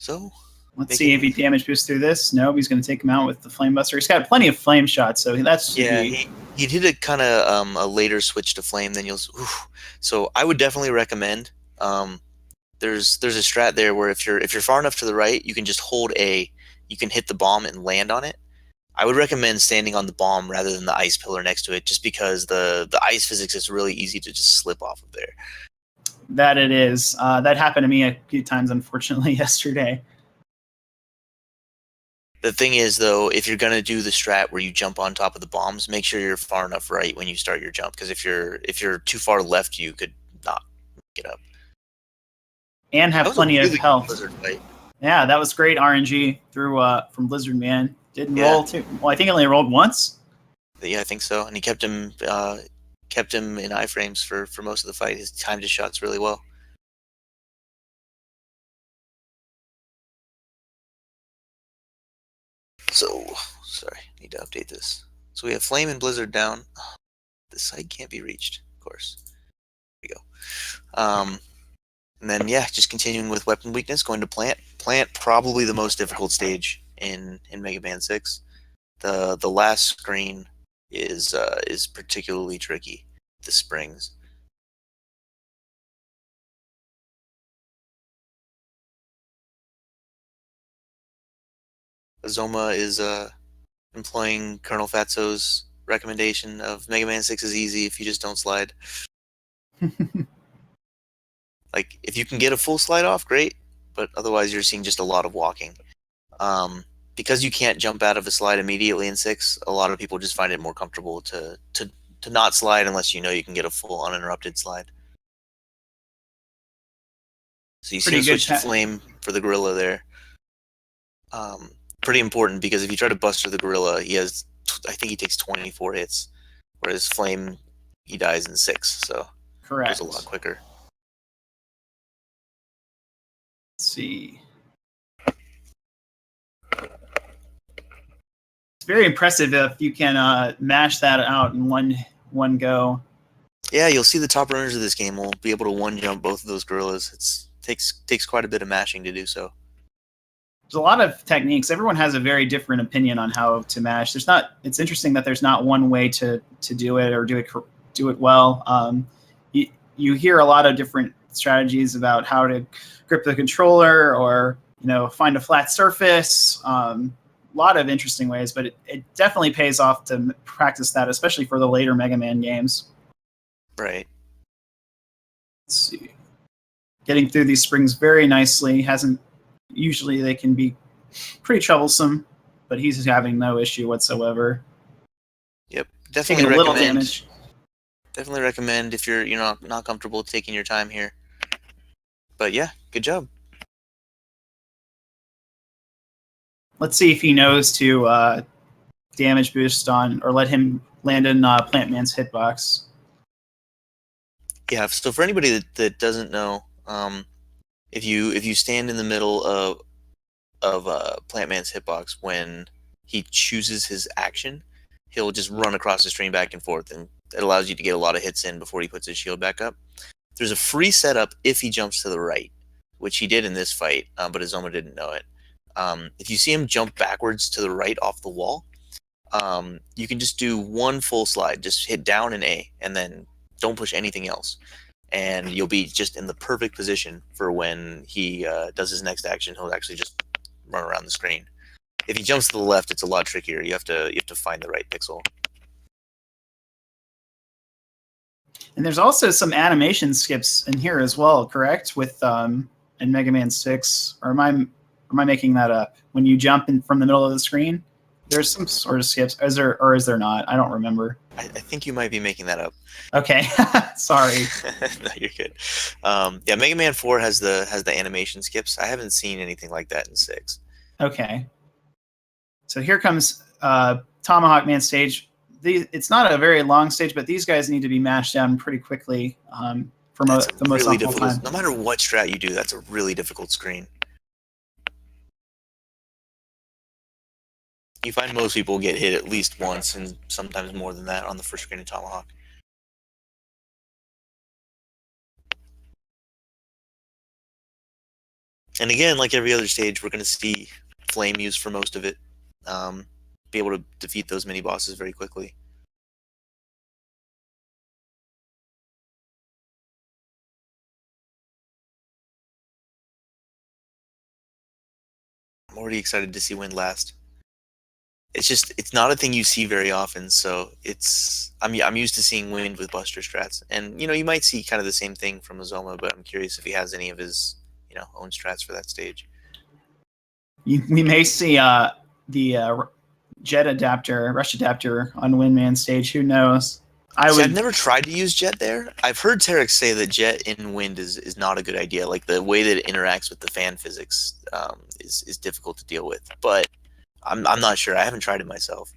S1: So
S2: let's see if he damage boosts through this. No, he's going to take him out with the Flame Buster. He's got plenty of flame shots, so that's
S1: he did a kind of a later switch to Flame than you'll. So I would definitely recommend. There's a strat there where if you're far enough to the right, you can just hold A. You can hit the bomb and land on it. I would recommend standing on the bomb rather than the ice pillar next to it, just because the ice physics is really easy to just slip off of there.
S2: That it is. That happened to me a few times, unfortunately, yesterday.
S1: The thing is, though, if you're going to do the strat where you jump on top of the bombs, make sure you're far enough right when you start your jump, because if you're too far left, you could not get up.
S2: And have plenty of health. Yeah, that was great RNG through from Blizzard Man. Didn't roll too. Well, I think he only rolled once.
S1: Yeah, I think so, and he kept him in iframes for most of the fight. His timed his shots really well. So, sorry, need to update this. So we have Flame and Blizzard down. Oh, the site can't be reached, of course. There we go. And then, yeah, just continuing with weapon weakness, going to Plant. Plant, probably the most difficult stage in Mega Man 6. The last screen is particularly tricky. The springs. Ozoma is employing Colonel Fatso's recommendation of Mega Man 6 is easy if you just don't slide. Like, if you can get a full slide off, great, but otherwise you're seeing just a lot of walking. Because you can't jump out of a slide immediately in 6, a lot of people just find it more comfortable to not slide unless you know you can get a full uninterrupted slide. So you see him switch to Flame for the gorilla there. pretty important because if you try to buster the gorilla, I think he takes 24 hits, whereas Flame, he dies in 6, so
S2: Correct.
S1: it goes a lot quicker.
S2: Let's see. It's very impressive if you can mash that out in one go.
S1: Yeah, you'll see the top runners of this game will be able to one jump both of those gorillas. Takes quite a bit of mashing to do so.
S2: There's a lot of techniques. Everyone has a very different opinion on how to mash. It's interesting that there's not one way to do it or do it well. You hear a lot of different strategies about how to grip the controller or find a flat surface. A lot of interesting ways, but it definitely pays off to practice that, especially for the later Mega Man games.
S1: Right.
S2: Let's see. Getting through these springs very nicely. Usually they can be pretty troublesome, but he's having no issue whatsoever.
S1: Yep, definitely
S2: taking a little damage.
S1: Definitely recommend if you're not comfortable taking your time here. But yeah, good job.
S2: Let's see if he knows to damage boost on or let him land in Plant Man's hitbox.
S1: Yeah, so for anybody that doesn't know, if you stand in the middle of Plant Man's hitbox when he chooses his action, he'll just run across the screen back and forth, and it allows you to get a lot of hits in before he puts his shield back up. There's a free setup if he jumps to the right, which he did in this fight, but Ozoma didn't know it. If you see him jump backwards to the right off the wall, you can just do one full slide. Just hit down and A, and then don't push anything else. And you'll be just in the perfect position for when he does his next action. He'll actually just run around the screen. If he jumps to the left, it's a lot trickier. You have to find the right pixel.
S2: And there's also some animation skips in here as well, correct? With in Mega Man 6, or am I making that up? When you jump in from the middle of the screen, there's some sort of skips. Is there not? I don't remember.
S1: I think you might be making that up.
S2: Okay, sorry.
S1: No, you're good. Yeah, Mega Man 4 has the animation skips. I haven't seen anything like that in 6.
S2: Okay. So here comes Tomahawk Man stage. It's not a very long stage, but these guys need to be mashed down pretty quickly for the most
S1: really
S2: optimal time.
S1: No matter what strat you do, that's a really difficult screen. You find most people get hit at least once, and sometimes more than that, on the first screen of Tomahawk. And again, like every other stage, we're going to see Flame used for most of it. Be able to defeat those mini bosses very quickly. I'm already excited to see Wind last. It's not a thing you see very often, so I'm used to seeing Wind with Buster strats, and you might see kind of the same thing from Ozoma, but I'm curious if he has any of his own strats for that stage.
S2: We may see the Jet adapter, Rush adapter on Windman stage. Who knows?
S1: I've never tried to use Jet there. I've heard Tarek say that Jet in Wind is not a good idea. Like the way that it interacts with the fan physics is difficult to deal with. But I'm not sure. I haven't tried it myself.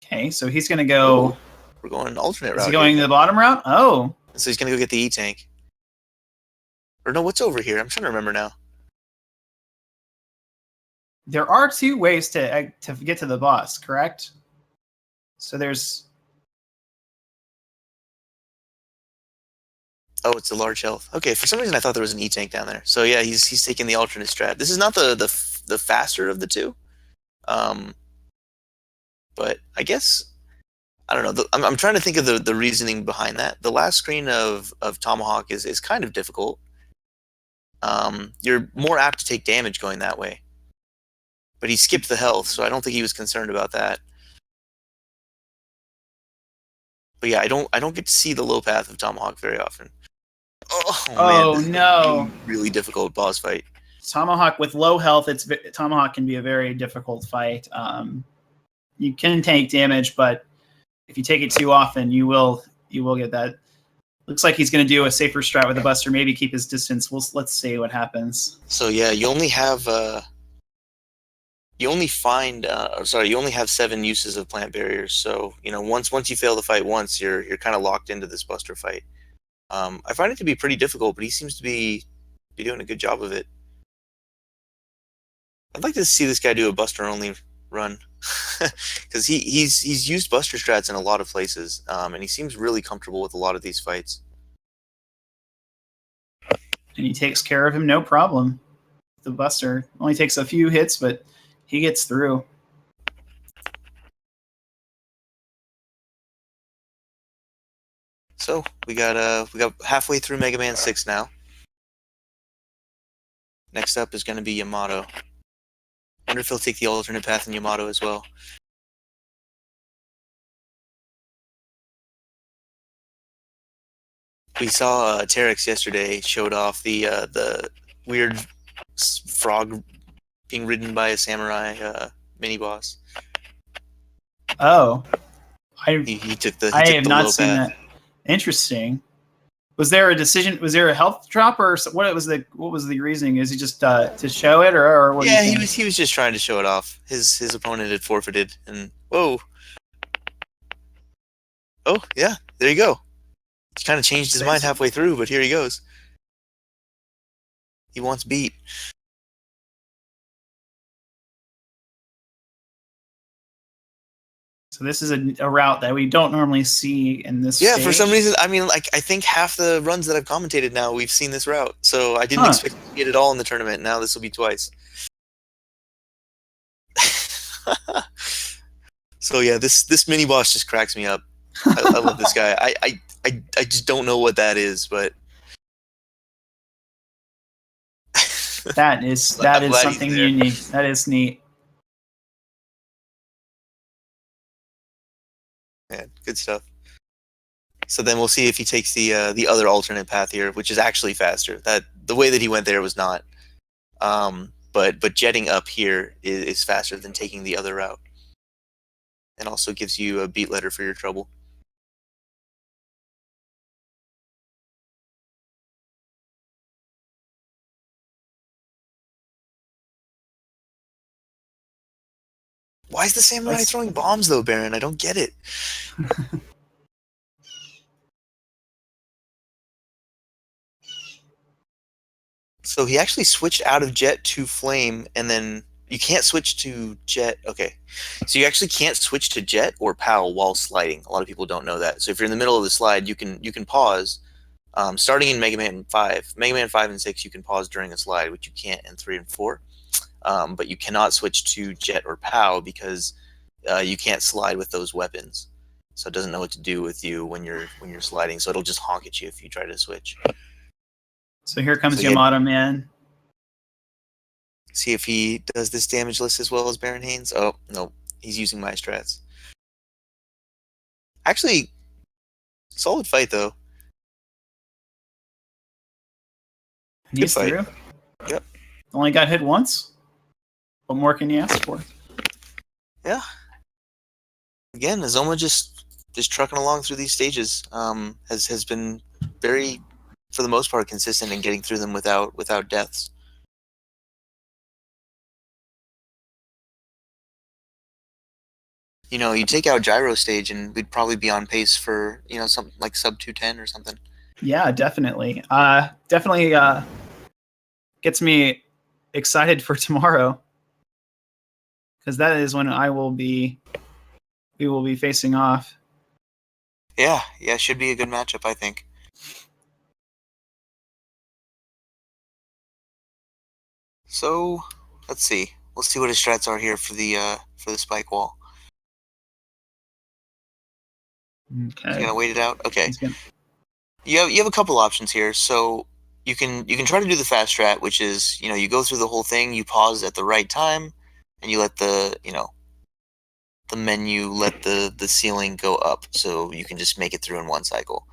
S2: Okay, so he's going to go...
S1: Ooh, we're going an alternate route.
S2: Is he going the bottom route? Oh.
S1: So he's going to go get the E-Tank. Or no, what's over here? I'm trying to remember now.
S2: There are 2 ways to get to the boss, correct? So there's...
S1: Oh, it's a large health. Okay, for some reason I thought there was an E-Tank down there. So yeah, he's taking the alternate strat. This is not the faster of the 2. But I guess, I don't know. I'm trying to think of the reasoning behind that. The last screen of Tomahawk is kind of difficult. You're more apt to take damage going that way. But he skipped the health, so I don't think he was concerned about that. But yeah, I don't get to see the low path of Tomahawk very often. Oh man,
S2: no!
S1: Really difficult boss fight.
S2: Tomahawk with low health. Tomahawk can be a very difficult fight. You can take damage, but if you take it too often, you will get that Looks like he's going to do a safer strat with the Buster, maybe keep his distance. Let's see what happens.
S1: So yeah, you only have you only have 7 uses of plant barriers. So once you fail the fight once, you're kind of locked into this Buster fight. I find it to be pretty difficult, but he seems to be doing a good job of it. I'd like to see this guy do a Buster only run, because he's used Buster strats in a lot of places, and he seems really comfortable with a lot of these fights.
S2: And he takes care of him, no problem. The Buster only takes a few hits, but he gets through.
S1: So we got halfway through Mega Man 6 now. Next up is going to be Yamato. Wonder if he'll take the alternate path in Yamato as well. We saw Terex yesterday showed off the weird frog being ridden by a samurai mini boss.
S2: Oh,
S1: He took the
S2: I have not
S1: low
S2: seen
S1: path.
S2: that. Interesting. Was there a decision? Was there a health drop, or what was the reasoning? Is he just to show it, or what?
S1: Yeah, he was just trying to show it off. His opponent had forfeited, and whoa. Oh yeah, there you go. He kind of changed his mind halfway through, but here he goes. He wants beat.
S2: So this is a route that we don't normally see in this stage.
S1: For some reason, I mean, like, I think half the runs that I've commentated now, we've seen this route. So I didn't expect to see it at all in the tournament. Now this will be twice. So yeah, this mini boss just cracks me up. I love this guy. I just don't know what that is, but
S2: that is something unique. That is neat.
S1: Yeah, good stuff. So then we'll see if he takes the other alternate path here, which is actually faster. That the way that he went there was not. But jetting up here is faster than taking the other route, and also gives you a beat letter for your trouble. Why is the samurai throwing bombs though, Baron? I don't get it. So he actually switched out of jet to flame, and then you can't switch to jet. Okay, so you actually can't switch to jet or POW while sliding. A lot of people don't know that. So if you're in the middle of the slide, you can pause. Starting in Mega Man 5, Mega Man 5 and 6, you can pause during a slide, which you can't in 3 and 4. But you cannot switch to jet or POW because you can't slide with those weapons. So it doesn't know what to do with you when you're sliding. So it'll just honk at you if you try to switch.
S2: So here comes Yamato, man.
S1: See if he does this damage list as well as BaronHaynes. Oh, no. He's using my strats. Actually, solid fight, though.
S2: Good fight. Through.
S1: Yep.
S2: Only got hit once. What more can you ask for?
S1: Yeah. Again, Ozoma just trucking along through these stages. Has been very, for the most part, consistent in getting through them without deaths. You take out Gyro stage and we'd probably be on pace for, something like sub 210 or something.
S2: Yeah, definitely. Definitely gets me excited for tomorrow. Because that is when we will be facing off.
S1: Yeah, should be a good matchup, I think. So, let's see. We'll see what his strats are here for the spike wall.
S2: Okay.
S1: He's gonna wait it out. Okay. You have a couple options here. So you can try to do the fast strat, which is you go through the whole thing, you pause at the right time, and you let the menu let the ceiling go up, so you can just make it through in one cycle.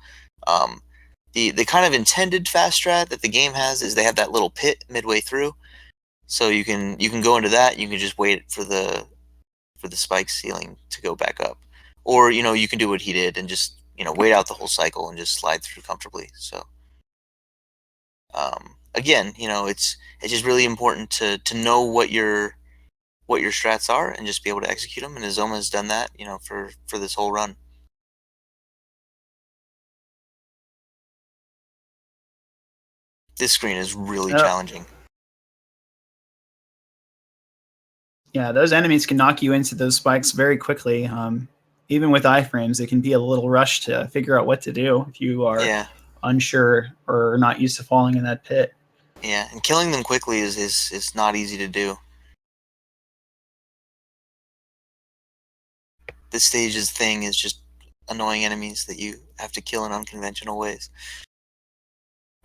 S1: The kind of intended fast strat that the game has is they have that little pit midway through, so you can go into that. You can just wait for the spike ceiling to go back up, or you can do what he did and just wait out the whole cycle and just slide through comfortably. So again, it's just really important to know what your strats are and just be able to execute them. And Azoma has done that, for this whole run. This screen is really challenging.
S2: Yeah, those enemies can knock you into those spikes very quickly. Even with iframes, it can be a little rush to figure out what to do if you are unsure or not used to falling in that pit.
S1: Yeah, and killing them quickly is not easy to do. This stage's thing is just annoying enemies that you have to kill in unconventional ways.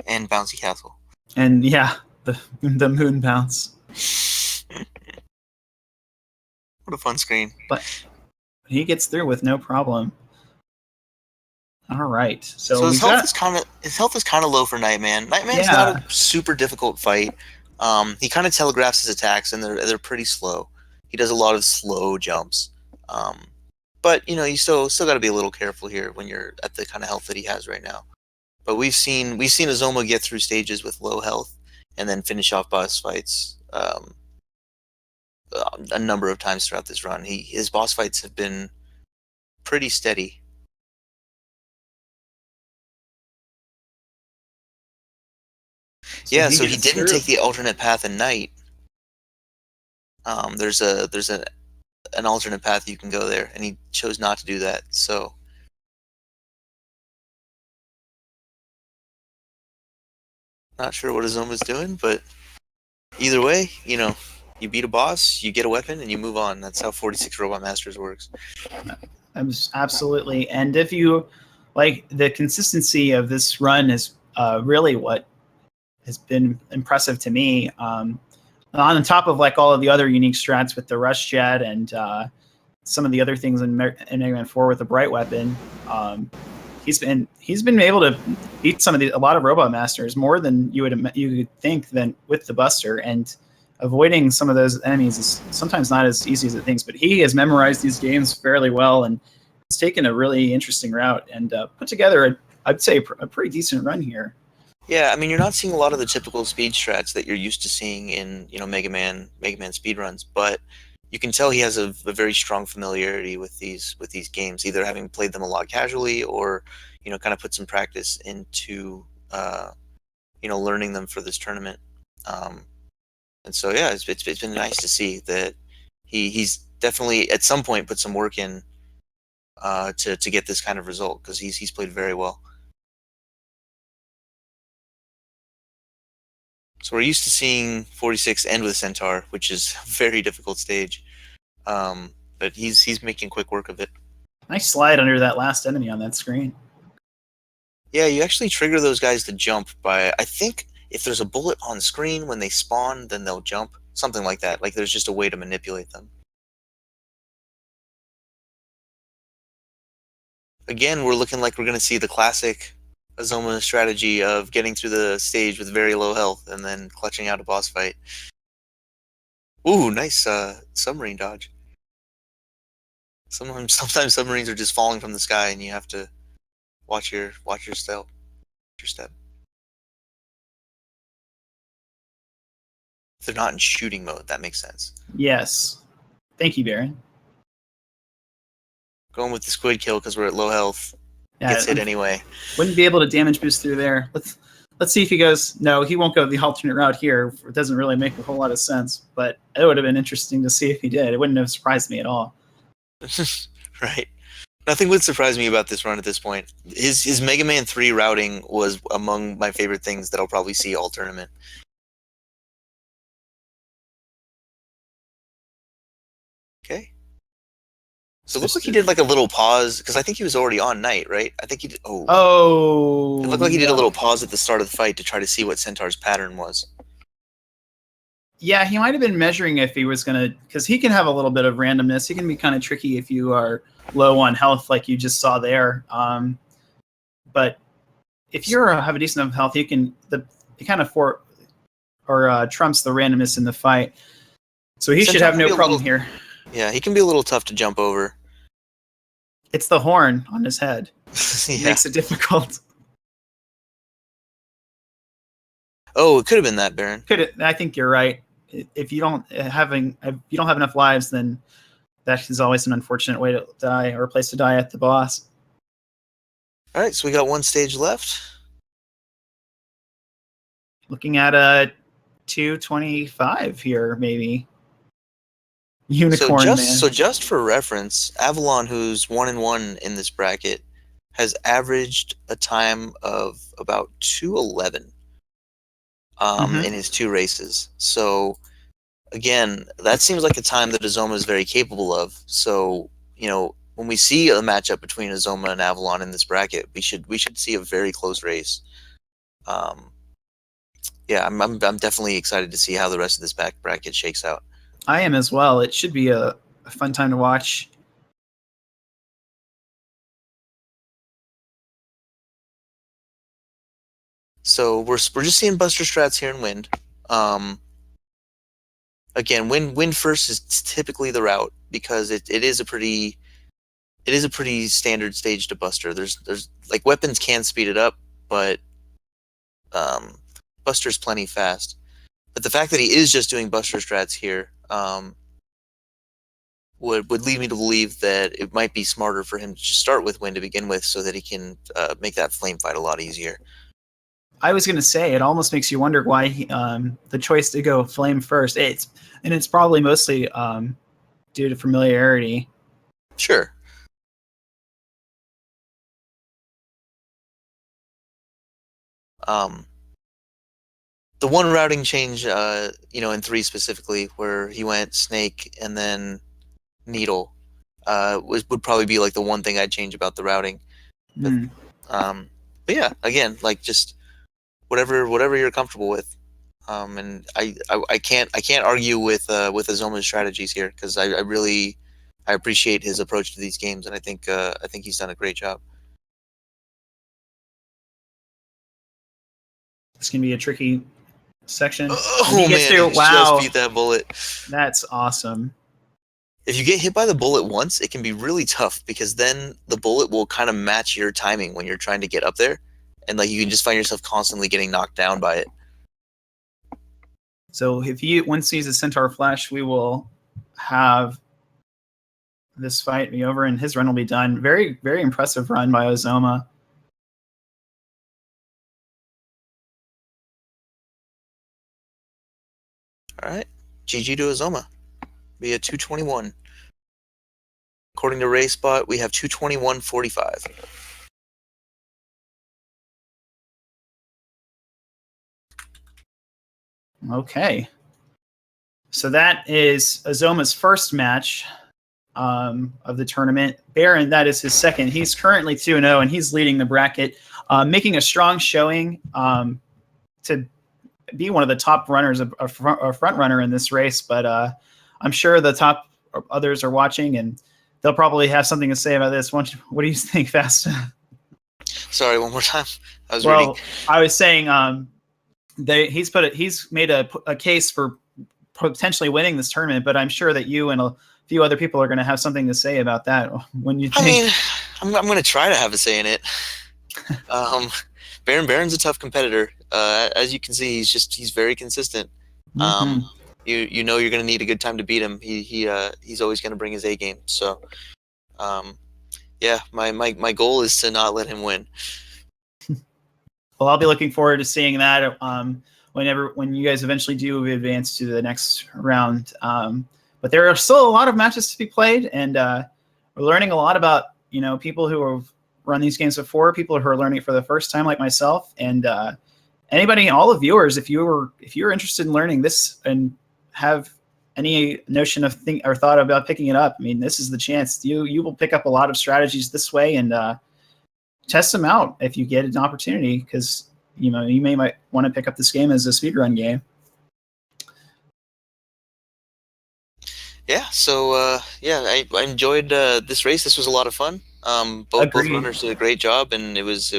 S1: And bouncy castle.
S2: And yeah, the moon bounce.
S1: What a fun screen.
S2: But he gets through with no problem. All right. So
S1: his health is kind of low for Nightman. Nightman's not a super difficult fight. He kind of telegraphs his attacks, and they're pretty slow. He does a lot of slow jumps. But you still got to be a little careful here when you're at the kind of health that he has right now. But we've seen Azoma get through stages with low health and then finish off boss fights a number of times throughout this run. His boss fights have been pretty steady. So he didn't take the alternate path in night. There's an alternate path you can go there, and he chose not to do that. So not sure what Azoma's doing, but either way, you beat a boss, you get a weapon, and you move on. That's how 46 Robot Masters works.
S2: Absolutely. And if you like, the consistency of this run is really what has been impressive to me. On top of like all of the other unique strats with the Rush Jet and some of the other things in Mega Man 4 with the Bright Weapon, he's been able to beat a lot of Robot Masters more than you could think than with the Buster, and avoiding some of those enemies is sometimes not as easy as it thinks. But he has memorized these games fairly well, and it's taken a really interesting route and put together I'd say a pretty decent run here.
S1: Yeah, I mean, you're not seeing a lot of the typical speed strats that you're used to seeing in Mega Man speed runs, but you can tell he has a very strong familiarity with these games, either having played them a lot casually or kind of put some practice into learning them for this tournament. And so yeah, it's been nice to see that he's definitely at some point put some work in to get this kind of result, because he's played very well. So we're used to seeing 46 end with Centaur, which is a very difficult stage. But he's making quick work of it.
S2: Nice slide under that last enemy on that screen.
S1: Yeah, you actually trigger those guys to jump by, I think, if there's a bullet on screen when they spawn, then they'll jump. Something like that. Like there's just a way to manipulate them. Again, we're looking like we're going to see the classic Azoma strategy of getting through the stage with very low health and then clutching out a boss fight. Ooh, nice submarine dodge. Sometimes submarines are just falling from the sky, and you have to watch your step. They're not in shooting mode. That makes sense.
S2: Yes. Thank you, Baron.
S1: Going with the squid kill because we're at low health. Gets hit anyway.
S2: Wouldn't be able to damage boost through there. Let's see if he goes. No, he won't go the alternate route here. It doesn't really make a whole lot of sense, but it would have been interesting to see if he did. It wouldn't have surprised me at all.
S1: Right. Nothing would surprise me about this run at this point. His Mega Man 3 routing was among my favorite things that I'll probably see all tournament. Okay. So it looks like he did like a little pause, because I think he was already on night, right? I think he did.
S2: Oh.
S1: It looked like he did a little pause at the start of the fight to try to see what Centaur's pattern was.
S2: Yeah, he might have been measuring if he was going to, because he can have a little bit of randomness. He can be kind of tricky if you are low on health, like you just saw there. But if you have a decent enough health, it kind of trumps the randomness in the fight. So he should have no problem here.
S1: Yeah, he can be a little tough to jump over.
S2: It's the horn on his head.
S1: Yeah.
S2: Makes it difficult.
S1: Oh, it could have been that, Baron.
S2: I think you're right. If you don't have enough lives, then that is always an unfortunate way to die, or a place to die at the boss.
S1: All right, so we got one stage left.
S2: Looking at a 225 here, maybe. Unicorn Man.
S1: So just for reference, Avalon, who's 1-1 in this bracket, has averaged a time of about 2:11 in his 2 races. So again, that seems like a time that Azoma is very capable of. So, when we see a matchup between Azoma and Avalon in this bracket, we should see a very close race. Yeah, I'm definitely excited to see how the rest of this bracket shakes out.
S2: I am as well. It should be a fun time to watch.
S1: So we're just seeing Buster Strats here in Wind. Again, Wind first is typically the route because it is a pretty standard stage to Buster. There's like weapons can speed it up, but Buster's plenty fast. But the fact that he is just doing Buster Strats here would lead me to believe that it might be smarter for him to just start with Wind to begin with, so that he can make that flame fight a lot easier.
S2: I was going to say, it almost makes you wonder why the choice to go flame first. It's probably mostly due to familiarity.
S1: Sure. The one routing change, in 3 specifically, where he went Snake and then Needle, would probably be like the one thing I'd change about the routing. But yeah, again, like just whatever you're comfortable with. And I can't argue with Azoma's strategies here, because I really appreciate his approach to these games, and I think he's done a great job.
S2: It's gonna be a tricky section.
S1: Oh man, he just beat that bullet.
S2: That's awesome.
S1: If you get hit by the bullet once, it can be really tough, because then the bullet will kind of match your timing when you're trying to get up there, and like you can just find yourself constantly getting knocked down by it.
S2: So if he once sees a Centaur Flash, we will have this fight be over and his run will be done. Very, very impressive run by Ozoma.
S1: All right, GG to Ozoma. Be a 221. According to RaceBot, we have 221.45.
S2: Okay. So that is Azoma's first match of the tournament. Baron, that is his second. He's currently 2-0, and he's leading the bracket, making a strong showing to be one of the top runners, a front runner in this race. But I'm sure the top others are watching, and they'll probably have something to say about this. What do you think, Fast?
S1: Sorry, one more time. I was reading.
S2: I was saying he's made a case for potentially winning this tournament, but I'm sure that you and a few other people are going to have something to say about that. When you think,
S1: I'm going to try to have a say in it. Baron's a tough competitor. As you can see, he's very consistent. You know you're going to need a good time to beat him. He's always going to bring his A game. So, yeah, my goal is to not let him win.
S2: Well, I'll be looking forward to seeing that when you guys eventually do advance to the next round. But there are still a lot of matches to be played, and we're learning a lot about people who have run these games before, people who are learning it for the first time, like myself, and anybody, all the viewers. If you're interested in learning this and have any notion of or thought about picking it up, I mean, this is the chance. You will pick up a lot of strategies this way, and test them out if you get an opportunity, because you might want to pick up this game as a speedrun game.
S1: Yeah, so I enjoyed this race. This was a lot of fun. Both runners did a great job, and it was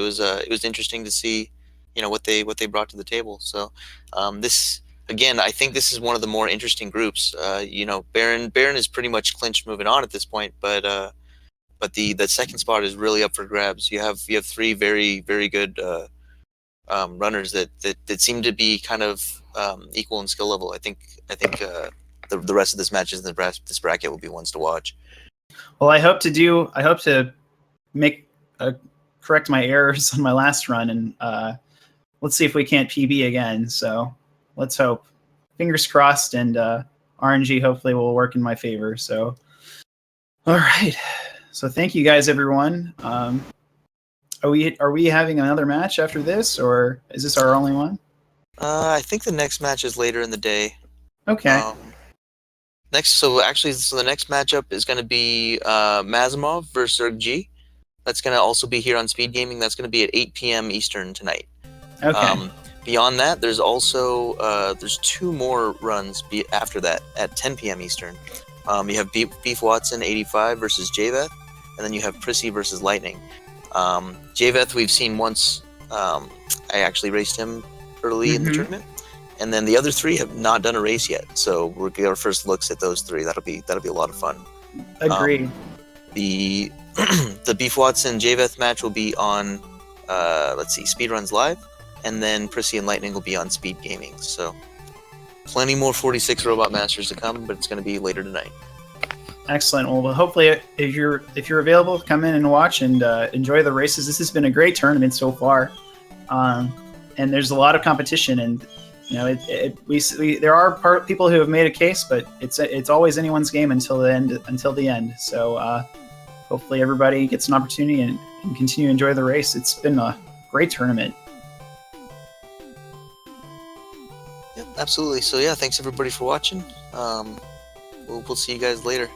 S1: interesting to see what they brought to the table. So this, again, I think this is one of the more interesting groups. Baron is pretty much clinched moving on at this point, but but the second spot is really up for grabs. You have three very very good runners that seem to be kind of equal in skill level. I think the rest of this matches in this bracket will be ones to watch.
S2: Well, I hope to make correct my errors on my last run, and let's see if we can't PB again. So let's hope. Fingers crossed, and RNG hopefully will work in my favor. So, all right. So thank you guys, everyone. Are we having another match after this, or is this our only one?
S1: I think the next match is later in the day.
S2: Okay.
S1: So the next matchup is going to be Mazimov versus Erg. That's going to also be here on Speed Gaming. That's going to be at 8 p.m. Eastern tonight.
S2: Okay.
S1: Beyond that, there's also there's two more runs after that at 10 p.m. Eastern. You have Beef Watson 85 versus Javeth, and then you have Prissy versus Lightning. Javeth we've seen once. I actually raced him early in the tournament, and then the other three have not done a race yet. So we'll get our first looks at those three. That'll be a lot of fun.
S2: Agreed.
S1: The Beef Watson Javeth match will be on Speedruns Live, and then Prissy and Lightning will be on Speed Gaming. So plenty more 46 Robot Masters to come, but it's going to be later tonight.
S2: Excellent. Well, hopefully, if you're available, come in and watch and enjoy the races. This has been a great tournament so far, and there's a lot of competition. And there are people who have made a case, but it's always anyone's game until the end. So hopefully, everybody gets an opportunity and continue to enjoy the race. It's been a great tournament.
S1: Yep, absolutely. So yeah, thanks everybody for watching. We'll see you guys later.